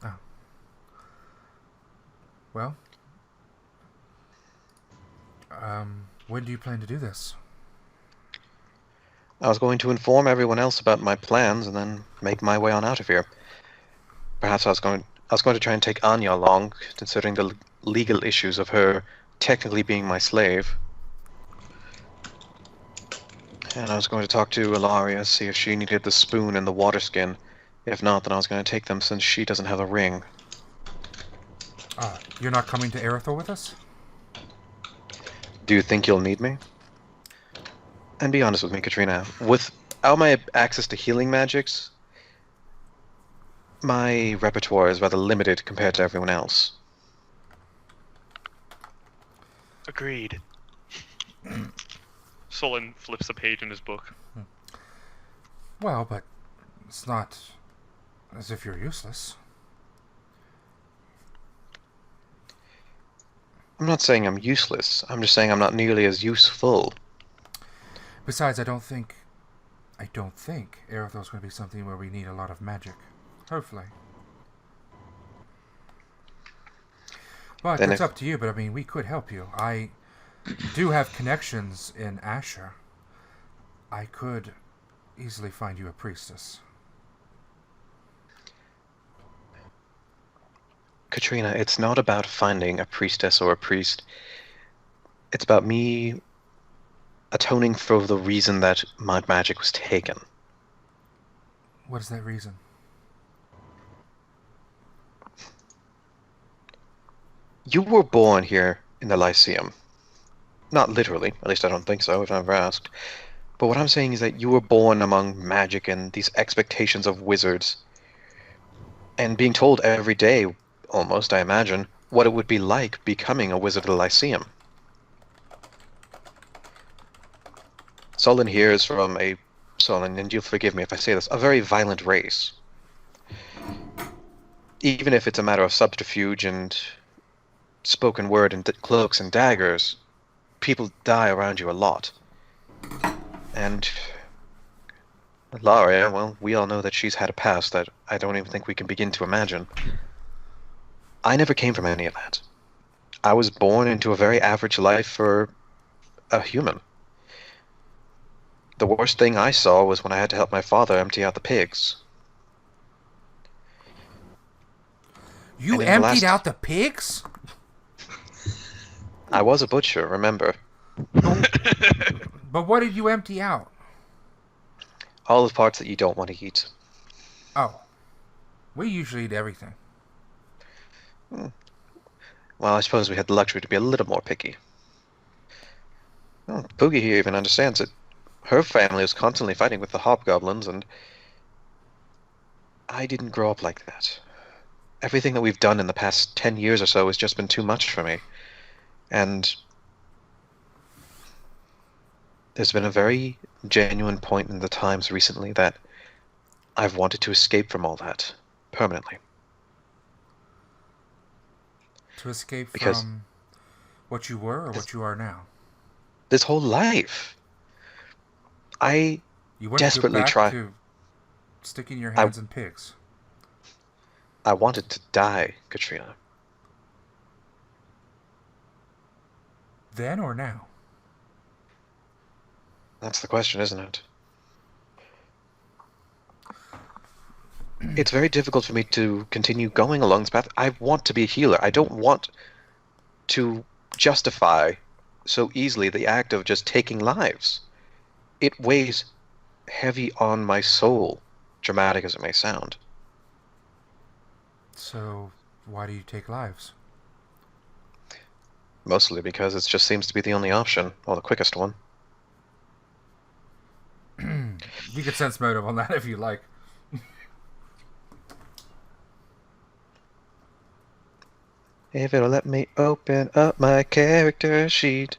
Oh. Well. When do you plan to do this? I was going to inform everyone else about my plans and then make my way on out of here. Perhaps I was going to try and take Anya along, considering the legal issues of her technically being my slave. And I was going to talk to Ilaria, see if she needed the spoon and the water skin. If not, then I was going to take them since she doesn't have a ring. You're not coming to Erythor with us? Do you think you'll need me? And be honest with me, Katrina. Without my access to healing magics, my repertoire is rather limited compared to everyone else. Agreed. Sollyn flips a page in his book. Well, but it's not as if you're useless. I'm not saying I'm useless. I'm just saying I'm not nearly as useful. Besides, I don't think Erythor's going to be something where we need a lot of magic. Hopefully. But Then it's up to you, but I mean, we could help you. I do have connections in Asher. I could easily find you a priestess. Katrina, it's not about finding a priestess or a priest. It's about me atoning for the reason that my magic was taken. What is that reason? You were born here in the Lyceum. Not literally, at least I don't think so, if I've ever asked. But what I'm saying is that you were born among magic and these expectations of wizards. And being told every day, almost, I imagine, what it would be like becoming a wizard of the Lyceum. Sollyn here is from Sollyn, and you'll forgive me if I say this, a very violent race. Even if it's a matter of subterfuge and spoken word and cloaks and daggers, people die around you a lot. And Ilaria, well, we all know that she's had a past that I don't even think we can begin to imagine. I never came from any of that. I was born into a very average life for a human. The worst thing I saw was when I had to help my father empty out the pigs. You And in the emptied last- out the pigs? I was a butcher, remember? But what did you empty out? All the parts that you don't want to eat. Oh. We usually eat everything. Well, I suppose we had the luxury to be a little more picky. Oh, Poogie here even understands it. Her family was constantly fighting with the hobgoblins, and I didn't grow up like that. Everything that we've done in the past 10 years or so has just been too much for me. And there's been a very genuine point in the times recently that I've wanted to escape from all that permanently. To escape Because- from what you were or what you are now? This whole life, I You want desperately to go back try- to sticking your hands in pigs. wanted to die, Katrina. Then or now? That's the question, isn't it? It's very difficult for me to continue going along this path. I want to be a healer. I don't want to justify so easily the act of just taking lives. It weighs heavy on my soul, dramatic as it may sound. So, why do you take lives? Mostly because it just seems to be the only option, or the quickest one. You could sense motive on that if you like. If it'll let me open up my character sheet.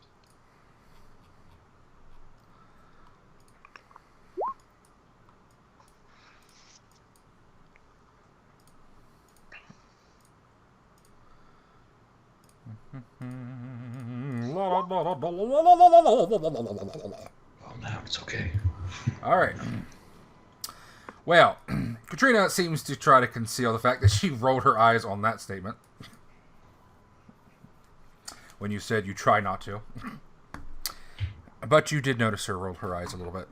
Well, now it's okay. All right. Well, Katrina seems to try to conceal the fact that she rolled her eyes on that statement. When you said you try not to. But you did notice her roll her eyes a little bit.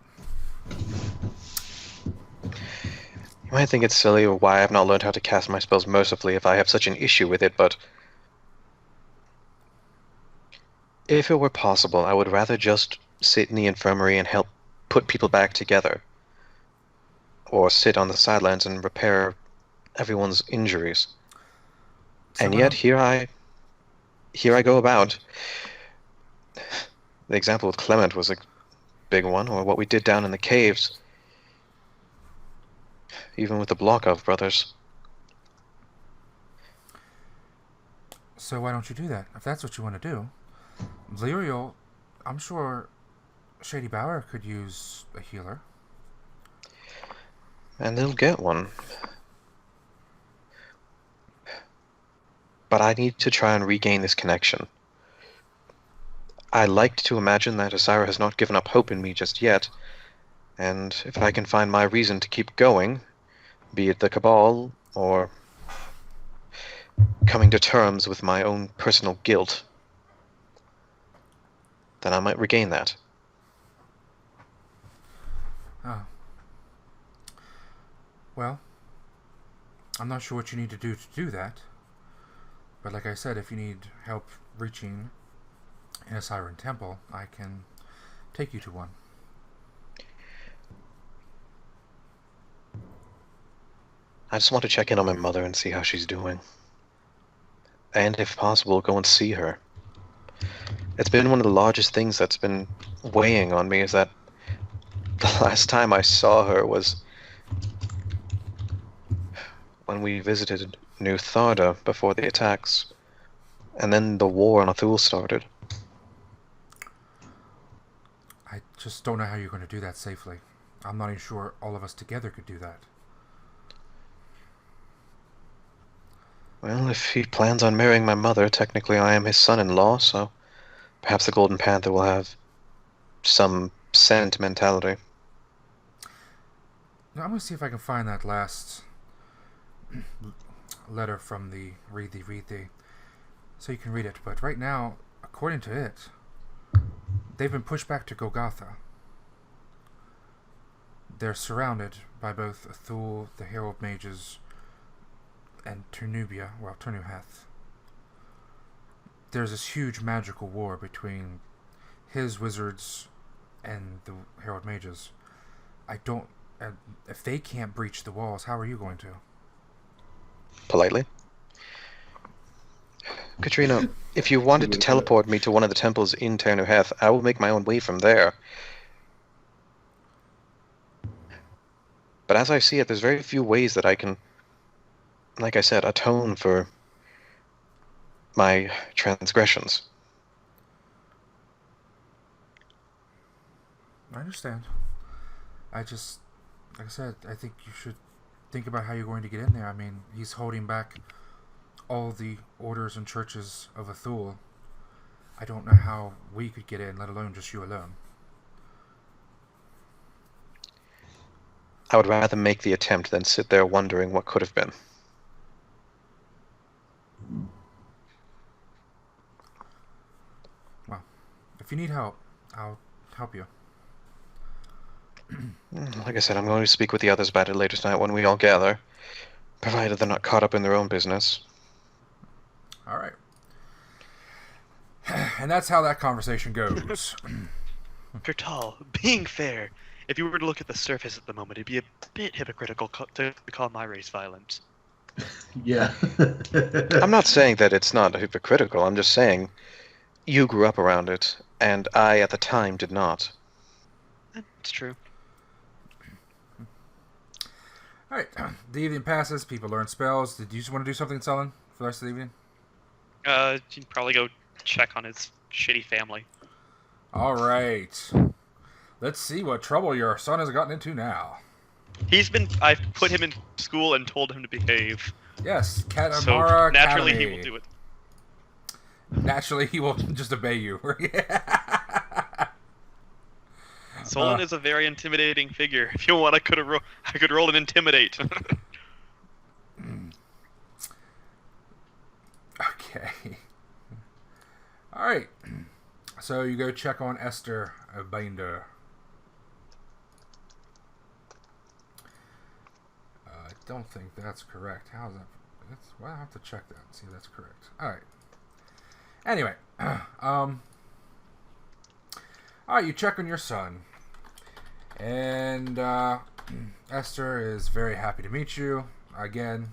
You might think it's silly or why I've not learned how to cast my spells mercifully if I have such an issue with it, but if it were possible, I would rather just sit in the infirmary and help put people back together. Or sit on the sidelines and repair everyone's injuries. So And why yet don't- here I go about. The example with Clement was a big one, or what we did down in the caves. Even with the Blokov brothers. So why don't you do that? If that's what you want to do. Leriel, I'm sure Shady Bower could use a healer. And they'll get one. But I need to try and regain this connection. I like to imagine that Asira has not given up hope in me just yet, and if I can find my reason to keep going, be it the cabal, or coming to terms with my own personal guilt, then I might regain that. Oh. Well, I'm not sure what you need to do that. But like I said, if you need help reaching in a Siren temple, I can take you to one. I just want to check in on my mother and see how she's doing. And if possible, go and see her. It's been one of the largest things that's been weighing on me, is that the last time I saw her was when we visited New Tharda before the attacks. And then the war on Athul started. I just don't know how you're going to do that safely. I'm not even sure all of us together could do that. Well, if he plans on marrying my mother, technically I am his son-in-law, so perhaps the Golden Panther will have some sentimentality. Now, I'm going to see if I can find that last letter from the read thee, so you can read it. But right now, according to it, they've been pushed back to Golgotha. They're surrounded by both Thule, the Herald Mages, and Ternu Heath. There's this huge magical war between his wizards and the Herald Mages. If they can't breach the walls, how are you going to? Politely. Katrina, if you wanted to teleport me to one of the temples in Ternu Heath, I will make my own way from there. But as I see it, there's very few ways that I can, like I said, atone for my transgressions. I understand. Like I said, I think you should think about how you're going to get in there. I mean, he's holding back all the orders and churches of Athul. I don't know how we could get in, let alone just you alone. I would rather make the attempt than sit there wondering what could have been. Well, if you need help, I'll help you. Like I said, I'm going to speak with the others about it later tonight when we all gather, provided they're not caught up in their own business. All right. And that's how that conversation goes. Kurtal, being fair, if you were to look at the surface at the moment, it'd be a bit hypocritical to call my race violent. Yeah. I'm not saying that it's not hypocritical, I'm just saying you grew up around it, and I at the time did not. It's true. Alright, the evening passes, people learn spells. Did you just want to do something, Sollyn, for the rest of the evening? You'd probably go check on his shitty family. Alright. Let's see what trouble your son has gotten into now. I've put him in school and told him to behave. Yes, Katamara So naturally Academy. he will do it. Naturally he will just obey you. Sollyn is a very intimidating figure. If you want, I could roll an intimidate. Okay. Alright. So you go check on Esther Binder. I don't think that's correct. How's that? Well, I have to check that and see if that's correct. Alright. Anyway. Alright, you check on your son. And Esther is very happy to meet you. Again.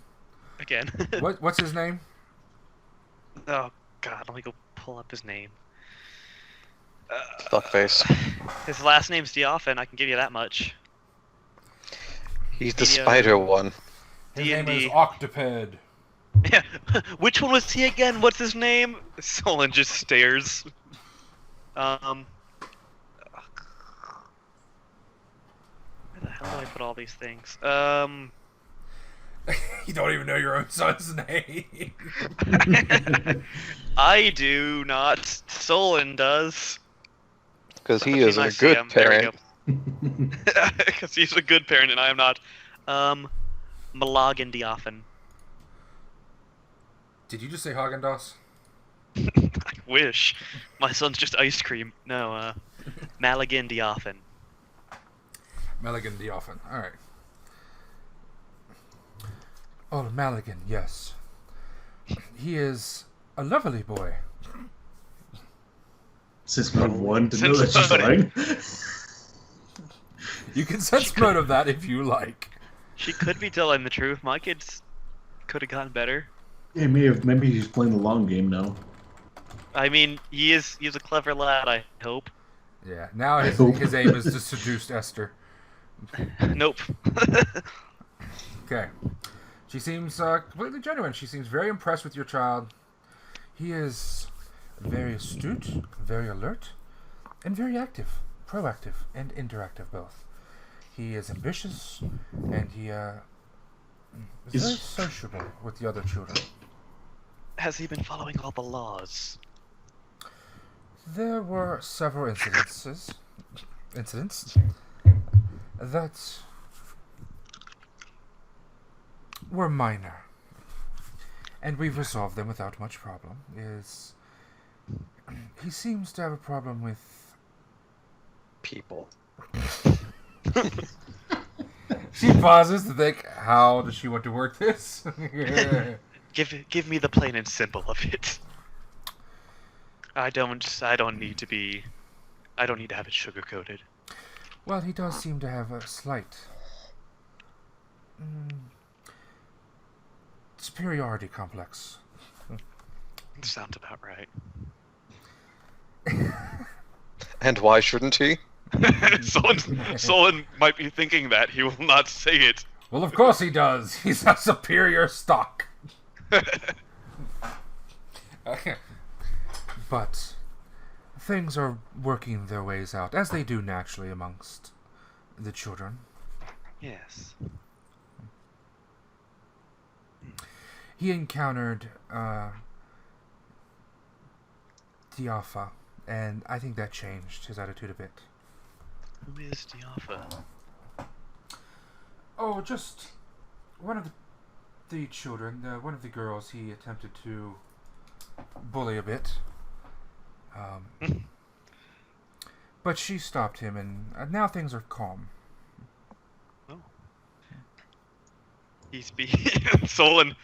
What's his name? Oh, God. Let me go pull up his name. Fuckface. His last name's Dioffin, I can give you that much. He's the spider one. His D&D. name is Octoped. Yeah. Which one was he again? What's his name? Sollyn just stares. Where the hell do I put all these things? You don't even know your own son's name. I do not. Sollyn does. Because he is a good parent. Because he's a good parent and I am not. Malag and Dioffin. Did you just say Haagen-Dazs? I wish. My son's just ice cream. No, Malagan Dioffin. Maligan Dioffin. Alright. Oh, Maligan, yes. He is a lovely boy. Since mode 1 to know Since that she's mode- lying. You can sense mode of that if you like. She could be telling the truth. My kids could have gotten better. Yeah, maybe he's playing the long game now. I mean, he's a clever lad, I hope. Yeah, now his aim is to seduce Esther. Nope. Okay. She seems completely genuine. She seems very impressed with your child. He is very astute, very alert, and very active. Proactive and interactive both. He is ambitious, and he is very sociable with the other children. Has he been following all the laws? There were several incidents that were minor, and we've resolved them without much problem. He seems to have a problem with People. She pauses to think, how does she want to work this? Give me the plain and simple of it. I don't need to have it sugar coated. Well, he does seem to have a slight superiority complex. Sounds about right. And why shouldn't he? Sollyn might be thinking that. He will not say it. Well, of course he does. He's a superior stock. But things are working their ways out, as they do naturally amongst the children. Yes. He encountered Diafa, and I think that changed his attitude a bit. Who is Diafa? Oh, just one of the children, one of the girls he attempted to bully a bit. But she stopped him, and now things are calm. Oh. He's Sollyn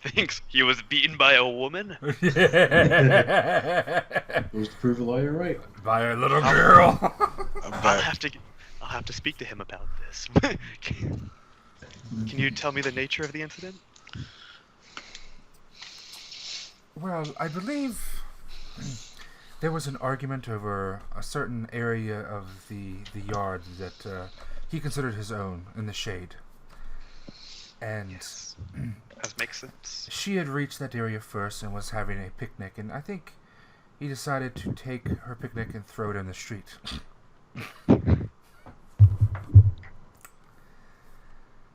thinks he was beaten by a woman? Goes to prove a lawyer right. By a little girl. I'll have to speak to him about this. Can you tell me the nature of the incident? Well, I believe there was an argument over a certain area of the yard that he considered his own in the shade. And Yes. That makes sense. she had reached that area first and was having a picnic, and I think he decided to take her picnic and throw it in the street.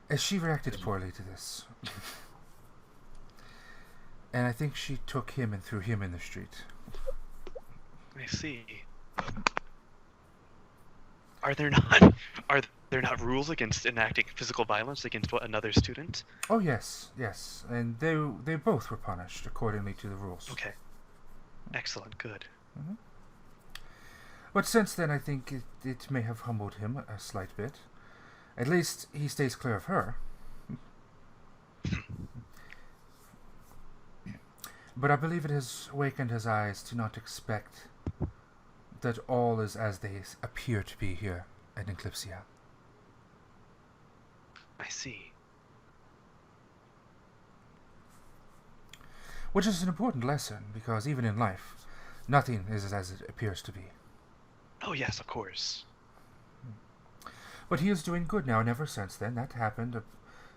As she reacted poorly to this. And I think she took him and threw him in the street. I see. Are there not rules against enacting physical violence against another student? Oh yes, and they both were punished accordingly to the rules. Okay. Excellent. Good. Mm-hmm. But since then, I think it may have humbled him a slight bit. At least he stays clear of her. But I believe it has awakened his eyes to not expect that all is as they appear to be here at Eclipsia. I see. Which is an important lesson, because even in life, nothing is as it appears to be. Oh yes, of course. But he is doing good now, and ever since then, that happened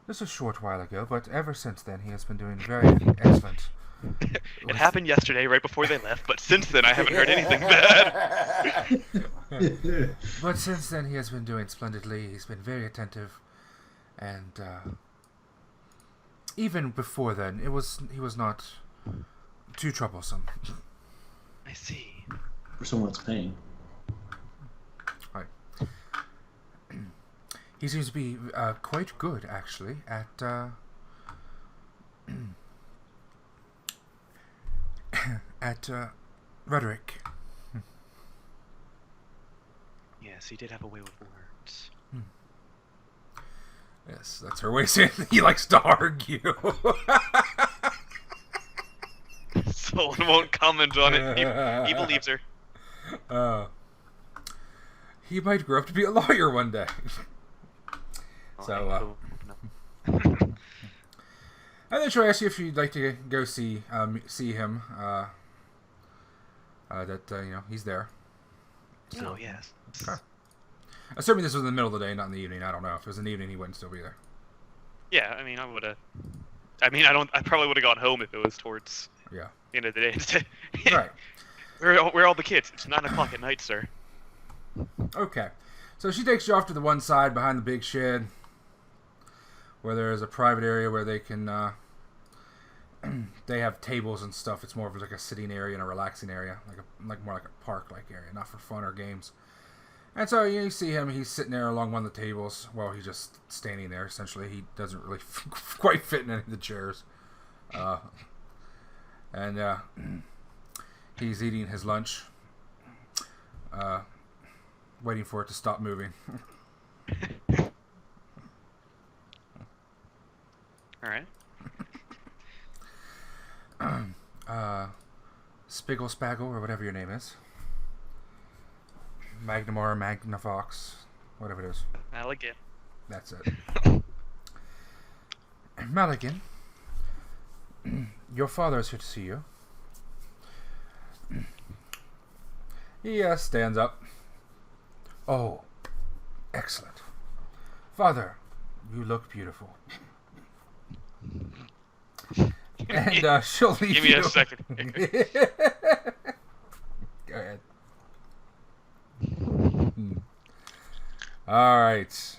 just a short while ago, but ever since then he has been doing very excellent. It happened yesterday, right before they left, but since then I haven't heard anything bad. But since then he has been doing splendidly. He's been very attentive, and even before then, he was not too troublesome. I see. For someone that's paying. Right. He seems to be quite good, actually, at rhetoric. Yes, he did have a way with words. Yes, that's her way of saying he likes to argue. Sollyn won't comment on it. He believes her. He might grow up to be a lawyer one day. No. And then she'll ask you if you'd like to go see him. He's there. So, Oh, yes. Okay. Assuming this was in the middle of the day, not in the evening. I don't know. If it was in the evening, he wouldn't still be there. Yeah, I mean, I probably would have gone home if it was towards Yeah. the end of the day. Right. Where are all the kids? It's 9 o'clock at night, sir. Okay. So she takes you off to the one side behind the big shed, where there is a private area where they can, they have tables and stuff. It's more of like a sitting area and a relaxing area, more like a park-like area, not for fun or games. And so you see him, he's sitting there along one of the tables. Well, he's just standing there, essentially. He doesn't really quite fit in any of the chairs. And he's eating his lunch, waiting for it to stop moving. Alright. Spiggle Spaggle, or whatever your name is. Magnamore, Magnavox, whatever it is. Maligan. That's it. Maligan, your father is here to see you. He stands up. Oh, excellent. Father, you look beautiful. And she'll leave Give me you. a second. Go ahead. All right.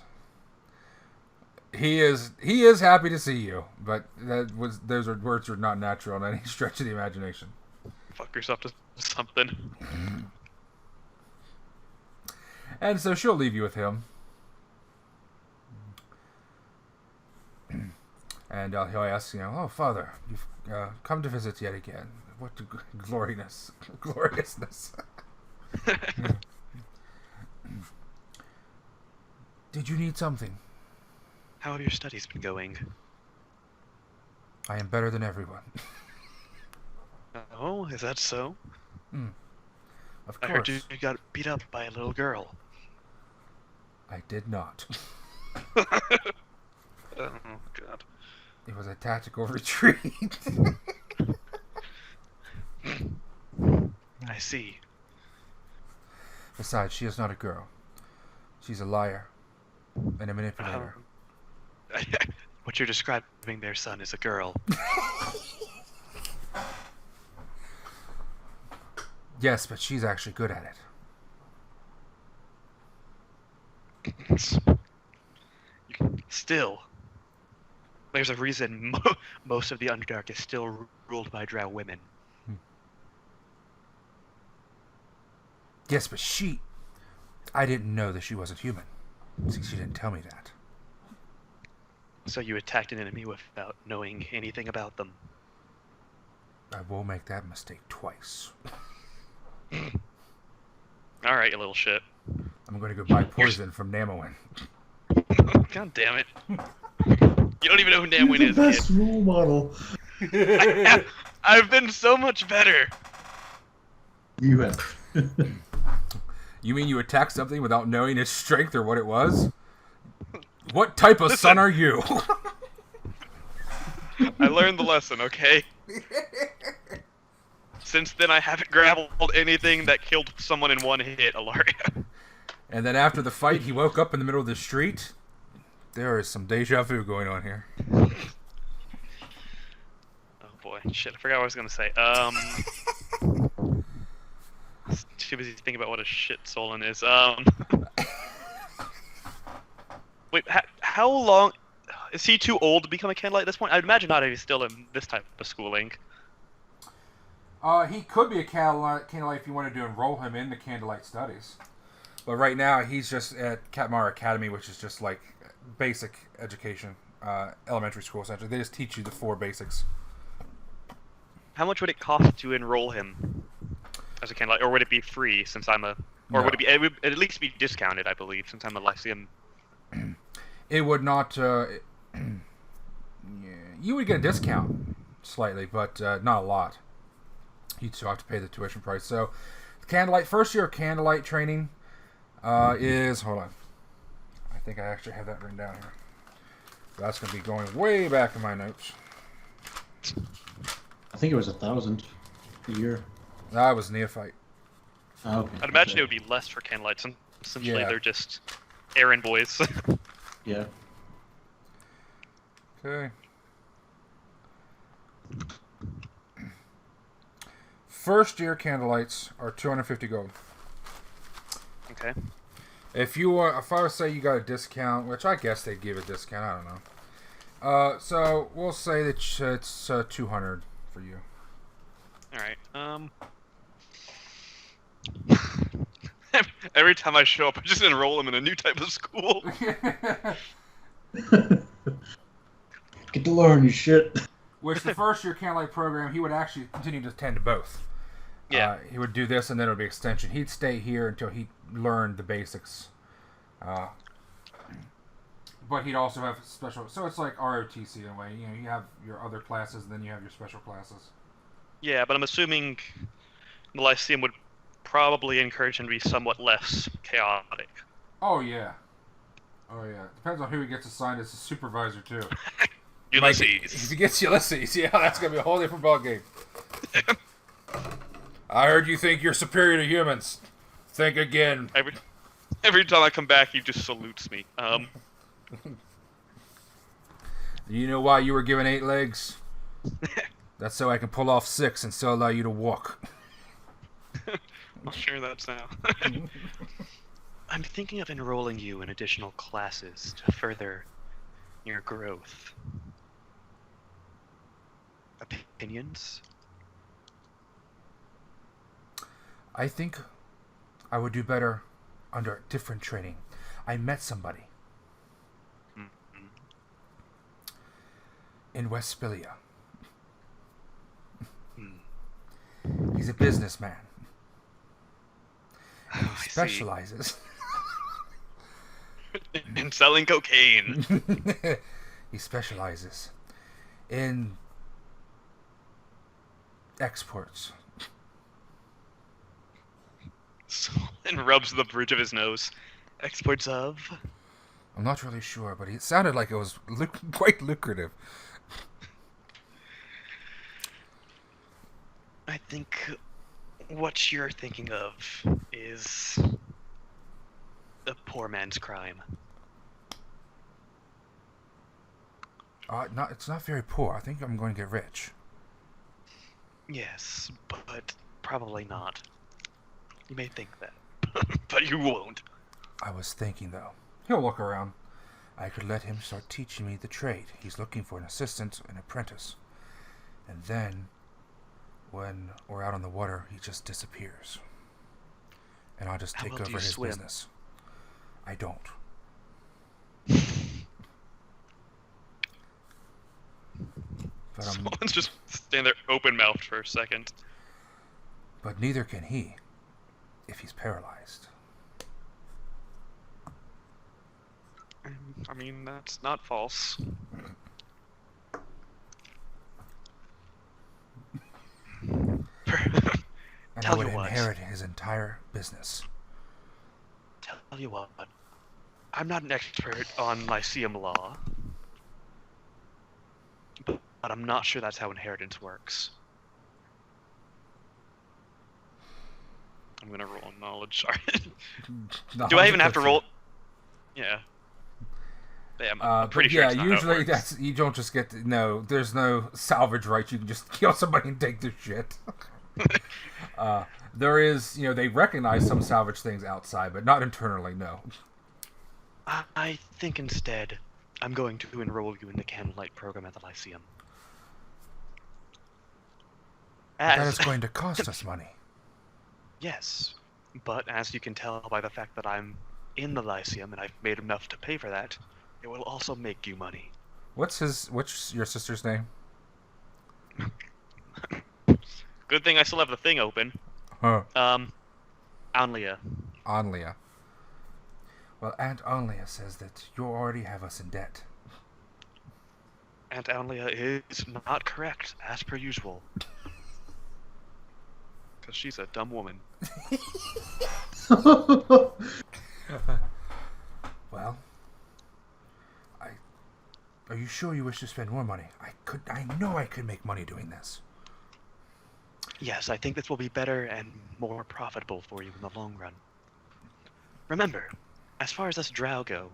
He is happy to see you, but those words are not natural in any stretch of the imagination. Fuck yourself to something. And so she'll leave you with him. And he'll ask, oh, Father, you've come to visit yet again. What gloriousness. Did you need something? How have your studies been going? I am better than everyone. Oh, is that so? Of I course. heard you got beat up by a little girl. I did not. Oh, God. It was a tactical retreat. I see. Besides, she is not a girl. She's a liar and a manipulator. What you're describing there, son, is a girl. Yes, but she's actually good at it. Still, there's a reason most of the Underdark is still ruled by drow women. Yes, but I didn't know that she wasn't human. See, she didn't tell me that. So you attacked an enemy without knowing anything about them. I won't make that mistake twice. Alright, you little shit. I'm going to go buy poison from Namowin. God damn it. You don't even know who Namwin You're is, the best kid. role model. I've been so much better. You have. You mean you attacked something without knowing its strength or what it was? What type of son are you? I learned the lesson, okay? Since then, I haven't grappled anything that killed someone in one hit, Ilaria. And then after the fight, he woke up in the middle of the street. There is some deja vu going on here. Oh boy, shit, I forgot what I was gonna say. Too busy thinking about what a shit Sollyn is. Wait, how long... Is he too old to become a candlelight at this point? I'd imagine not if he's still in this type of schooling. He could be a candlelight if you wanted to enroll him in the candlelight studies. But right now, he's just at Katmar Academy, which is just like basic education, elementary school essentially. They just teach you the 4 basics. How much would it cost to enroll him as a candlelight, or would it be free since I'm a... Or No. would it be... It would at least be discounted, I believe, since I'm a Lyceum. It would not... yeah, you would get a discount slightly, but not a lot. You'd still have to pay the tuition price. So, candlelight, first year of candlelight training is... Hold on. I think I actually have that written down here. That's going to be going way back in my notes. I think it was 1,000 a year. That was neophyte. Oh, okay. I'd imagine it would be less for candlelights, since essentially Yeah. they're just errand boys. Yeah. Okay. First year candlelights are 250 gold. Okay. If I would say you got a discount, which I guess they'd give a discount, I don't know. So we'll say that it's 200 for you. Alright, Every time I show up, I just enroll him in a new type of school. Get to learn, you shit. Which the first year Candlelight program, he would actually continue to attend to both. Yeah. He would do this, and then it would be extension. He'd stay here until he learned the basics. But he'd also have special... So it's like ROTC in a way. You know, you have your other classes, and then you have your special classes. Yeah, but I'm assuming the Lyceum would probably encourage him to be somewhat less chaotic. Oh, yeah. Oh, yeah. Depends on who he gets assigned as a supervisor, too. Ulysses. If he gets Ulysses, yeah, that's going to be a whole different ballgame. I heard you think you're superior to humans. Think again. Every time I come back, he just salutes me. You know why you were given 8 legs? That's so I can pull off 6 and still allow you to walk. I'll share that now. I'm thinking of enrolling you in additional classes to further your growth. Opinions? I think I would do better under different training. I met somebody in West Spilia. He's a businessman. And he specializes in selling cocaine. He specializes in exports. And rubs the bridge of his nose. Exports of? I'm not really sure, but it sounded like it was quite lucrative. I think what you're thinking of is a poor man's crime. It's not very poor. I think I'm going to get rich. Yes, but probably not. You may think that, but you won't. I was thinking, though. He'll look around. I could let him start teaching me the trade. He's looking for an assistant, an apprentice. And then, when we're out on the water, he just disappears. And I'll just take over his business. I don't. But Someone's just standing there open-mouthed for a second. But neither can he, if he's paralyzed. I mean, that's not false. And I would inherit his entire business. Tell you what, I'm not an expert on Lyceum law, but I'm not sure that's how inheritance works. I'm gonna roll on knowledge. Sorry. Do I even have to roll? Yeah. Yeah, I'm pretty sure. Yeah, it's not usually you don't just get there's no salvage rights. You can just kill somebody and take their shit. There is, they recognize some salvage things outside, but not internally. No. I think instead, I'm going to enroll you in the Candlelight program at the Lyceum. That is going to cost us money. Yes, but as you can tell by the fact that I'm in the Lyceum and I've made enough to pay for that, it will also make you money. What's your sister's name? Good thing I still have the thing open. Huh. Anlia. Anlia. Well, Aunt Anlia says that you already have us in debt. Aunt Anlia is not correct, as per usual. Because she's a dumb woman. Well, are you sure you wish to spend more money? I know I could make money doing this. Yes, I think this will be better and more profitable for you in the long run. Remember, as far as us drow go,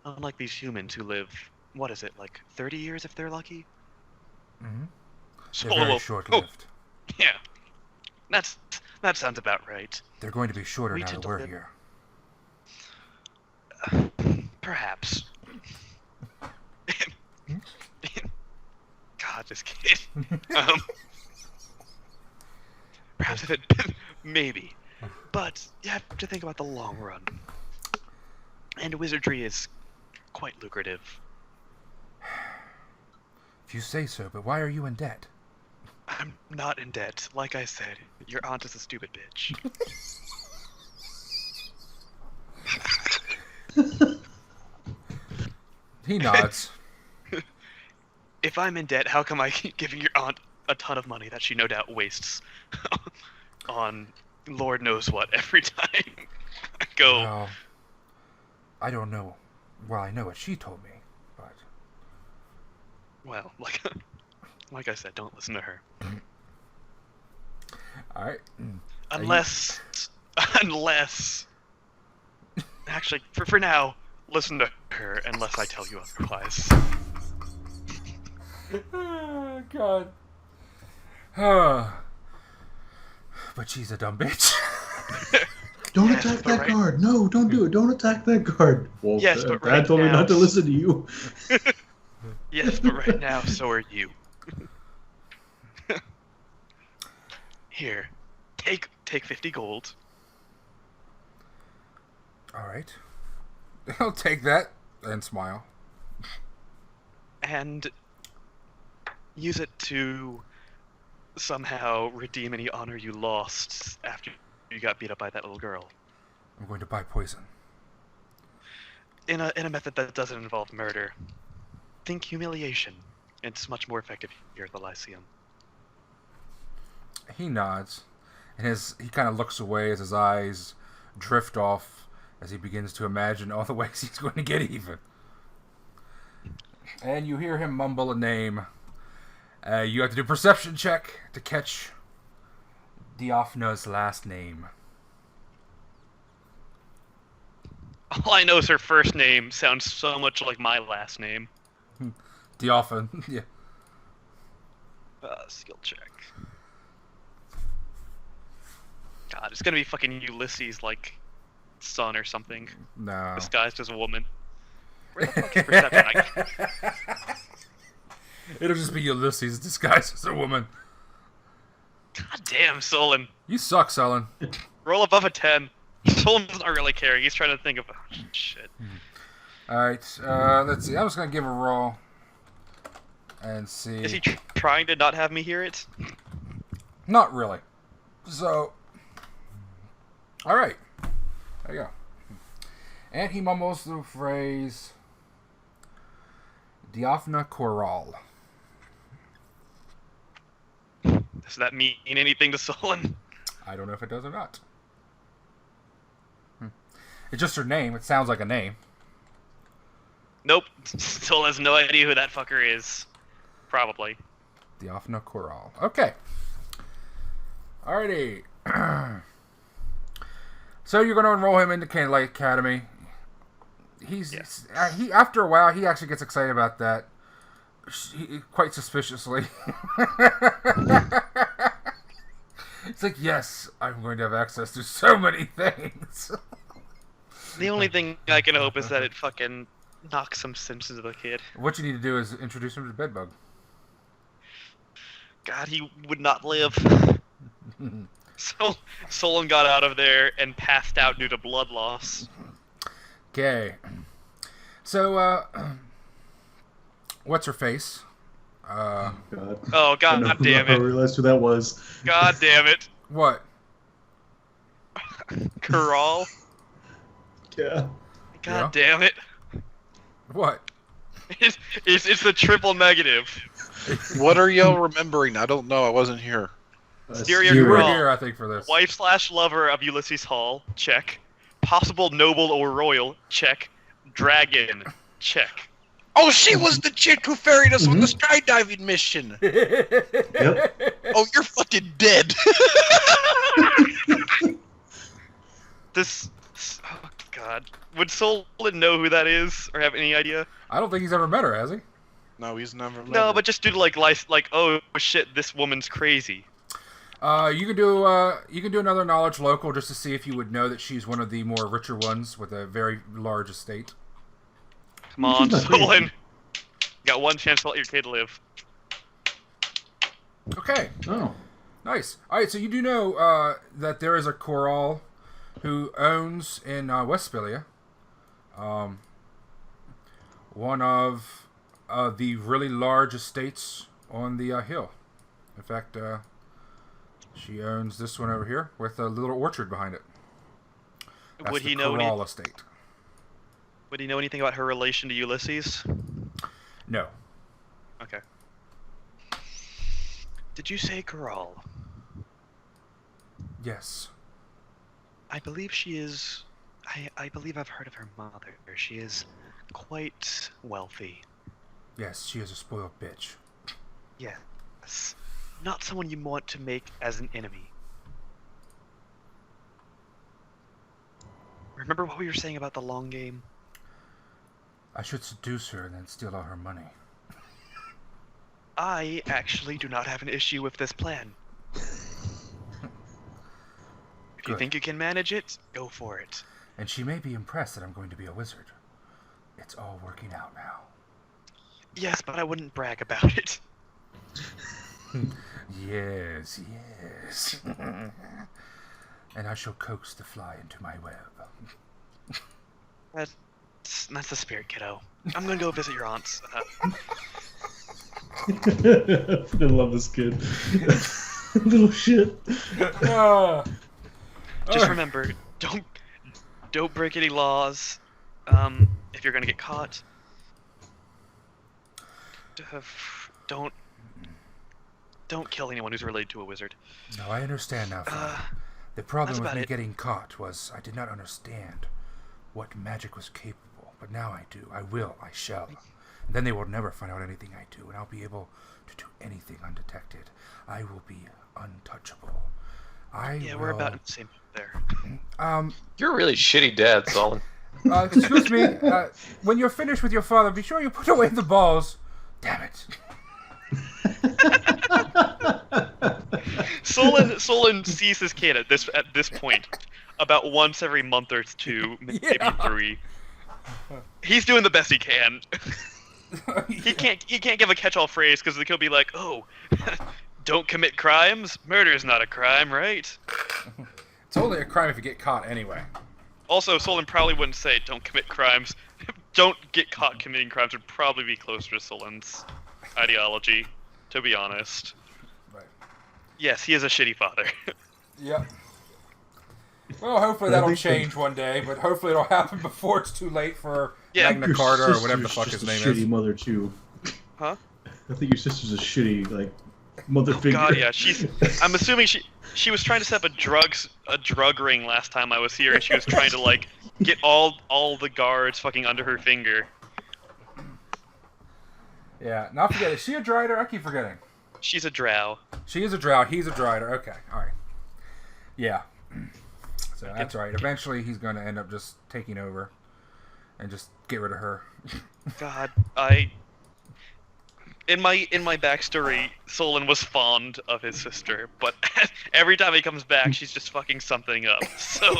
unlike these humans who live, what is it, like 30 years if they're lucky? Mm-hmm. So, they're very short-lived. Yeah, that sounds about right. They're going to be shorter now that we're here. Perhaps. God, this kid. Perhaps if it... Maybe. But you have to think about the long run. And wizardry is quite lucrative. If you say so, but why are you in debt? I'm not in debt. Like I said, your aunt is a stupid bitch. He nods. If I'm in debt, how come I keep giving your aunt a ton of money that she no doubt wastes on Lord knows what every time I go? Well, I don't know. Well, I know what she told me, but... Well, like I said, don't listen to her. Alright. Unless... Actually, for now, listen to her unless I tell you otherwise. Oh, God. But she's a dumb bitch. Don't Yes, attack but that right- guard. No, don't do it. Don't attack that guard. Well, Yes, but Dad right told me now- not to listen to you. Yes, but right now, so are you. Here, take 50 gold. Alright. I'll take that and smile. And use it to somehow redeem any honor you lost after you got beat up by that little girl. I'm going to buy poison. In a method that doesn't involve murder. Think humiliation. It's much more effective here at the Lyceum. He nods, and he kind of looks away as his eyes drift off as he begins to imagine all the ways he's going to get even. And you hear him mumble a name. You have to do a perception check to catch Diaphna's last name. All I know is her first name sounds so much like my last name. Diaphna, yeah. Skill check. God, it's gonna be fucking Ulysses, like, son or something. No. Disguised as a woman. Where the fuck is perception? It'll just be Ulysses disguised as a woman. God damn, Sollyn. You suck, Sollyn. Roll above a 10. Sollyn's not really caring. He's trying to think of... Oh, shit. Alright, let's see. I'm just going to give a roll. And see. Is he trying to not have me hear it? Not really. So, alright. There you go. And he mumbles the phrase, Diaphna Kurtal. Does that mean anything to Sollyn? I don't know if it does or not. It's just her name. It sounds like a name. Nope. Still has no idea who that fucker is. Probably. Diaphna Kurtal. Okay. Alrighty. So you're going to enroll him into Candlelight Academy. He after a while he actually gets excited about that. Quite suspiciously. It's like, yes, I'm going to have access to so many things. The only thing I can hope is that it fucking knocks some sense into the kid. What you need to do is introduce him to Bedbug. God, he would not live. So Sollyn got out of there and passed out due to blood loss. Okay. So, what's her face? God. Oh, God damn I it. realized who that was. God damn it. What? Kurtal? Yeah. God damn it. What? It's the triple negative. What are y'all remembering? I don't know. I wasn't here. Styria You were Kurtal. here, I think, for this. Wife/lover of Ulysses Hall, check. Possible noble or royal, check. Dragon, check. Oh, she was the chick who ferried us on the skydiving mission. Yep. Oh, you're fucking dead. This... Oh, God. Would Sollyn know who that is, or have any idea? I don't think he's ever met her, has he? No, he's never. No, but just due to like, oh shit, this woman's crazy. You can do another knowledge local just to see if you would know that she's one of the more richer ones with a very large estate. Come on, She's not crazy. Sollyn. You got one chance to let your kid live. Okay. Oh. Nice. All right, so you do know that there is a Kurtal who owns in Westphalia one of the really large estates on the hill. In fact, she owns this one over here with a little orchard behind it. That's Would the he know Kurtal estate. Would he know anything about her relation to Ulysses? No. Okay. Did you say Kurtal? Yes. I believe she is... I believe I've heard of her mother. She is quite wealthy. Yes, she is a spoiled bitch. Yes. Not someone you want to make as an enemy. Remember what we were saying about the long game? I should seduce her and then steal all her money. I actually do not have an issue with this plan. If you think you can manage it, go for it. And she may be impressed that I'm going to be a wizard. It's all working out now. Yes, but I wouldn't brag about it. Yes. And I shall coax the fly into my web. That's the spirit, kiddo. I'm gonna go visit your aunts. I love this kid. Little shit. Just remember, don't break any laws. If you're gonna get caught, don't kill anyone who's related to a wizard. No, I understand now, Father. The problem with me it. getting caught was I did not understand what magic was capable. But now I do. I will. I shall. And then they will never find out anything I do, and I'll be able to do anything undetected. I will be untouchable. We're about in the same there. You're a really shitty dad, Sollyn. Excuse me. When you're finished with your father, be sure you put away the balls. Damn it. Sollyn sees his kid at this point about once every month or two, maybe 3. He's doing the best he can. He can't give a catch-all phrase because he'll be like, "Oh, don't commit crimes. Murder's not a crime, right?" It's only a crime if you get caught anyway. Also, Sollyn probably wouldn't say "don't commit crimes." "Don't get caught committing crimes" would probably be closer to Sollyn's ideology, to be honest. Right. Yes, he is a shitty father. Yep. Well, hopefully that'll change one day, but hopefully it'll happen before it's too late for Magna Carta or whatever the fuck his name is. Shitty mother too. Huh? I think your sister's a shitty mother figure. God, yeah. I'm assuming she was trying to set up a drug ring last time I was here, and she was trying to get all the guards fucking under her finger. Yeah. Not forget, is she a Drider? I keep forgetting. She's a drow. She is a drow. He's a Drider. Okay. All right. Yeah. So that's right. Eventually, he's going to end up just taking over and just get rid of her. God, in my backstory, Sollyn was fond of his sister, but every time he comes back, she's just fucking something up. So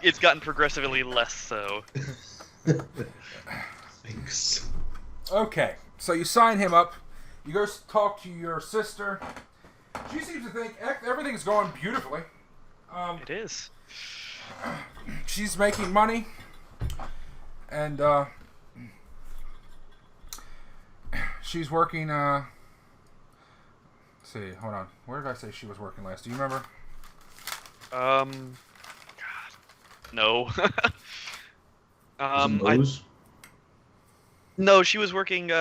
it's gotten progressively less so. Thanks. Okay, so you sign him up. You go talk to your sister. She seems to think everything's going beautifully. It is. She's making money, and she's working. Let's see, hold on. Where did I say she was working last? Do you remember? God, no. No, she was working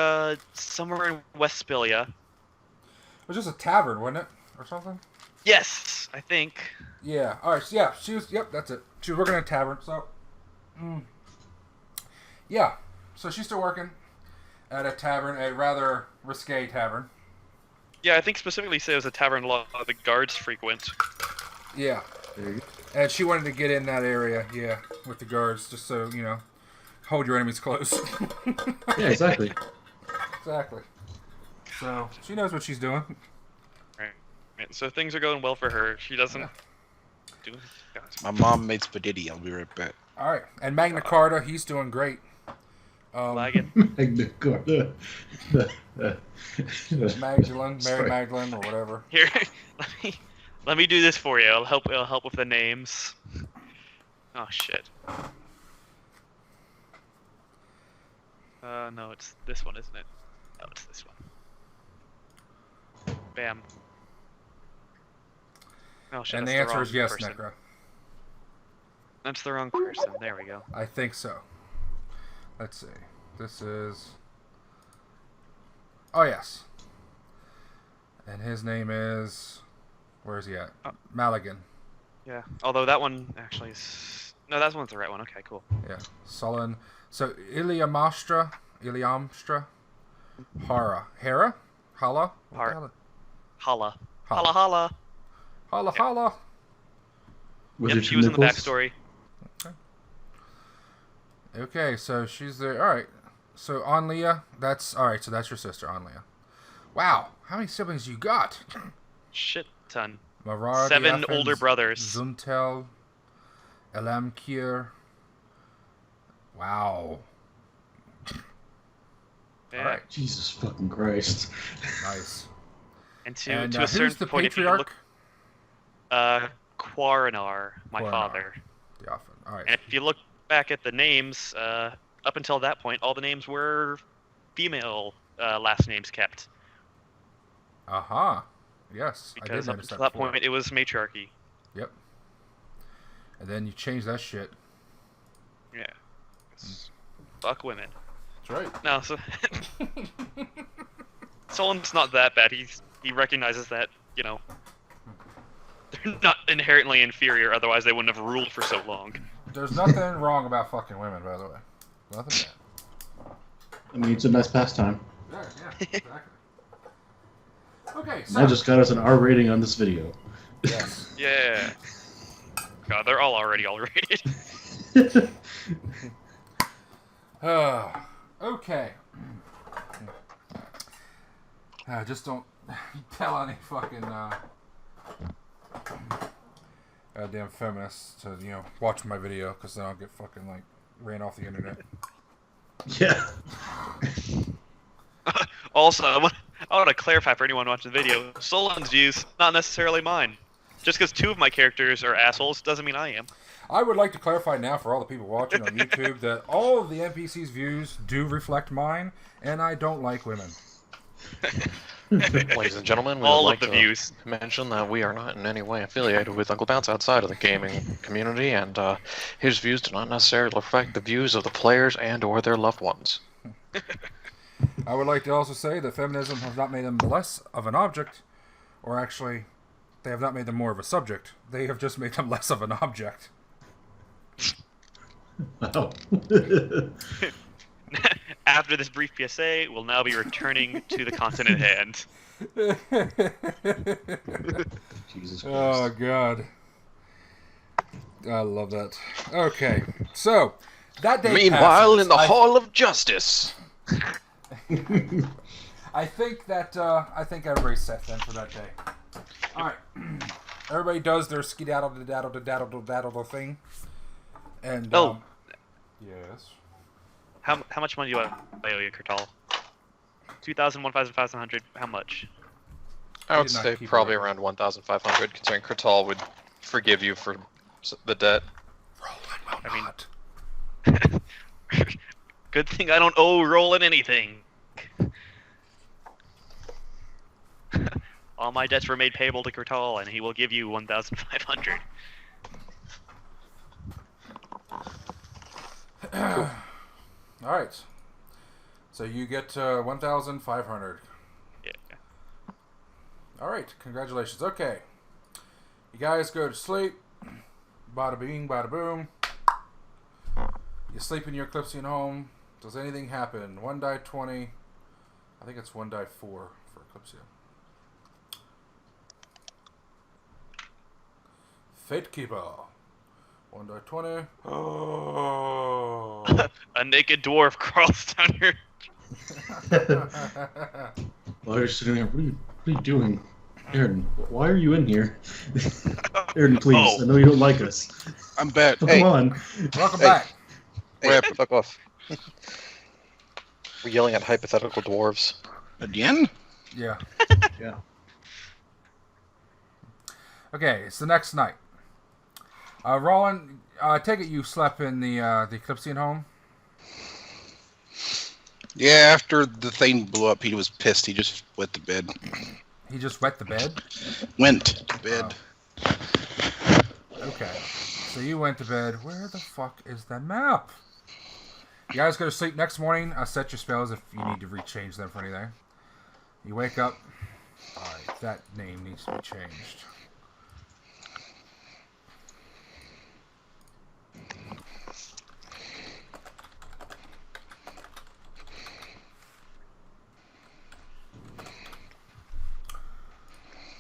somewhere in Westphalia. It was just a tavern, wasn't it, or something? Yes, I think. Yeah. All right. So yeah, she was. Yep, that's it. She was working at a tavern. So, yeah. So she's still working at a tavern, a rather risque tavern. Yeah, I think specifically say it was a tavern the guards frequent. Yeah. And she wanted to get in that area, yeah, with the guards, just so, hold your enemies close. Yeah, exactly. Exactly. So, she knows what she's doing. Right. So things are going well for her. She doesn't do... My mom made spaghetti. I'll be right back. Alright. And Magna Carta, he's doing great. Lagan. Magna Carta. Magdalene, Mary Sorry. Magdalene, or whatever. Here, let me do this for you. I'll help with the names. Oh shit. No, it's this one, isn't it? No, it's this one. Bam. Oh shit. And the that's answer wrong is yes, person. Necro. That's the wrong person. There we go. I think so. Let's see. This is... Oh, yes. And his name is... Where is he at? Maligan. Yeah. Although that one actually is... No, that one's the right one. Okay, cool. Yeah. Sollyn. So, Iliamstra. Hara. Hera? Hala? What the Har- hell? Hala. Hala. Hala. Hala, Yep. hala. Yep, she was in the backstory. Okay, so she's there. Alright. So, Anlia, that's... Alright, so that's your sister, Anlia. Wow. How many siblings you got? Shit ton. Marad, 7 Yafin, older brothers. Zuntel, Elamkir. Wow. Yeah. Alright. Jesus fucking Christ. Nice. And to And a who's certain the point, if you patriarch? look, Quarrenar, my Quarrenar. father. The Alpha. Alright. And if you look back at the names, up until that point, all the names were female last names kept. Aha. Yes. I Because did up notice until that that before. point, it was matriarchy. Yep. And then you change that shit. Yeah. 'Cause fuck women. That's right. No, so Sollyn's not that bad. He recognizes that, you know, they're not inherently inferior, otherwise they wouldn't have ruled for so long. There's nothing wrong about fucking women, by the way. Nothing bad. I mean, it's a nice pastime. Yeah, exactly. Okay, And so... that just got us an R rating on this video. Yes. Yeah. God, they're all already rated. Okay. Just don't tell any fucking goddamn feminists to, you know, watch my video, because then I'll get fucking, like, ran off the internet. Yeah. Also, I want to clarify for anyone watching the video, Sollyn's views, not necessarily mine. Just because 2 of my characters are assholes doesn't mean I am. I would like to clarify now for all the people watching on YouTube that all of the NPC's views do reflect mine, and I don't like women. Ladies and gentlemen, we All would of like the to views. mention that we are not in any way affiliated with Uncle Bounce outside of the gaming community, and his views do not necessarily reflect the views of the players and or their loved ones. I would like to also say that feminism has not made them less of an object, or actually, they have not made them more of a subject. They have just made them less of an object. Wow. After this brief PSA, we'll now be returning to the content at hand. Jesus Christ. Oh, God. I love that. Okay, so, that day Meanwhile, passes. in the Hall of Justice. I think everybody's set then for that day. Alright. Everybody does their skedaddle thing. And, yes. How much money do I owe you, Kurtal? 2,000, 1,500. How much? I would did not say keep probably it. around 1,500, considering Kurtal would forgive you for the debt. Rolun will I mean- not. Good thing I don't owe Rolun anything. All my debts were made payable to Kurtal, and he will give you 1,500. Alright. So you get 1,500. Yeah. Alright, congratulations. Okay. You guys go to sleep. Bada bing, bada boom. You sleep in your Eclipsian home. Does anything happen? 1 die 20. I think it's 1 die 4 for Eclipsia. Fate Keeper. 1 die 20. Oh. A naked dwarf crawls down your... While you're sitting there, what are you doing? Aaron, why are you in here? Aaron, please. Oh. I know you don't like us. I'm back. Oh, Hey, come on. Welcome Hey. back. Wrap, fuck off. We're yelling at hypothetical dwarves. Again? Yeah. Yeah. Okay, it's the next night. Rolun, I take it you slept in the Eclipsian home? Yeah, after the thing blew up, he was pissed. He just wet the bed. He just wet the bed? Went to bed. Oh. Okay. So you went to bed. Where the fuck is the map? You guys go to sleep next morning. Set your spells if you need to rechange them for anything. You wake up. Alright, that name needs to be changed.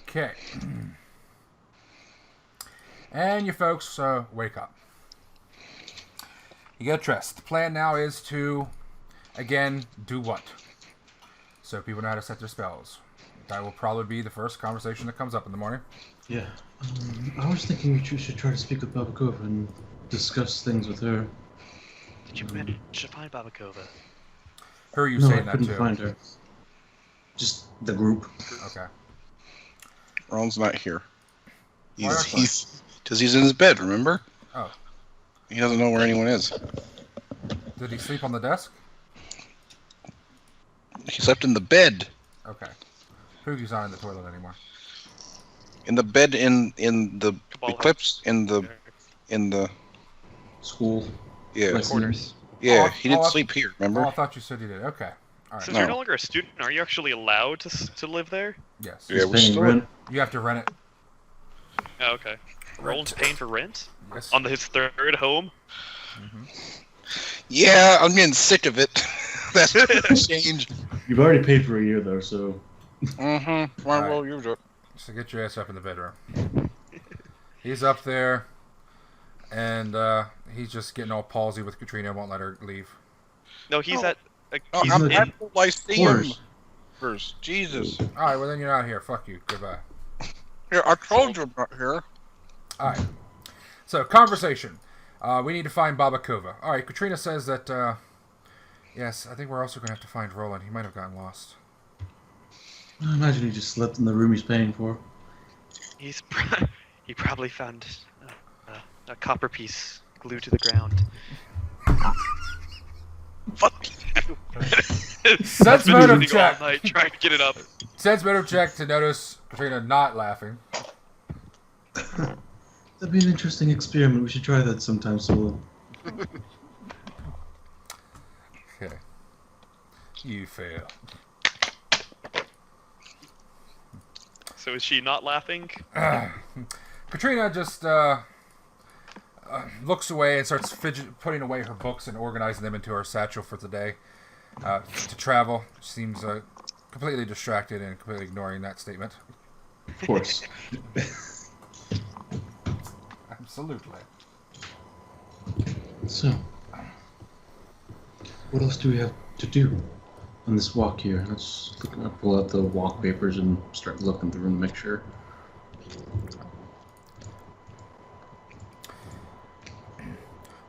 Okay. And you folks wake up. You get dressed. The plan now is to, again, do what? So people know how to set their spells. That will probably be the first conversation that comes up in the morning. Yeah. I was thinking we should try to speak with Babakova and discuss things with her. Did you manage to find Babakova? Who are you No, I saying that couldn't to? find her. Just the group. Okay. Ron's not here. Why not? He's in his bed, remember? Oh. He doesn't know where anyone is. Did he sleep on the desk? He slept in the bed. Okay. Poogie's not in the toilet anymore. In the bed in the Cabal Eclipse in the School. yeah Lyceum. Quarters. yeah Oh, he didn't oh, sleep here. Oh, Remember? I thought you said you did. Okay. All right. Since No. you're no longer a student, are you actually allowed to live there? Yes. Yeah, He's we're paying still- rent. You have to rent it. Oh, okay. Roland's paying for rent Yes. on his third home. Yeah, I'm getting sick of it. That's the change. You've already paid for a year though, so Mm-hmm. Alright. Well, you do it. So get your ass up in the bedroom. He's up there, and he's just getting all palsy with Katrina. Won't let her leave. No, he's Oh. at. Oh, He's I'm in- at the Lyceum quarters. first. Jesus. All right. Well, then you're not here. Fuck you. Goodbye. Here, I told you I'm not here. All right. So conversation. We need to find Babakova. All right. Katrina says that. Yes, I think we're also going to have to find Rolun. He might have gotten lost. I imagine he just slept in the room he's paying for. he probably found a copper piece glued to the ground. Fuck you. Sense Been motive sitting check. all night trying to get it up. Sense motive check to notice Katrina not laughing. That'd be an interesting experiment. We should try that sometime, Sollyn. Okay. You fail. So is she not laughing? Katrina just looks away and starts putting away her books and organizing them into her satchel for the day to travel. Seems completely distracted and completely ignoring that statement. Of course. Absolutely. So, what else do we have to do on this walk here? Let's pull out the walk papers and start looking through and make sure.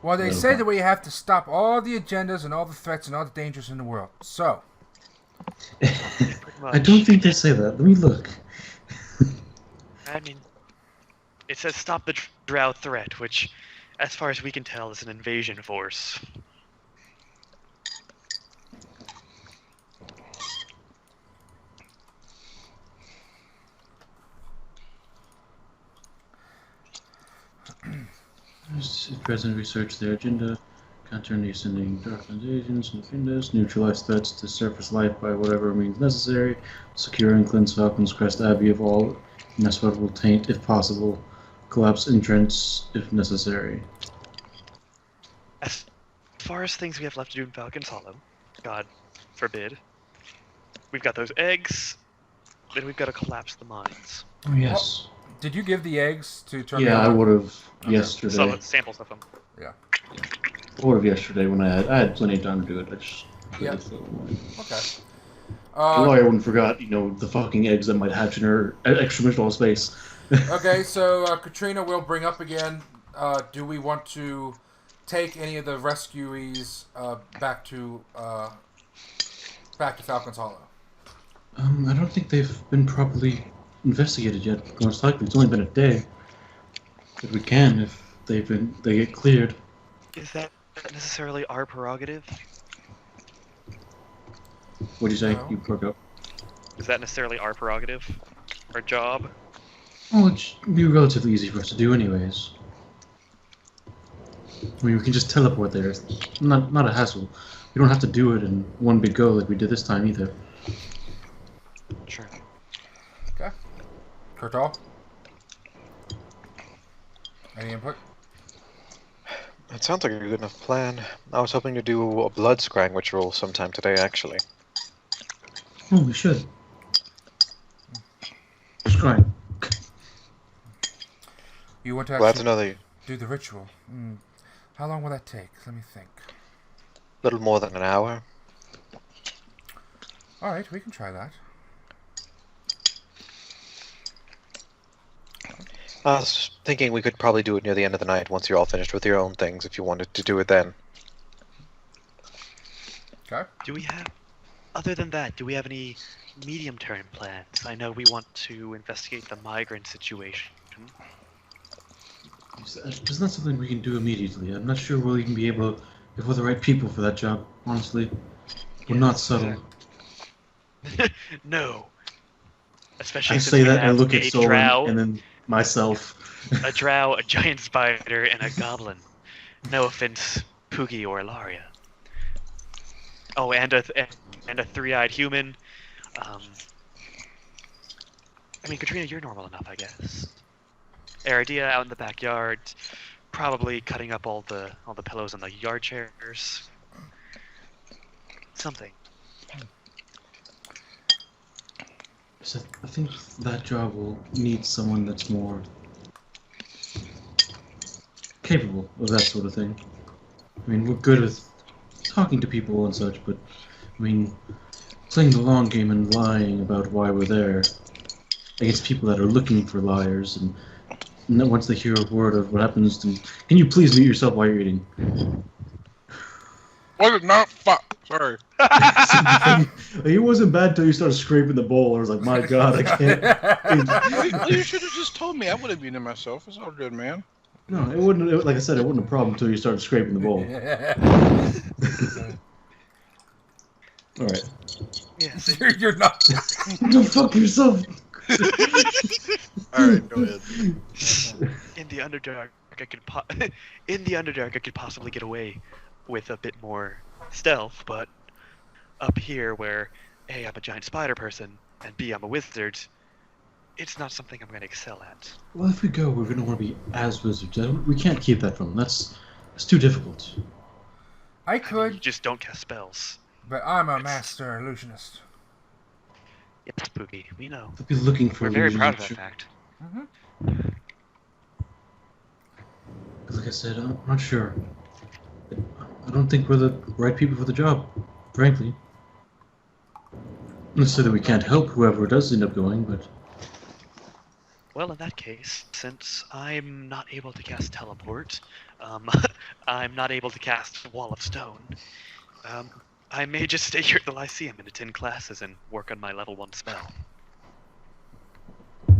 Well, they say that we have to stop all the agendas and all the threats and all the dangers in the world. So, I don't think they say that. Let me look. I mean, it says stop the drow threat, which, as far as we can tell, is an invasion force. Present research their agenda, counter the ascending Darklands agents and offenders, neutralize threats to surface life by whatever means necessary, secure and cleanse Falcon's Crest Abbey of all inexplicable taint if possible, collapse entrance if necessary. As far as things we have left to do in Falcon's Hollow, God forbid, we've got those eggs, then we've got to collapse the mines. Oh, yes. did you give the eggs to Ternu? Yeah, I would have Okay. yesterday. Some samples of them. I would have yesterday when I had plenty of time to do it. I just Yeah. threw them away. Okay. The lawyer wouldn't forgot, the fucking eggs that might hatch in her extra-dimensional space. Okay, so Katrina will bring up again. Do we want to take any of the rescuees back to back to Falcon's Hollow? I don't think they've been properly investigated yet. Most likely, it's only been a day. But we can if they get cleared. Is that necessarily our prerogative? What do you say? No. You broke up. Is that necessarily our prerogative? Our job? Well, it should be relatively easy for us to do, anyways. I mean, we can just teleport there. It's not a hassle. We don't have to do it in one big go like we did this time either. Sure. Okay. Kurtal? Any input? That sounds like a good enough plan. I was hoping to do a blood scrying ritual sometime today, actually. Oh, we should. Scrying. You want to Glad to actually know that do the ritual? How long will that take? Let me think. little more than an hour. Alright, we can try that. I was thinking we could probably do it near the end of the night once you're all finished with your own things if you wanted to do it then. Okay. Do we have, other than that, do we have any medium-term plans? I know we want to investigate the migrant situation. Isn't that something we can do immediately? I'm not sure we'll even be able, if we're the right people for that job, honestly. We're not subtle. No. Especially I since say we that and I have look at a Sollyn drow, and then myself. a drow, a giant spider, and a goblin. No offense, Poogie or Ilaria. Oh, and a three-eyed human. I mean, Katrina, you're normal enough, I guess. Aradia out in the backyard, probably cutting up all the pillows on the yard chairs. Something. So I think that job will need someone that's more capable of that sort of thing. I mean, we're good with talking to people and such, but I mean, playing the long game and lying about why we're there against people that are looking for liars, and then once they hear a word of what happens to... Can you please mute yourself while you're eating? Was it not fuck? Sorry. It wasn't bad until you started scraping the bowl. I was like, my god, I can't... Well, you should have just told me. I would have muted myself. It's all good, man. No, it wouldn't. Like I said, it wasn't a problem until you started scraping the bowl. All right. Yes. You're not. Don't fuck yourself. All right, go ahead. In the Underdark, I could possibly get away with a bit more stealth, but up here, where A, I'm a giant spider person, and B, I'm a wizard, it's not something I'm going to excel at. Well, if we go, we're gonna want to be as wizards. We can't keep that from them. That's too difficult. I I mean, could, you just don't cast spells. but I'm a master illusionist. Yes, Poogie, we know. They'll be looking for. We're very proud of illusions. that fact. Mm-hmm. Like I said, I'm not sure. I don't think we're the right people for the job, frankly. Not to say that we can't help whoever does end up going, but Well, in that case, since I'm not able to cast teleport, I'm not able to cast Wall of Stone, I may just stay here at the Lyceum and attend classes and work on my level 1 spell. I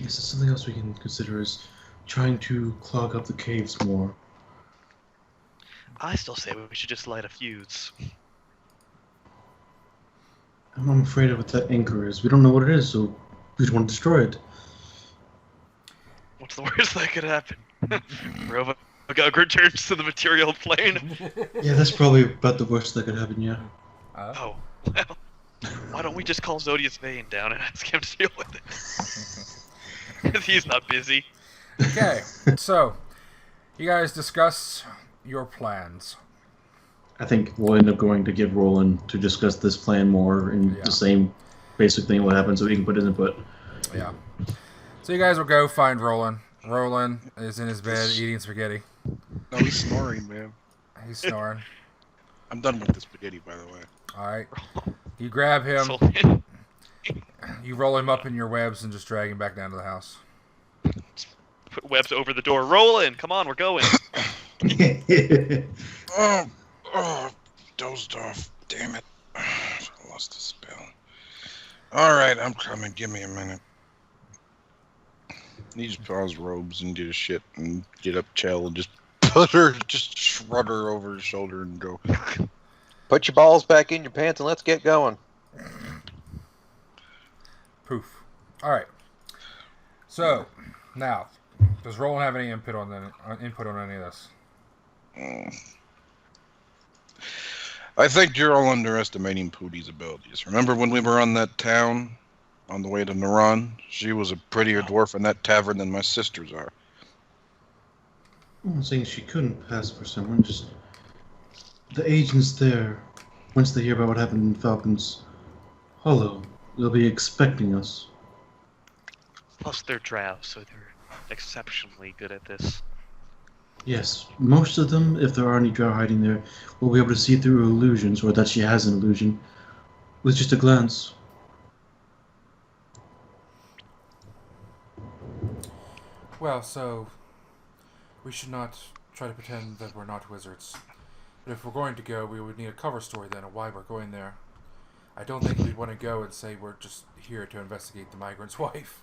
guess that's something else we can consider is trying to clog up the caves more. I still say we should just light a fuse. I'm afraid of what that anchor is. We don't know what it is, so we just want to destroy it. What's the worst that could happen? Rova returns to the material plane. Yeah, that's probably about the worst that could happen, yeah. Oh, well, why don't we just call Zodius Vane down and ask him to deal with it? Because he's not busy. Okay, so you guys discuss your plans. I think we'll end up going to get Rolun to discuss this plan more in Yeah. the same basic thing what happens so he can put his input. Yeah. So you guys will go find Rolun. Rolun is in his bed eating spaghetti. No, he's snoring, man. He's snoring. I'm done with the spaghetti, by the way. Alright. You grab him, So, you roll him up in your webs, and just drag him back down to the house. put webs over the door. Roll in. Come on, we're going. Oh, dozed off. Damn it. All right, I'm coming. Give me a minute. He just put on his robes and do his shit and get up, Chell, and just shrug her over his shoulder and go. Put your balls back in your pants and let's get going. Poof. All right. So now, does Rolun have any input on any of this? I think you're all underestimating Poogie's abilities. Remember when we were on that town on the way to Naran? She was a prettier dwarf in that tavern than my sisters are. I'm not saying she couldn't pass for someone, just the agents there, once they hear about what happened in Falcon's Hollow, they'll be expecting us. Plus, they're drow, so they're exceptionally good at this. Yes, most of them, if there are any drow hiding there, will be able to see through illusions, or that she has an illusion, with just a glance. Well, so we should not try to pretend that we're not wizards. But if we're going to go, we would need a cover story then of why we're going there. I don't think we'd want to go and say we're just here to investigate the migrant's wife.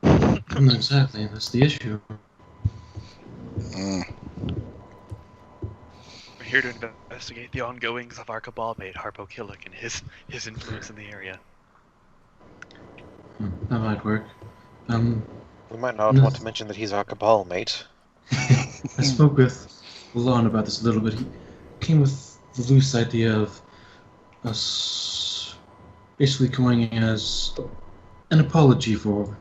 Not exactly, that's the issue. We're here to investigate the ongoings of our cabal mate, Harpo Killick, and his influence in the area. That might work. We might not want to mention that he's our cabal mate. I spoke with Lon about this a little bit. He came with the loose idea of us basically going in as an apology for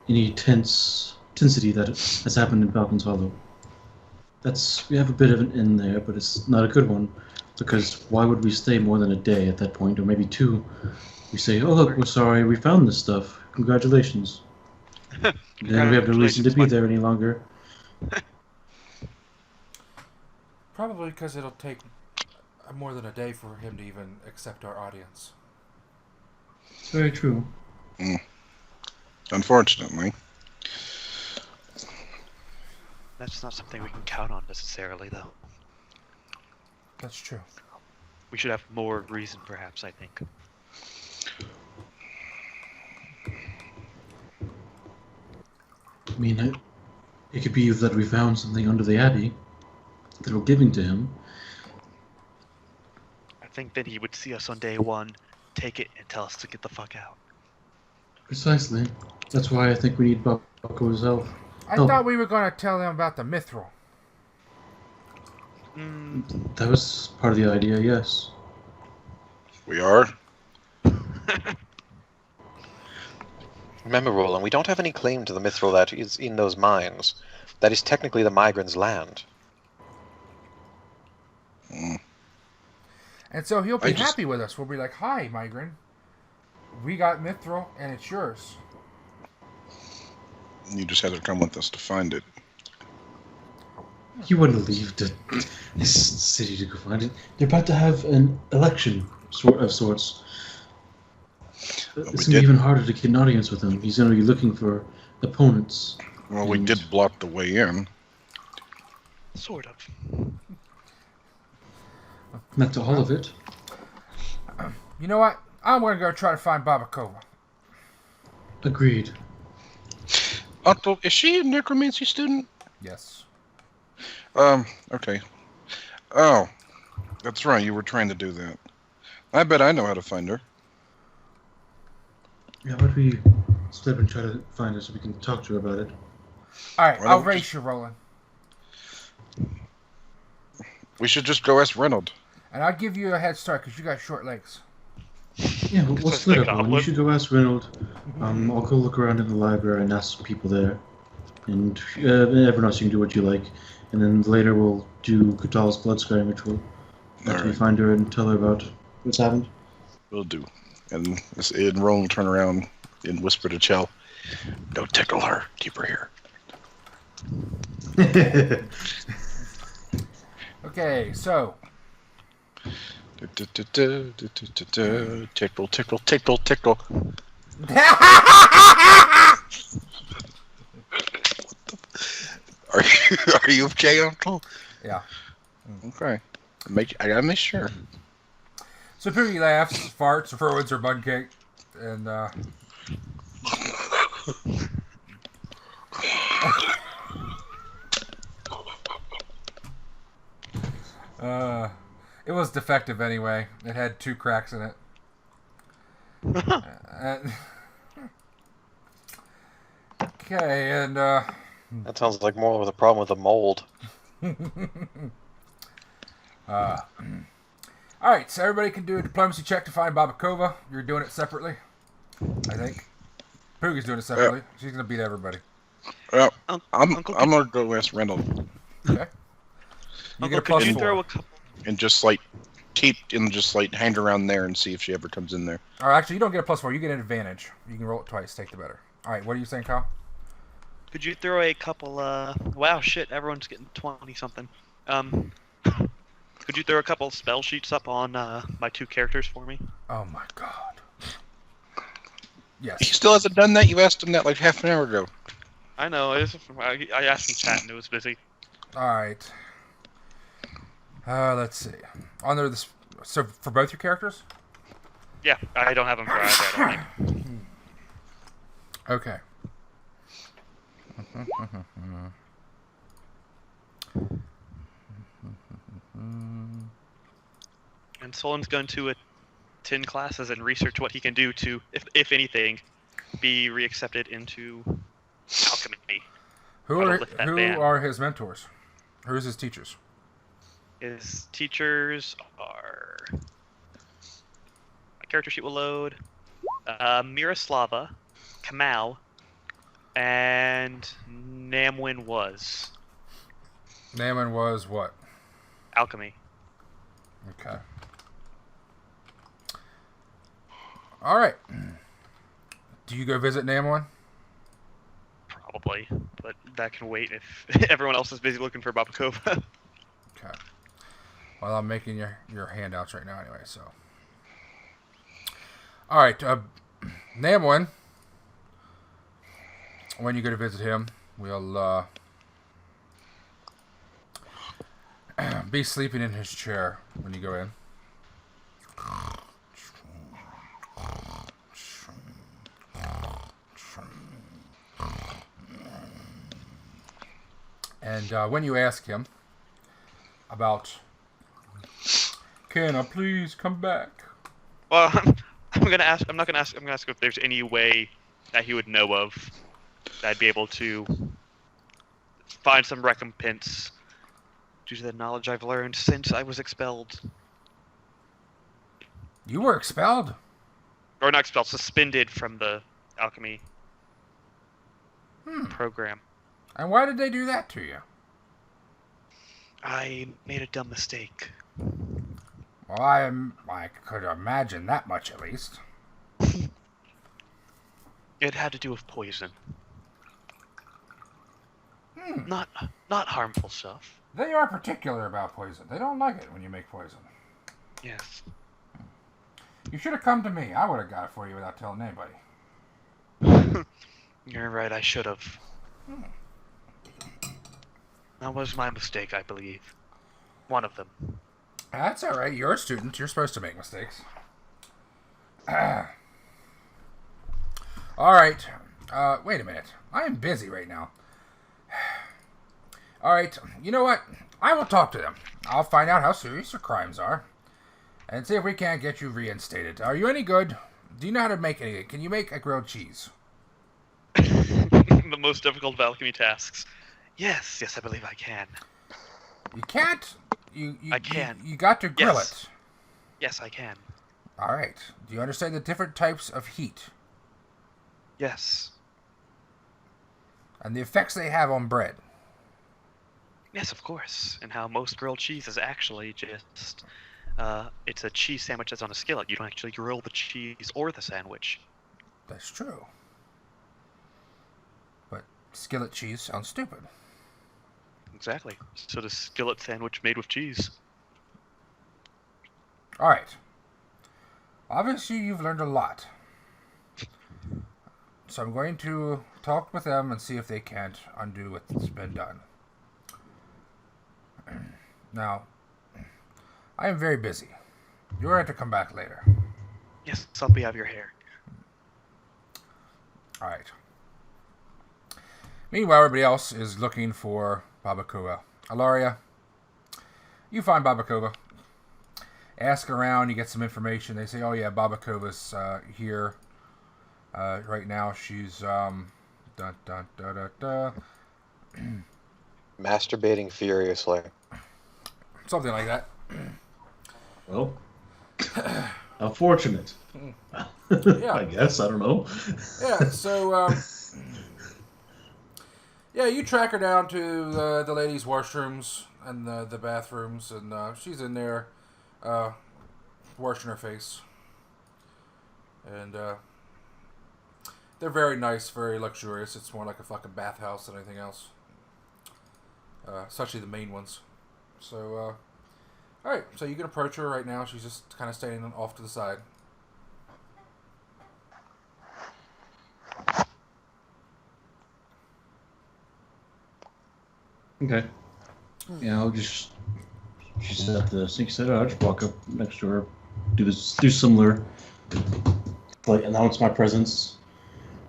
any tensity that has happened in Falcon's Hollow. We have a bit of an in there, but it's not a good one, because why would we stay more than a day at that point, or maybe 2? We say, oh look, we're sorry, we found this stuff. Congratulations. Then we have no reason to be there any longer. Probably because it'll take more than a day for him to even accept our audience. It's very true. Unfortunately. That's not something we can count on necessarily, though. That's true. We should have more reason, perhaps, I think. I mean, it could be that we found something under the Abbey that we're giving to him. I think that he would see us on day 1, take it, and tell us to get the fuck out. Precisely. That's why I think we need Bucko's help. I thought we were going to tell them about the mithril. That was part of the idea, yes. We are? Remember, Rolun, we don't have any claim to the mithril that is in those mines. That is technically the migrant's land. And so he'll be happy with us. We'll be like, hi, migrant. We got mithril, and it's yours. You just had to come with us to find it. You wouldn't leave this city to go find it. They're about to have an election of sorts. It's going to be even harder to get an audience with him. He's going to be looking for opponents. Well, we did block the way in. Sort of. Not to all of it. You know what? I'm going to go try to find Babakova. Agreed. Otto, is she a necromancy student? Yes. Okay. Oh, that's right, you were trying to do that. I bet I know how to find her. Yeah, why don't we step and try to find her so we can talk to her about it? Alright, I'll race you, Rolun. We should just go ask Reynolds. And I'll give you a head start because you got short legs. Yeah, we'll split up. You should go ask Reynolds. I'll go look around in the library and ask people there. And everyone else, you can do what you like. And then later we'll do Kurtal's blood scarring ritual. After we find her and tell her about what's happened. Will do. And Roland will turn around and whisper to Chell, "Don't tickle her. Keep her here." Okay, so. Tickle, tickle, tickle, tickle. Are you okay, Uncle? Yeah. Okay. I gotta make sure. So Poogie laughs, farts, throws her bun cake, And it was defective anyway. It had 2 cracks in it. Okay, and That sounds like more of a problem with the mold. Alright, so everybody can do a diplomacy check to find Babakova. You're doing it separately, I think. Poogie's doing it separately. She's going to beat everybody. Yeah, I'm gonna go ask Randall. Okay. You get a Could you +4. throw a couple? And just hang around there and see if she ever comes in there. Or actually, you don't get a +4. You get an advantage. You can roll it twice. Take the better. Alright, what are you saying, Kyle? Could you throw a couple? Wow, shit! Everyone's getting 20-something. Could you throw a couple spell sheets up on my 2 characters for me? Oh my god. Yes. He still hasn't done that. You asked him that like half an hour ago. I know. I asked in chat and it was busy. Alright. Let's see. So for both your characters? Yeah, I don't have them for either. I don't think. Okay. And Sollyn's going to attend classes and research what he can do to, if anything, be reaccepted into alchemy. Who are his mentors? Who's his teachers? His teachers are... My character sheet will load. Miroslava, Kamau, and Namwin was. Namwin was what? Alchemy. Okay. Alright. Do you go visit Namwin? Probably, but that can wait if everyone else is busy looking for Babakova. Okay. Well, I'm making your handouts right now anyway, so. Alright, Namwin, when you go to visit him, we'll be sleeping in his chair when you go in. And when you ask him about, can I please come back? Well, I'm not gonna ask. I'm gonna ask if there's any way that he would know of that I'd be able to find some recompense due to the knowledge I've learned since I was expelled. You were expelled? Or not expelled, suspended from the alchemy program. And why did they do that to you? I made a dumb mistake. Well, I could imagine that much at least. It had to do with poison. Not harmful stuff. They are particular about poison. They don't like it when you make poison. Yes. You should have come to me. I would have got it for you without telling anybody. You're right, I should have. That was my mistake, I believe. One of them. That's alright. You're a student. You're supposed to make mistakes. Alright. Wait a minute. I am busy right now. Alright. You know what? I will talk to them. I'll find out how serious your crimes are. And see if we can't get you reinstated. Are you any good? Do you know how to make anything? Can you make a grilled cheese? The most difficult of alchemy tasks. Yes, I believe I can. You can't? I can. You got to grill it. Yes, I can. Alright. Do you understand the different types of heat? Yes. And the effects they have on bread? Yes, of course. And how most grilled cheese is actually just... it's a cheese sandwich that's on a skillet. You don't actually grill the cheese or the sandwich. That's true. But skillet cheese sounds stupid. Exactly. So the skillet sandwich made with cheese. Alright. Obviously, you've learned a lot. So I'm going to talk with them and see if they can't undo what's been done. Now, I am very busy. You're going to come back later. Yes, I'll be out of your hair. Alright. Meanwhile, everybody else is looking for Babakova. Ilaria, you find Babakova. Ask around, you get some information. They say, oh yeah, Babakova's here right now. She's Masturbating furiously. something like that. Well, how fortunate. Yeah. I guess. I don't know. Yeah, so, yeah, you track her down to the ladies' washrooms and the bathrooms, and she's in there washing her face. And they're very nice, very luxurious. It's more like a fucking bathhouse than anything else. Especially the main ones. So, alright, so you can approach her right now. She's just kind of standing off to the side. Okay. Yeah, I'll just. She's at the sink set. I'll just walk up next to her, do similar, like announce my presence.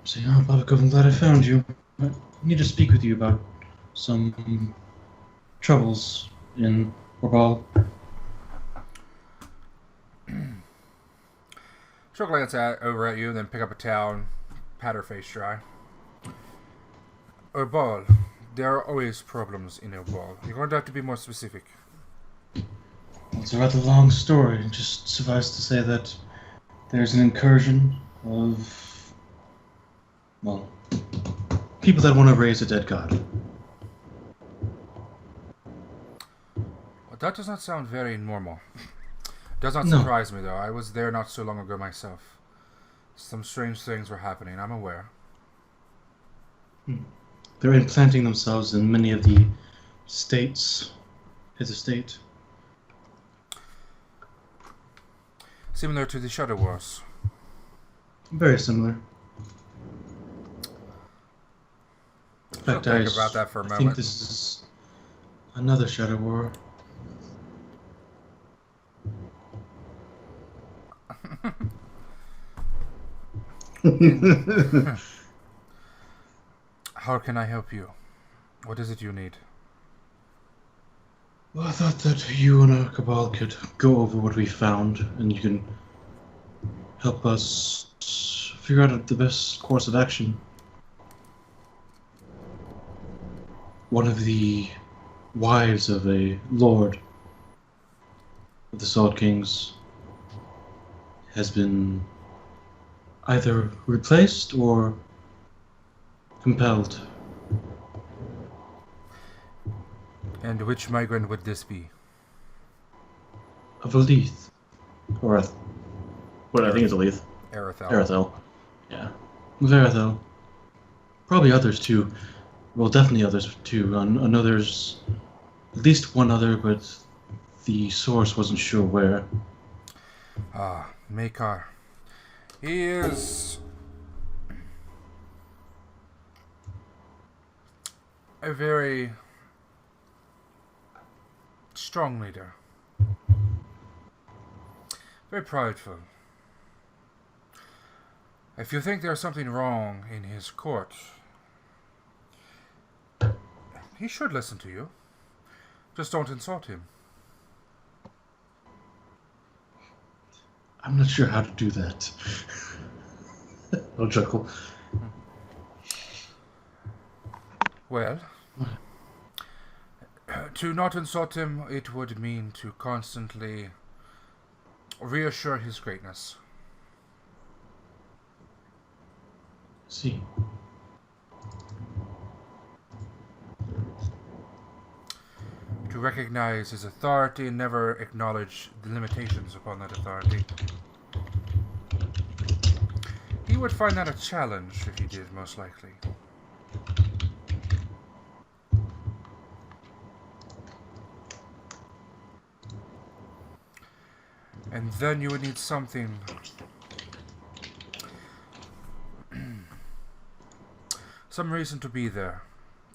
Say, oh, Babakov, I'm glad I found you. I need to speak with you about some troubles in Kurtal. She'll glance over at you and then pick up a towel and pat her face dry. Urbal. There are always problems in Urbal. You're going to have to be more specific. It's a rather long story. Just suffice to say that there's an incursion of, well, people that want to raise a dead god. Well, that does not sound very normal. Does not surprise me, though. I was there not so long ago myself. Some strange things were happening, I'm aware. They're implanting themselves in many of the states. His estate. Similar to the Shadow Wars. Very similar. In fact, think about that for a I moment. think this is another Shadow War. How can I help you? What is it you need? Well, I thought that you and a cabal could go over what we found, and you can help us figure out the best course of action. One of the wives of a lord of the Salt Kings has been either replaced or compelled. And which migrant would this be? Of a Leith. Or a... What I think is a Leith. Arathel. Arathel. Yeah. Varathel. Probably others too. Well, definitely others too. I know there's at least one other, but the source wasn't sure where. Ah, Makar. He is a very strong leader. Very prideful. If you think there's something wrong in his court, he should listen to you. Just don't insult him. I'm not sure how to do that. I'll chuckle. Well, to not insult him, it would mean to constantly reassure his greatness. See. To recognize his authority and never acknowledge the limitations upon that authority. He would find that a challenge if he did, most likely. And then you would need something some reason to be there,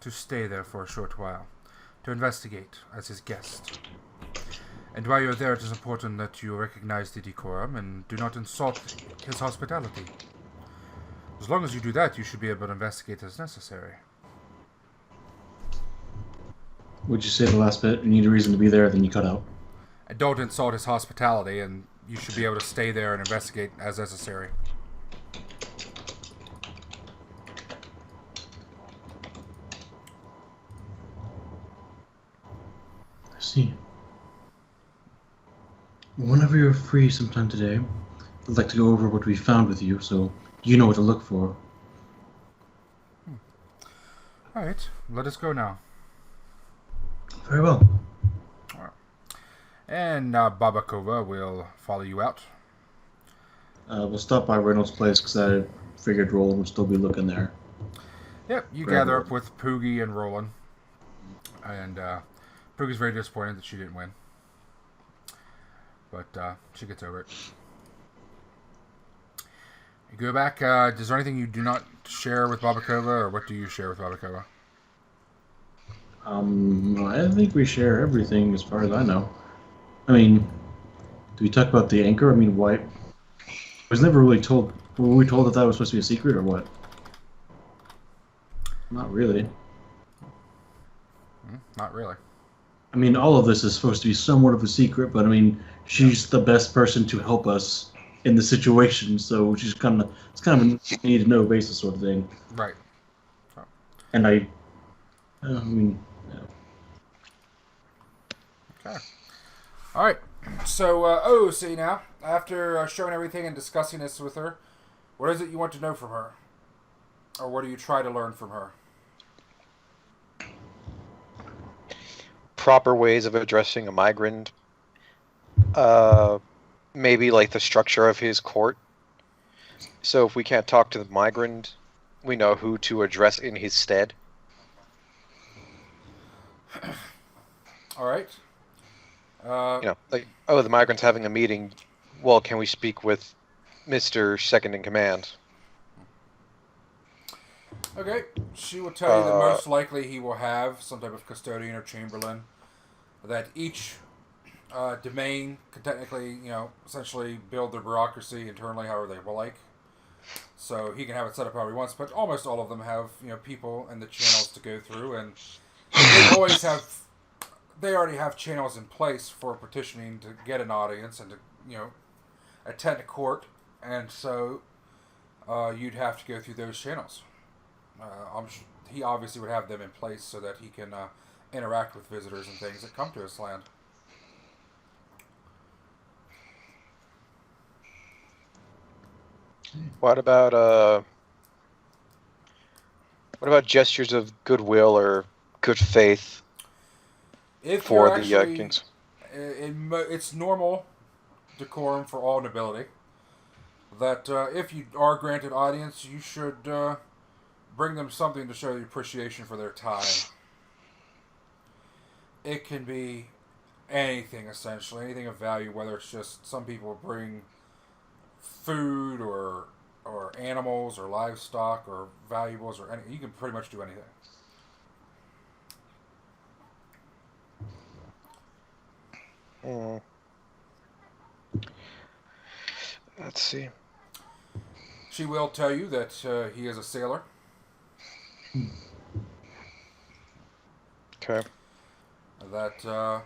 to stay there for a short while, to investigate as his guest. And while you're there, it is important that you recognize the decorum and do not insult his hospitality. As long as you do that, you should be able to investigate as necessary. Would you say the last bit? You need a reason to be there, then you cut out. And don't insult his hospitality, and you should be able to stay there and investigate as necessary. I see. Whenever you're free sometime today, I'd like to go over what we found with you, so you know what to look for. Alright, let us go now. Very well. All right. And Babakova will follow you out. We'll stop by Reynolds' place because I figured Roland would still be looking there. Yep, you Grab gather her. up with Poogie and Rolun. And Poogie's very disappointed that she didn't win. But she gets over it. You go back. Is there anything you do not share with Babakova, or what do you share with Babakova? I think we share everything as far as I know. I mean, do we talk about the anchor? I mean, why? I was never really told. Were we told that that was supposed to be a secret, or what? Not really. Not really. I mean, all of this is supposed to be somewhat of a secret, but I mean, she's the best person to help us in the situation, so she's it's kind of a need to know basis sort of thing. Right. And I mean, yeah. Okay. All right. So, see now, after showing everything and discussing this with her, what is it you want to know from her? Or what do you try to learn from her? Proper ways of addressing a migrant. Maybe like the structure of his court. So if we can't talk to the migrant, we know who to address in his stead. All right. Like, the migrant's having a meeting. Well, can we speak with Mr. Second in Command? Okay. She will tell you that most likely he will have some type of custodian or chamberlain. That each domain can technically, essentially build their bureaucracy internally however they will like. So he can have it set up however he wants, but almost all of them have, people and the channels to go through, and they already have channels in place for petitioning to get an audience and to, attend a court, and so you'd have to go through those channels. He obviously would have them in place so that he can interact with visitors and things that come to his land. What about gestures of goodwill or good faith for the kings? It's normal decorum for all nobility that if you are granted audience, you should bring them something to show the appreciation for their time. It can be anything, essentially, anything of value, whether it's just some people bring food or animals or livestock or valuables or anything. You can pretty much do anything. Let's see. She will tell you that he is a sailor. Okay. That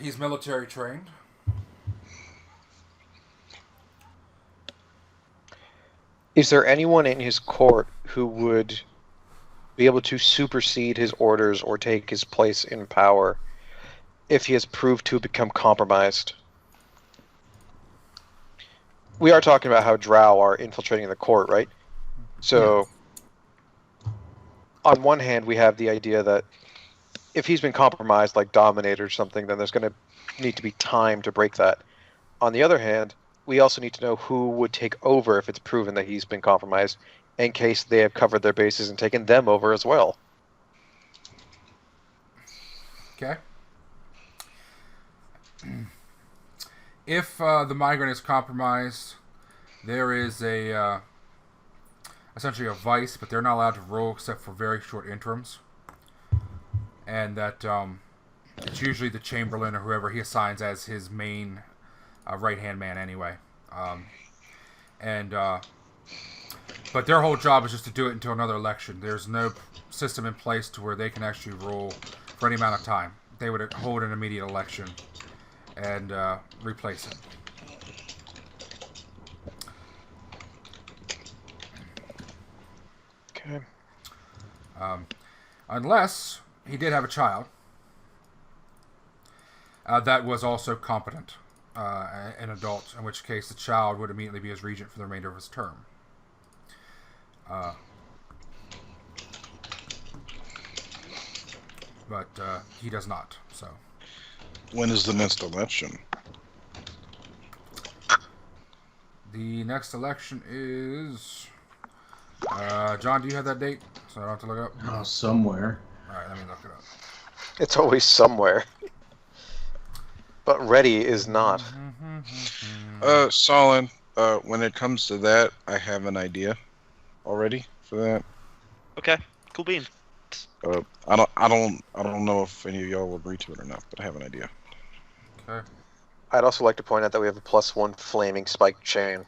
he's military trained. Is there anyone in his court who would be able to supersede his orders or take his place in power if he has proved to become compromised? We are talking about how drow are infiltrating the court, right? So, on one hand, we have the idea that if he's been compromised, like Dominator or something, then there's going to need to be time to break that. On the other hand, we also need to know who would take over if it's proven that he's been compromised, in case they have covered their bases and taken them over as well. Okay. If the migrant is compromised, there is essentially a vice, but they're not allowed to roll except for very short interims. And that it's usually the Chamberlain or whoever he assigns as his main right-hand man anyway. and but their whole job is just to do it until another election. There's no system in place to where they can actually rule for any amount of time. They would hold an immediate election and replace him. Okay. Unless he did have a child that was also competent, an adult, in which case the child would immediately be his regent for the remainder of his term. But he does not, so. When is the next election? The next election is... John, do you have that date? So I don't have to look it up? Somewhere. Alright, let me look it up. It's always somewhere. But ready is not. Sollyn, when it comes to that, I have an idea already for that. Okay, cool beans. I don't know if any of y'all will agree to it or not, but I have an idea. Okay. I'd also like to point out that we have a +1 flaming spike chain.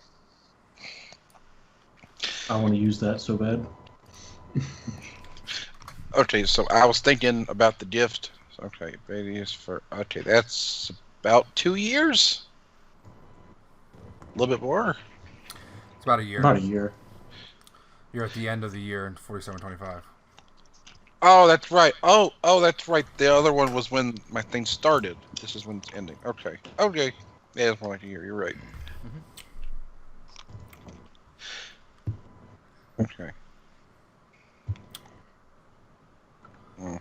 I want to use that so bad. Okay, so I was thinking about the gift. Okay, okay, that's about 2 years. A little bit more. It's about a year. About a year. You're at the end of the year in 4725. Oh, that's right. Oh, that's right. The other one was when my thing started. This is when it's ending. Okay. Yeah, it's more like a year. You're right. Okay. Well,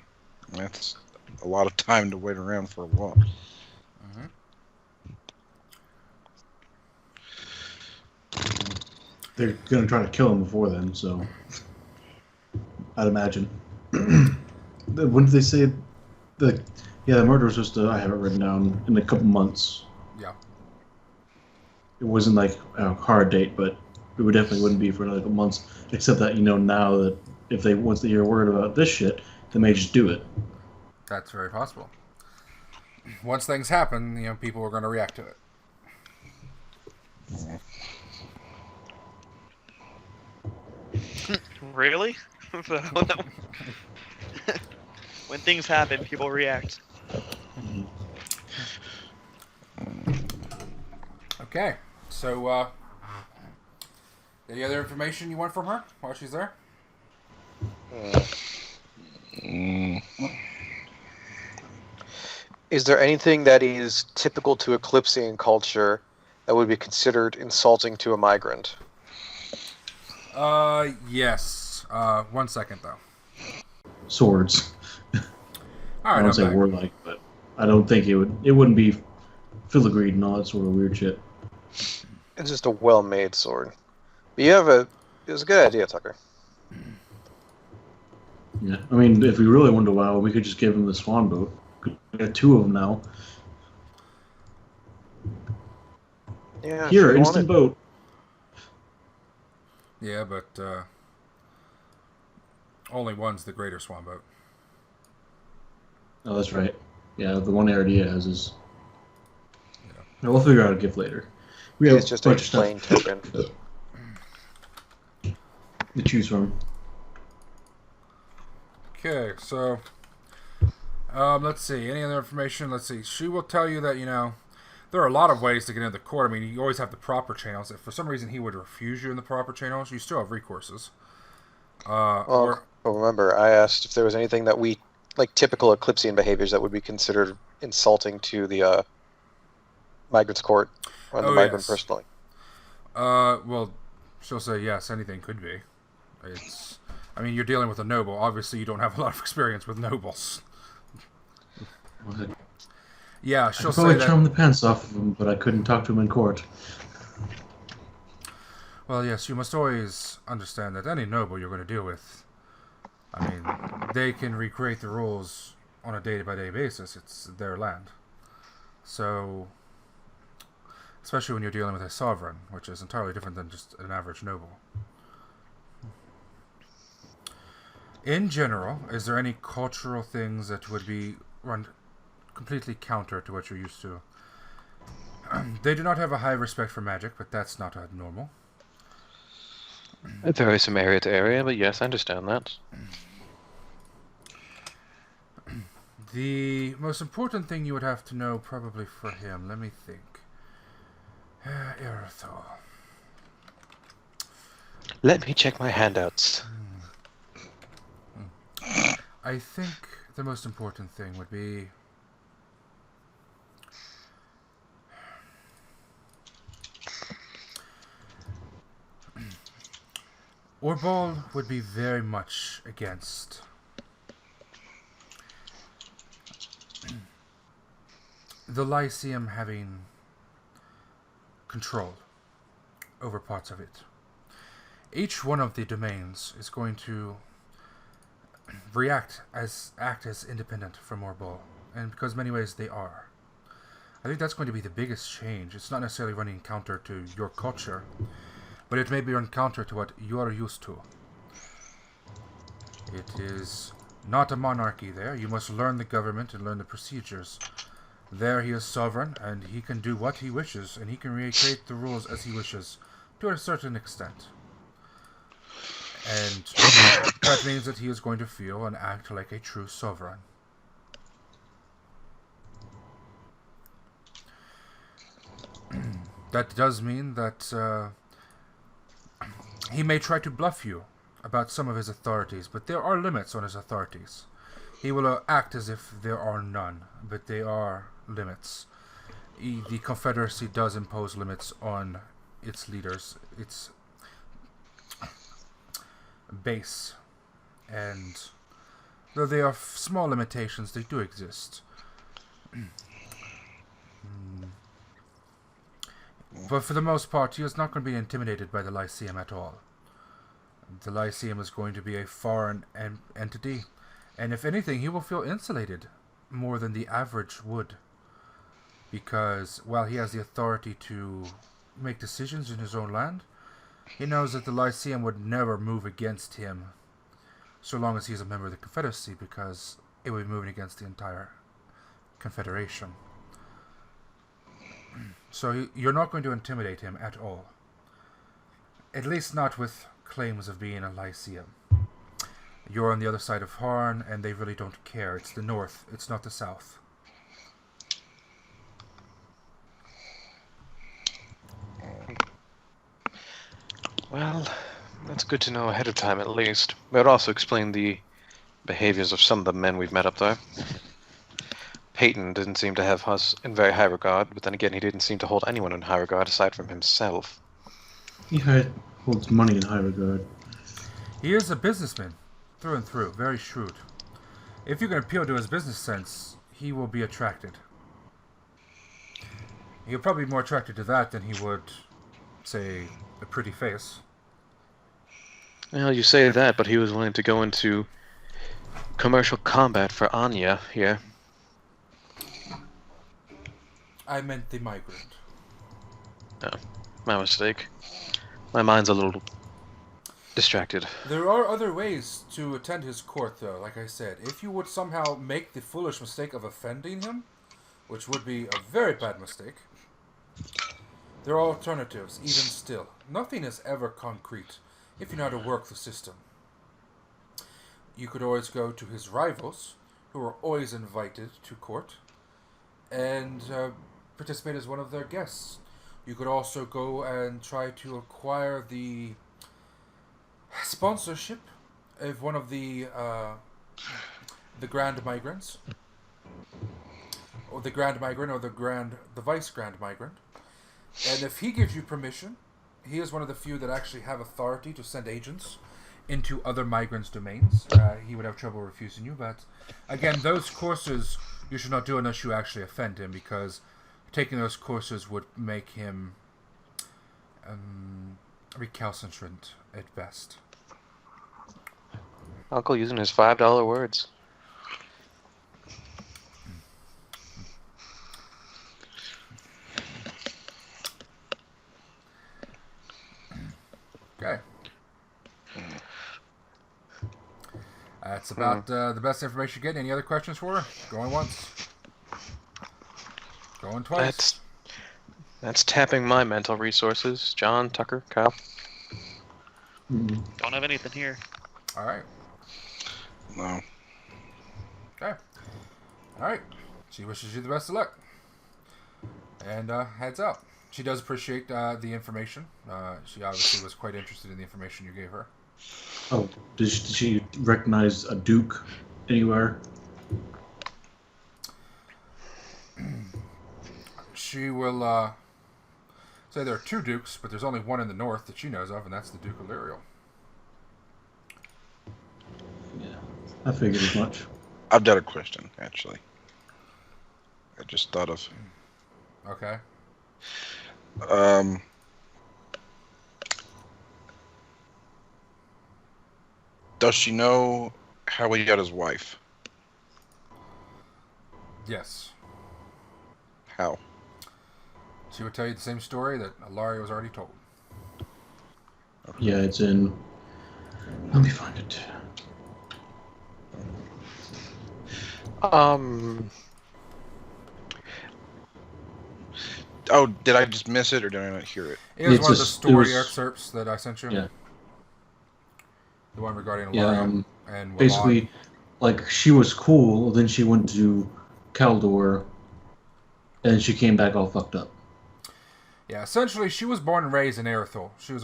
that's a lot of time to wait around for a while. They're going to try to kill him before then, so I'd imagine. When did they say the murder was just I have it written down in a couple months. Yeah. It wasn't like a hard date, but it would definitely wouldn't be for another couple months. Except that now that if they once they hear word about this shit, they may just do it. That's very possible. Once things happen, people are going to react to it. Really? When things happen, people react. Okay, so any other information you want from her while she's there? Is there anything that is typical to Eclipsian culture that would be considered insulting to a migrant? Yes. 1 second, though. Swords. All right, I don't say warlike, but I don't think it wouldn't be filigreed and all that sort of weird shit. It's just a well-made sword. But it was a good idea, Tucker. Yeah, I mean, if we really wanted to wow, we could just give him the swan boat. We got 2 of them now. Yeah. Here, instant boat. Yeah, but only one's the greater swan boat. Oh, that's right. Yeah, the one Aradia has is. Yeah. No, we'll figure out a gift later. We have It's just a plain token. To choose from. Okay, so let's see. Any other information? Let's see. She will tell you that there are a lot of ways to get into the court. I mean, you always have the proper channels. If for some reason he would refuse you in the proper channels, you still have recourses. Remember, I asked if there was anything that like typical Eclipsian behaviors that would be considered insulting to the migrant's court or the migrant personally. Well, she'll say yes. Anything could be. You're dealing with a noble. Obviously, you don't have a lot of experience with nobles. Yeah, she'll say that. I probably charmed the pants off of him, but I couldn't talk to him in court. Well, yes, you must always understand that any noble you're going to deal with, they can recreate the rules on a day-by-day basis. It's their land. So, especially when you're dealing with a sovereign, which is entirely different than just an average noble. In general, is there any cultural things that would be run completely counter to what you're used to? They do not have a high respect for magic, but that's not abnormal. It varies from area to area, but yes, I understand that. The most important thing you would have to know probably for him, let me think. Erythor. Let me check my handouts. I think the most important thing would be Orbol would be very much against the Lyceum having control over parts of it. Each one of the domains is going to act as independent from Orbol, and because in many ways they are. I think that's going to be the biggest change. It's not necessarily running counter to your culture, but it may be run counter to what you are used to. It is not a monarchy there. You must learn the government and learn the procedures. There he is sovereign, and he can do what he wishes, and he can recreate the rules as he wishes, to a certain extent. And that means that he is going to feel and act like a true sovereign. That does mean that he may try to bluff you about some of his authorities, but there are limits on his authorities. He will act as if there are none, but there are limits. The Confederacy does impose limits on its leaders, its base, and though they are small limitations, they do exist. But for the most part, he is not going to be intimidated by the Lyceum at all. The Lyceum is going to be a foreign entity, and if anything, he will feel insulated more than the average would. Because while he has the authority to make decisions in his own land, he knows that the Lyceum would never move against him so long as he is a member of the Confederacy, because it would be moving against the entire Confederation. So you're not going to intimidate him at all. At least not with claims of being a Lyceum. You're on the other side of Harn, and they really don't care. It's the north, it's not the south. Well, that's good to know ahead of time at least. It would also explain the behaviors of some of the men we've met up there. Peyton didn't seem to have us in very high regard, but then again he didn't seem to hold anyone in high regard aside from himself. He holds money in high regard. He is a businessman, through and through, very shrewd. If you can appeal to his business sense, he will be attracted. He'll probably be more attracted to that than he would, say, a pretty face. Well, you say that, but he was willing to go into commercial combat for Anya here. I meant the migrant. Oh, my mistake. My mind's a little distracted. There are other ways to attend his court, though, like I said. If you would somehow make the foolish mistake of offending him, which would be a very bad mistake, there are alternatives, even still. Nothing is ever concrete if you know how to work the system. You could always go to his rivals, who are always invited to court, and participate as one of their guests. You could also go and try to acquire the sponsorship of one of the Grand Migrants, or the Grand Migrant, or the Vice Grand Migrant. And if he gives you permission, he is one of the few that actually have authority to send agents into other migrants' domains. He would have trouble refusing you, but again, those courses you should not do unless you actually offend him, because taking those courses would make him recalcitrant at best. Uncle using his $5 words. Okay. That's about the best information you get. Any other questions for her? Going once. Going twice. That's tapping my mental resources. John, Tucker, Kyle. Don't have anything here. All right. No. Okay. All right. She wishes you the best of luck. And heads out. She does appreciate the information. She obviously was quite interested in the information you gave her. Oh, did she recognize a duke anywhere? She will say there are 2 dukes, but there's only one in the north that she knows of, and that's the Duke of Leriel. Yeah, I figured as much. I've got a question, actually. I just thought of. Okay. Does she know how he got his wife? Yes. How? She would tell you the same story that Ilaria was already told. Yeah, it's in. Let me find it. Oh, did I just miss it, or did I not hear it? It was It's one of the it story was- excerpts that I sent you. Yeah. The one regarding Yeah, Ilaria and Rolun. basically, like, she was cool, then she went to Caldor, and she came back all fucked up. Yeah, essentially, she was born and raised in Erithal. She was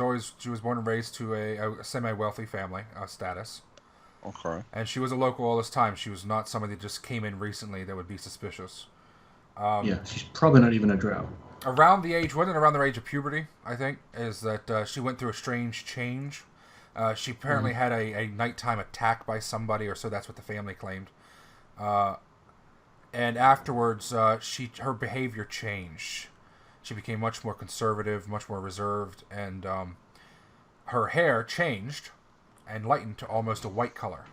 born and raised to a semi-wealthy family status. Okay. And she was a local all this time. She was not somebody that just came in recently that would be suspicious. Yeah, she's probably not even a drow. Around the age of puberty, I think, is that she went through a strange change. She apparently had a nighttime attack by somebody, or so that's what the family claimed. And afterwards, her behavior changed. She became much more conservative, much more reserved, and her hair changed and lightened to almost a white color.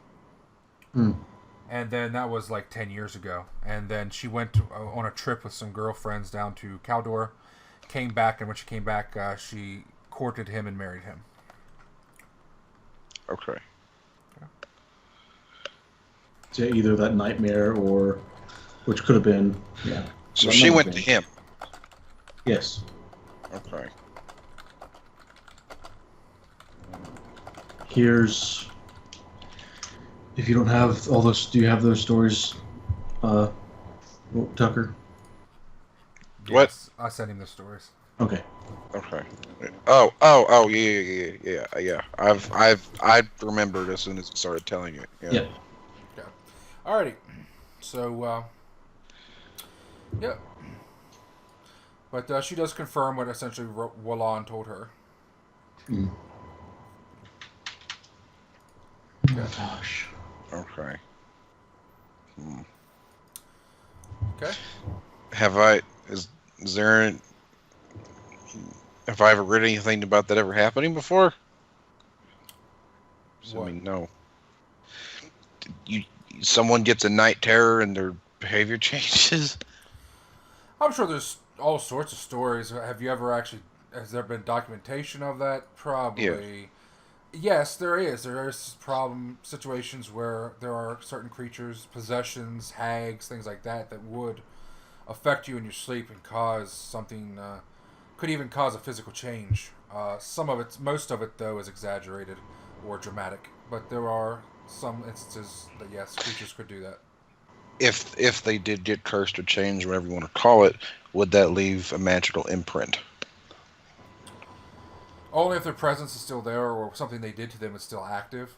And then that was like 10 years ago. And then she went on a trip with some girlfriends down to Caldor, came back, and when she came back, she courted him and married him. Okay. So either that nightmare or, which could have been, yeah. So Well, she another went to thing. him. Yes. Okay. Here's, if you don't have all those, do you have those stories, Tucker? What? Yes, I sent him the stories. Okay. Okay. Oh, yeah. I remembered as soon as he started telling it. Yeah. Yeah. Okay. Alrighty. So, yeah. But she does confirm what essentially Rolun told her. Oh, gosh. Okay. Okay. Have I ever read anything about that ever happening before? What? I mean, no. Someone gets a night terror and their behavior changes? I'm sure there's all sorts of stories. Have you ever actually... Has there been documentation of that? Probably. Yes, there is. There is situations where there are certain creatures, possessions, hags, things like that would affect you in your sleep and cause something... could even cause a physical change. Most of it, though, is exaggerated or dramatic. But there are some instances that, yes, creatures could do that. If they did get cursed or changed, whatever you want to call it, would that leave a magical imprint? Only if their presence is still there or something they did to them is still active.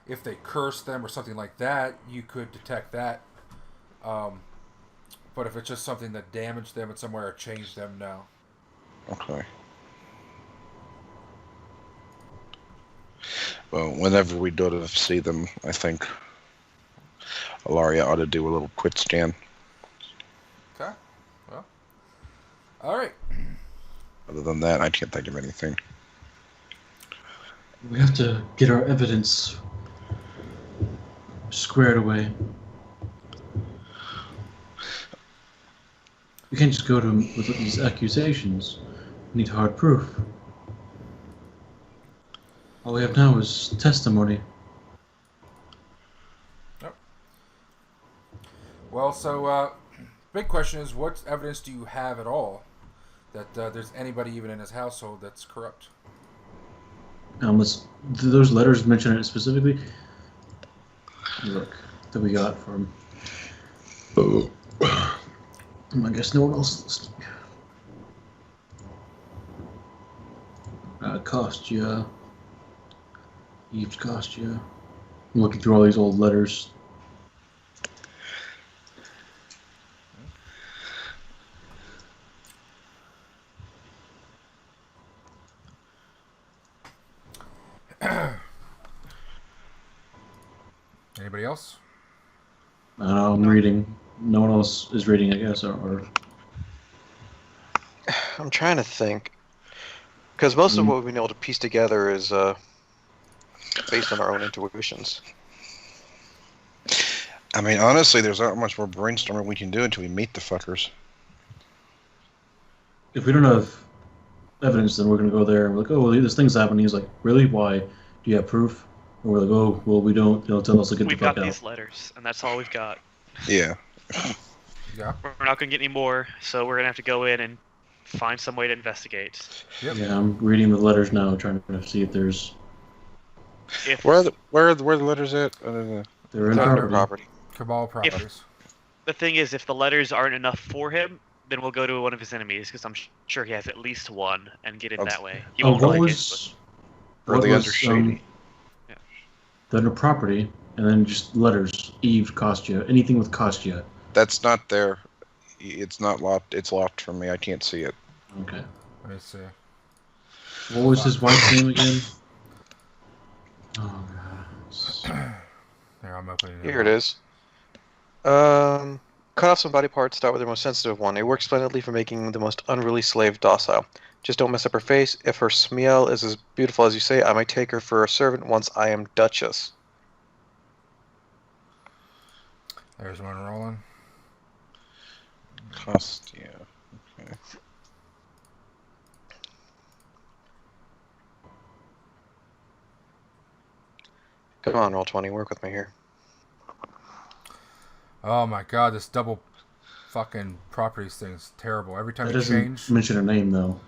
If they curse them or something like that, you could detect that. But if it's just something that damaged them in some way or changed them, no. Okay. Well, whenever we go to see them, I think Ilaria ought to do a little quick scan. Okay. Well. Alright. Other than that, I can't think of anything. We have to get our evidence squared away. We can't just go to him with these accusations. We need hard proof. All we have now is testimony. Yep. Well, so, big question is, what evidence do you have at all that there's anybody even in his household that's corrupt? Do those letters mention it specifically? Look, that we got from. Oh. I guess no one else is listening. Kostya. Eve's Kostya. I'm looking through all these old letters. Anybody else? I'm reading. No one else is reading, I guess, or... I'm trying to think. Because most of what we've been able to piece together is based on our own intuitions. I mean, honestly, there's not much more brainstorming we can do until we meet the fuckers. If we don't have evidence, then we're going to go there and we're like, oh, well, this thing's happening. He's like, really? Why? Do you have proof? And we're like, oh, well, we don't. They'll tell us to get the We've fuck got out. these letters, and that's all we've got. Yeah. Yeah. We're not going to get any more, so we're going to have to go in and find some way to investigate. Yep. Yeah, I'm reading the letters now, trying to see if there's... If Where are the letters at? They're in property. Cabal properties. the thing is, if the letters aren't enough for him, then we'll go to one of his enemies, because I'm sure he has at least one, and get in that way. He won't what like was... Or What the was, other shady. They're under property, and then just letters. Eve, Kostya, anything with Kostya. That's not there. It's not locked. It's locked for me. I can't see it. Okay. Let me see. What was his wife's name again? Oh, God. There, I'm opening it. Here it is. Cut off some body parts, start with the most sensitive one. It works splendidly for making the most unruly slave docile. Just don't mess up her face. If her smile is as beautiful as you say, I might take her for a servant once I am Duchess. There's one rolling. Kostya. Okay. Come on, roll 20. Work with me here. Oh my god, this double fucking properties thing is terrible. Every time That you doesn't change, mention her name, though.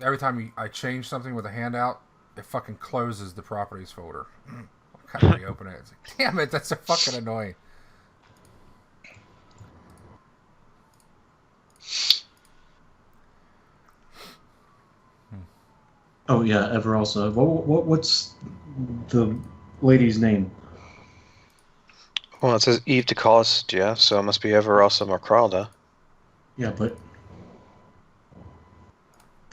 every time I change something with a handout, it fucking closes the properties folder. I'm kind of reopen it. It's like, damn it, that's so fucking annoying. Oh, yeah, Everalsa. What's the lady's name? Well, it says Eve de Kostya, so it must be Everalsa Markralda. Yeah, but...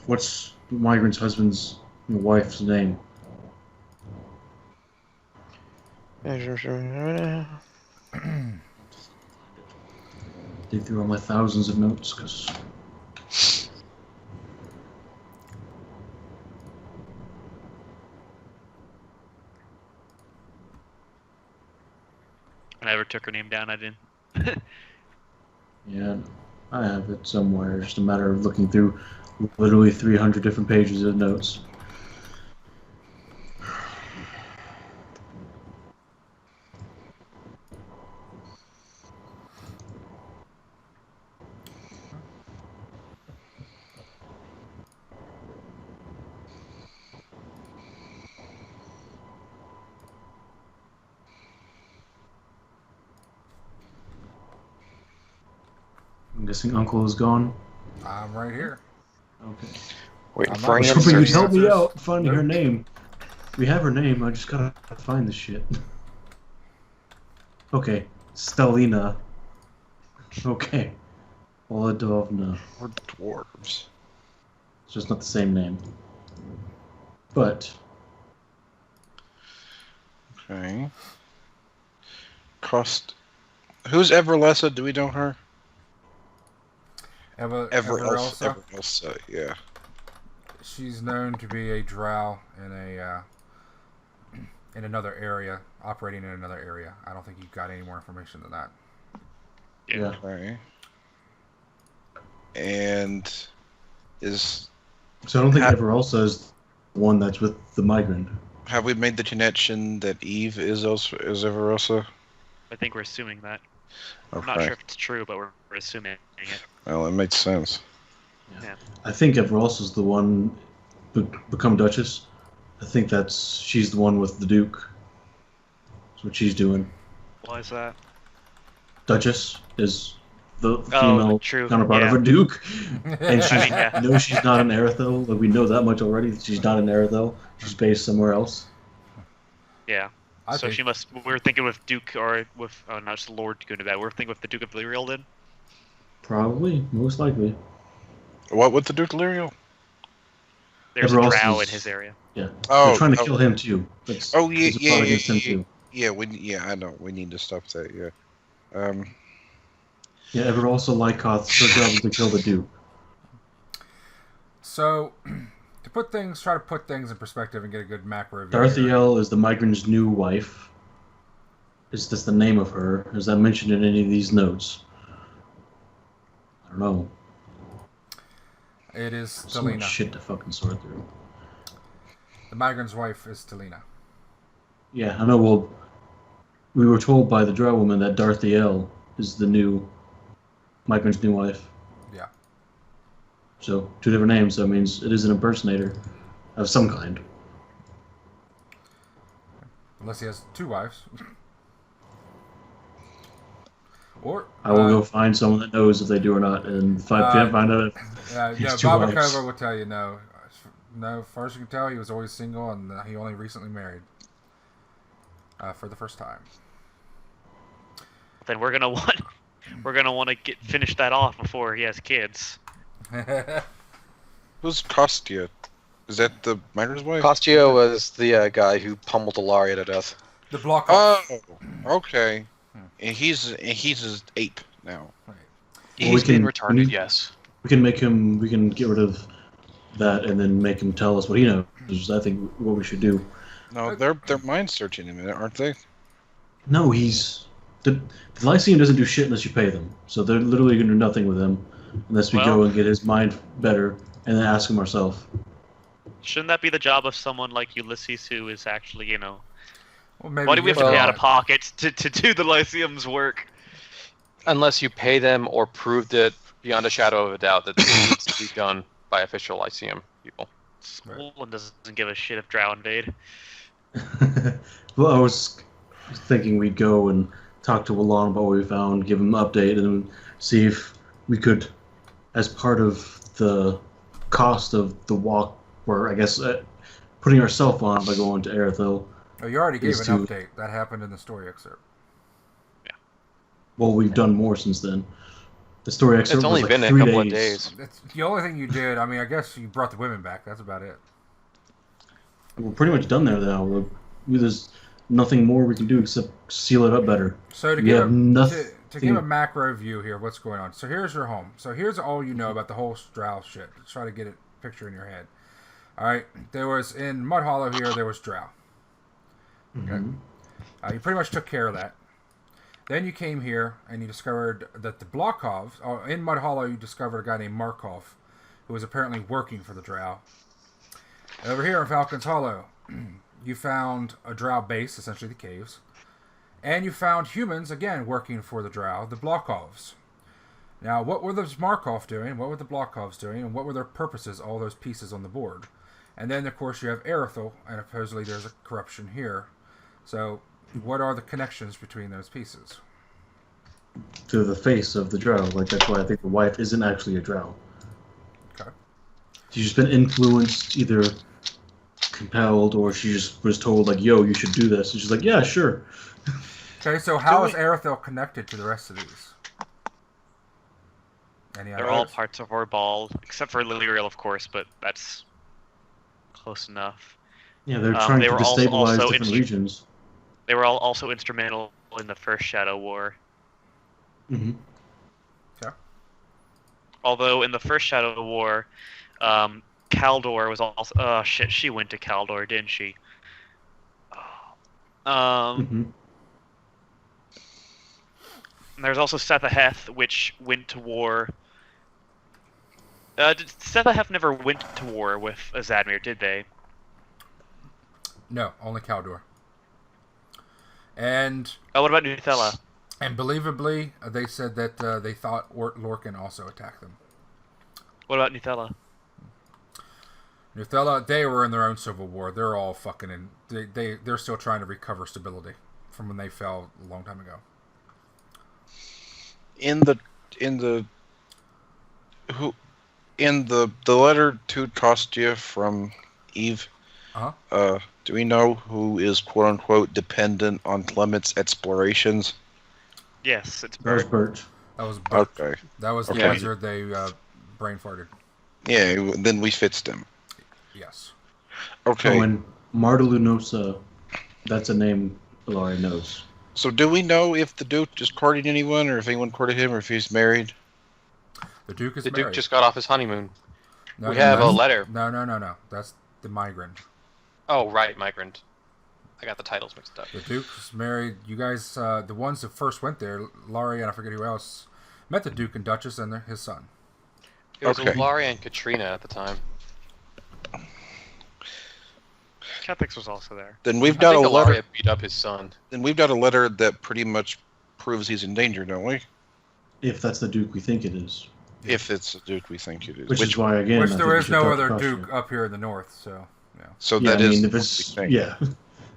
What's the migrant's husband's wife's name? Dig through all my thousands of notes, because... I never took her name down, I didn't. Yeah, I have it somewhere. It's just a matter of looking through literally 300 different pages of notes. I'm guessing Uncle is gone. I'm right here. Okay. Waiting I'm for not I sure was hoping answers. you'd help me Answers. out finding her Nope. name. We have her name, I just gotta find the shit. Okay. Stelina. Okay. Oladovna. We're dwarves. It's just not the same name. But Okay. Who's Everlessa? Do we know her? Everelsa. Everelsa, yeah. She's known to be a drow in another area, operating in another area. I don't think you've got any more information than that. yeah. Okay. And is So I don't think Everalsa is the one that's with the migrant. have we made the connection that Eve is Everelsa? I think we're assuming that. I'm Okay. not sure if it's true, but we're assuming it. Well, it makes sense. I think Everalsa is the one become Duchess. I think she's the one with the Duke. That's what she's doing. Why is that? Duchess is the female true. counterpart of her Duke, and she's yeah. no, she's not in Arathel. Like, we know that much already. That she's not in Arathel. She's based somewhere else. Yeah. So she must. We're thinking with Duke or with not just Lord going to that. We're thinking with the Duke of Leriel then. Probably, most likely. What with the Duke of Leriel? There's a drow in his area. Yeah. Oh, they're trying to kill him too. Yeah. I know. We need to stop that. Yeah. Yeah, Ever also Lykoth, her job is to kill the Duke. So, try to put things in perspective and get a good macro view. Darthiel is the migrant's new wife. Is this the name of her? Is that mentioned in any of these notes? I don't know. It is So much Stelina. shit to fucking sort through. The migrant's wife is Stelina. Yeah, I know. Well, we were told by the drow woman that Darthiel is the new migrant's new wife. Yeah. So, two different names. That means it is an impersonator of some kind. Unless he has two wives. Or I will go find someone that knows if they do or not, and find out if yeah, he's two Baba wives. Kova will tell you no. No, as far as you can tell, he was always single, and he only recently married. For the first time. Then we're gonna want to finish that off before he has kids. Who's Kostya? Is that the migrant's wife? Kostya was the guy who pummeled Ilaria to death. The block. Oh, okay. And he's an ape now. He's we been can- retarded, yes. We can make him. We can get rid of that, and then make him tell us what he knows. I think what we should do. No, they're mind searching him, aren't they? No, the Lyceum doesn't do shit unless you pay them. So they're literally going to do nothing with him unless we go and get his mind better, and then ask him ourselves. Shouldn't that be the job of someone like Ulysses, who is actually, Well, maybe why do we have to pay well, out of pocket to do the Lyceum's work? Unless you pay them or prove that beyond a shadow of a doubt that this needs to be done by official Lyceum people. Someone doesn't give a shit if drow invade. Well, I was thinking we'd go and talk to Rolun about what we found, give him an update, and see if we could, as part of the cost of the walk, or I guess putting ourselves on by going to Arathil. Oh, you already gave is an to- update. That happened in the story excerpt. Well, we've done more since then. The story excerpt It's only was been like a 3 couple of days. days. It's the only thing you did. I mean, I guess you brought the women back. That's about it. We're pretty much done there now. There's nothing more we can do except seal it up better. So to We give have nothing. to give a macro view here, what's going on? So here's your home. So here's all you know about the whole drow shit. Let's try to get a picture in your head. All right, there was in Mud Hollow here. There was drow. Okay, Mhm. you pretty much took care of that. Then you came here and you discovered that the Blokov, in Mud Hollow, you discovered a guy named Markov, who was apparently working for the drow. Over here in Falcon's Hollow, you found a drow base, essentially the caves. And you found humans, again, working for the drow, the Blokovs. Now, what were the Markov doing? What were the Blokovs doing? And what were their purposes, all those pieces on the board? And then, of course, you have Arathil, and supposedly there's a corruption here. So, what are the connections between those pieces? To the face of the drow. Like, that's why I think the wife isn't actually a drow. Okay. She's just been influenced, either compelled, or she just was told, like, yo, you should do this. And she's like, yeah, sure. Okay, so how is Arathil connected to the rest of these? Any They're all ideas? parts of our ball, except for Leriel, of course, but that's close enough. Yeah, they're trying they to were also destabilize different regions. They were all also instrumental in the first Shadow War. Mm-hmm. Okay. Although in the first Shadow War, Kaldor was also. Oh shit, she went to Kaldor, didn't she? Mm-hmm. There's also Sethaheth, which went to war. Sethaheth never went to war with Azadmir, did they? No, only Kaldor. And Oh, what about Nuthella? believably, they said that they thought Lorcan also attacked them. What about Nuthella? If they were in their own civil war, they're all fucking in. They're still trying to recover stability from when they fell a long time ago. In the letter to Kostya from Eve, do we know who is quote unquote dependent on Clement's explorations? Yes, it's That was Bert. Bert. That was Bert. Okay. That was the Okay. wizard they brain farted. Yeah, then we fixed him. Yes. Okay. Oh, and Marta Lunosa, that's a name Ilaria knows. So do we know if the Duke just courted anyone, or if anyone courted him, or if he's married? The Duke is The married. Duke just got off his honeymoon. No, We no, have a that's- letter. No. That's the migrant. Oh, right, migrant. I got the titles mixed up. The Duke's married. You guys, the ones that first went there, Laurie and I forget who else, met the Duke and Duchess and his son. It was Okay. Ilaria and Katrina at the time. Catholics was also there. Then we've I got a think letter. Ilaria beat up his son. Then we've got a letter that pretty much proves he's in danger, don't we? If that's the Duke we think it is. If it's the Duke we think it is. Which is why, again, Which I there think we is should no talk other to Duke Kostya. up here in the north, so yeah. So Yeah, that I is mean, the if one it's we think. yeah,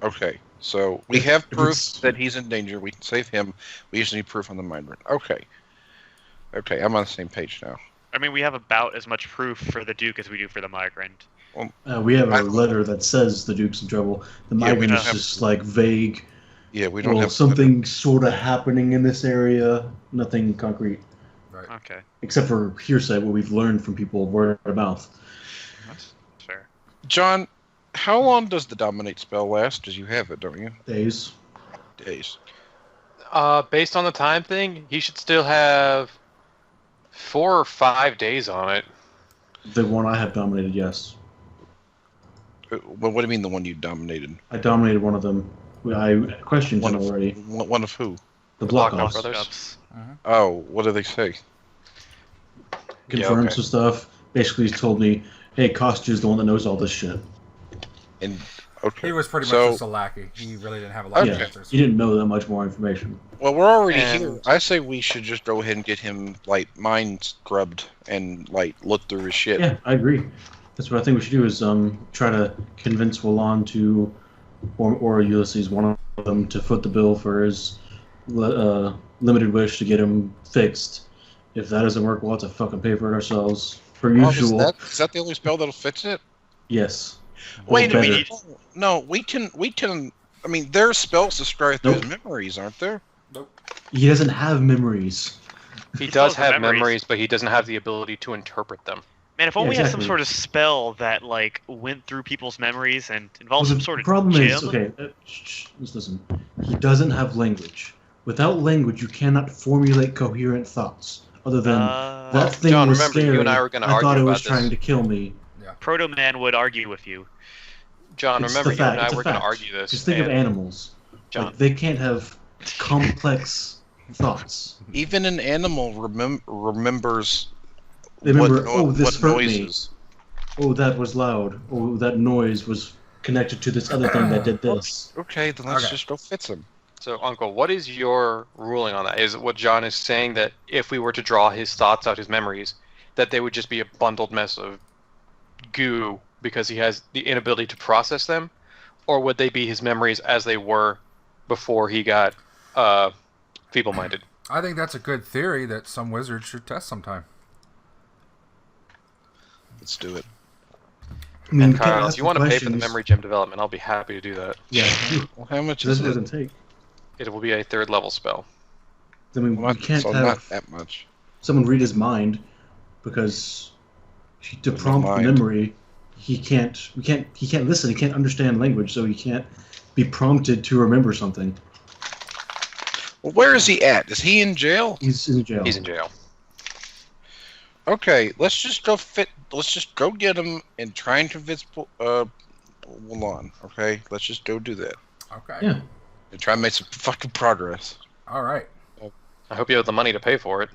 Okay, so we have If proof it's- that he's in danger. We can save him. We just need proof on the migrant. Okay. Okay, I'm on the same page now. I mean, we have about as much proof for the Duke as we do for the migrant. we have I a don't- letter that says the Duke's in trouble. The Yeah, we migrant don't is have- just like vague. Yeah, we don't Well, have something sort of happening in this area. Nothing concrete, Right. Okay, except for hearsay, what we've learned from people word of mouth. that's fair. John, how long does the dominate spell last? Because you have it, don't you? Days. Days. Based on the time thing, he should still have 4 or 5 days on it. The one I have dominated, yes. Well, what do you mean the one you dominated? I dominated one of them. I questioned One him of, already. one of who? The Blokov Blokovs. brothers. Oh, what do they say? Confirmed okay. some stuff. Basically, he's told me, hey, Kostya's the one that knows all this shit. And okay. He was pretty So- much just a lackey. He really didn't have a lot of Yeah, answers. he didn't know that much more information. Well, we're already And- here. I say we should just go ahead and get him mind scrubbed and look through his shit. Yeah, I agree. That's what I think we should do is try to convince Rolun to, or Ulysses, one of them, to foot the bill for his limited wish to get him fixed. If that doesn't work, we'll have to fucking pay for it ourselves. Per Oh, usual. is that the only spell that'll fix it? Yes. Wait a Or minute. better. No, we can. I mean, there are spells to scry through Nope. his memories, aren't there? He doesn't have memories. He He still does has the have memories. memories, but he doesn't have the ability to interpret them. Man, if only we had some exactly. sort of spell that like went through people's memories and involved Well, some the sort of problem gem. is, okay, just listen. He doesn't have language. Without language, you cannot formulate coherent thoughts. Other than that thing John, was remember, scary. you and I were gonna I thought argue it was about trying this. to kill me. Proto Man would argue with you. John, It's remember, the you and fact. I It's a were going to fact. argue this. Just think of and- animals. John, Like, they can't have complex thoughts. Even an animal remembers. They remember, what, oh, this what hurt me. noises. Oh, that was loud. Oh, that noise was connected to this other thing that did this. Okay, then let's Okay. just go fix him. so Uncle, what is your ruling on that? Is it what John is saying, that if we were to draw his thoughts out, his memories, that they would just be a bundled mess of goo because he has the inability to process them? Or would they be his memories as they were before he got feeble-minded? I think that's a good theory that some wizard should test sometime. Let's do it. I mean, And you can't Kyle, ask if you want to pay for the questions. memory gem development, I'll be happy to do that. Yeah, Well, how much this is it? doesn't take. It will be a 3rd level spell. I mean, Well, we can't so have not that much. someone read his mind because to His prompt mind. memory, he can't listen. He can't understand language, so he can't be prompted to remember something. Well, where is he at? Is he in jail? He's in jail. He's in jail. Okay, let's just go get him and try and convince Rolun. Okay, let's just go do that Okay. Yeah. and try and make some fucking progress. All right. I hope you have the money to pay for it.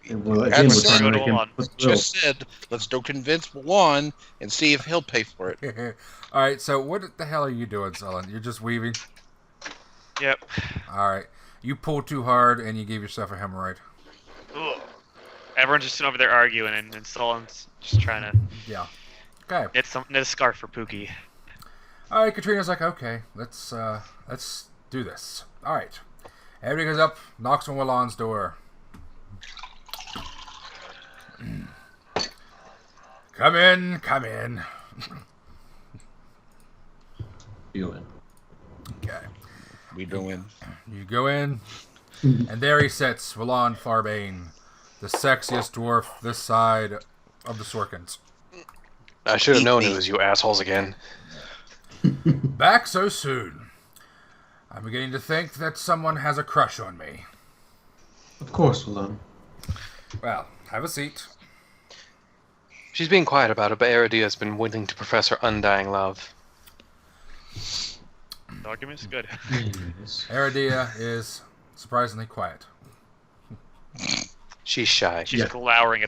And well, again, we're Absolutely. trying to make him Go on. foot the bill. Just said, let's go convince Rolun and see if he'll pay for it. All right. So what the hell are you doing, Sollyn? You're just weaving. Yep. All right. You pulled too hard and you gave yourself a hemorrhoid. Ugh. Everyone's just sitting over there arguing, and Sollyn's just trying to. Yeah. Okay. It's a scarf for Poogie. All right, Katrina's like, okay, let's do this. All right. Everybody goes up, knocks on Willon's door. Come in, come in. You in. Okay. We doing. You go in, and there he sits, Rolun Farbane, the sexiest dwarf this side of the Sorkins. I should have known it was you assholes again. Back so soon. I'm beginning to think that someone has a crush on me. Of course, Rolun. Well, have a seat. She's being quiet about it, but Aradia has been willing to profess her undying love. The argument's good. Yes. Aradia is surprisingly quiet. She's shy. She's glowering at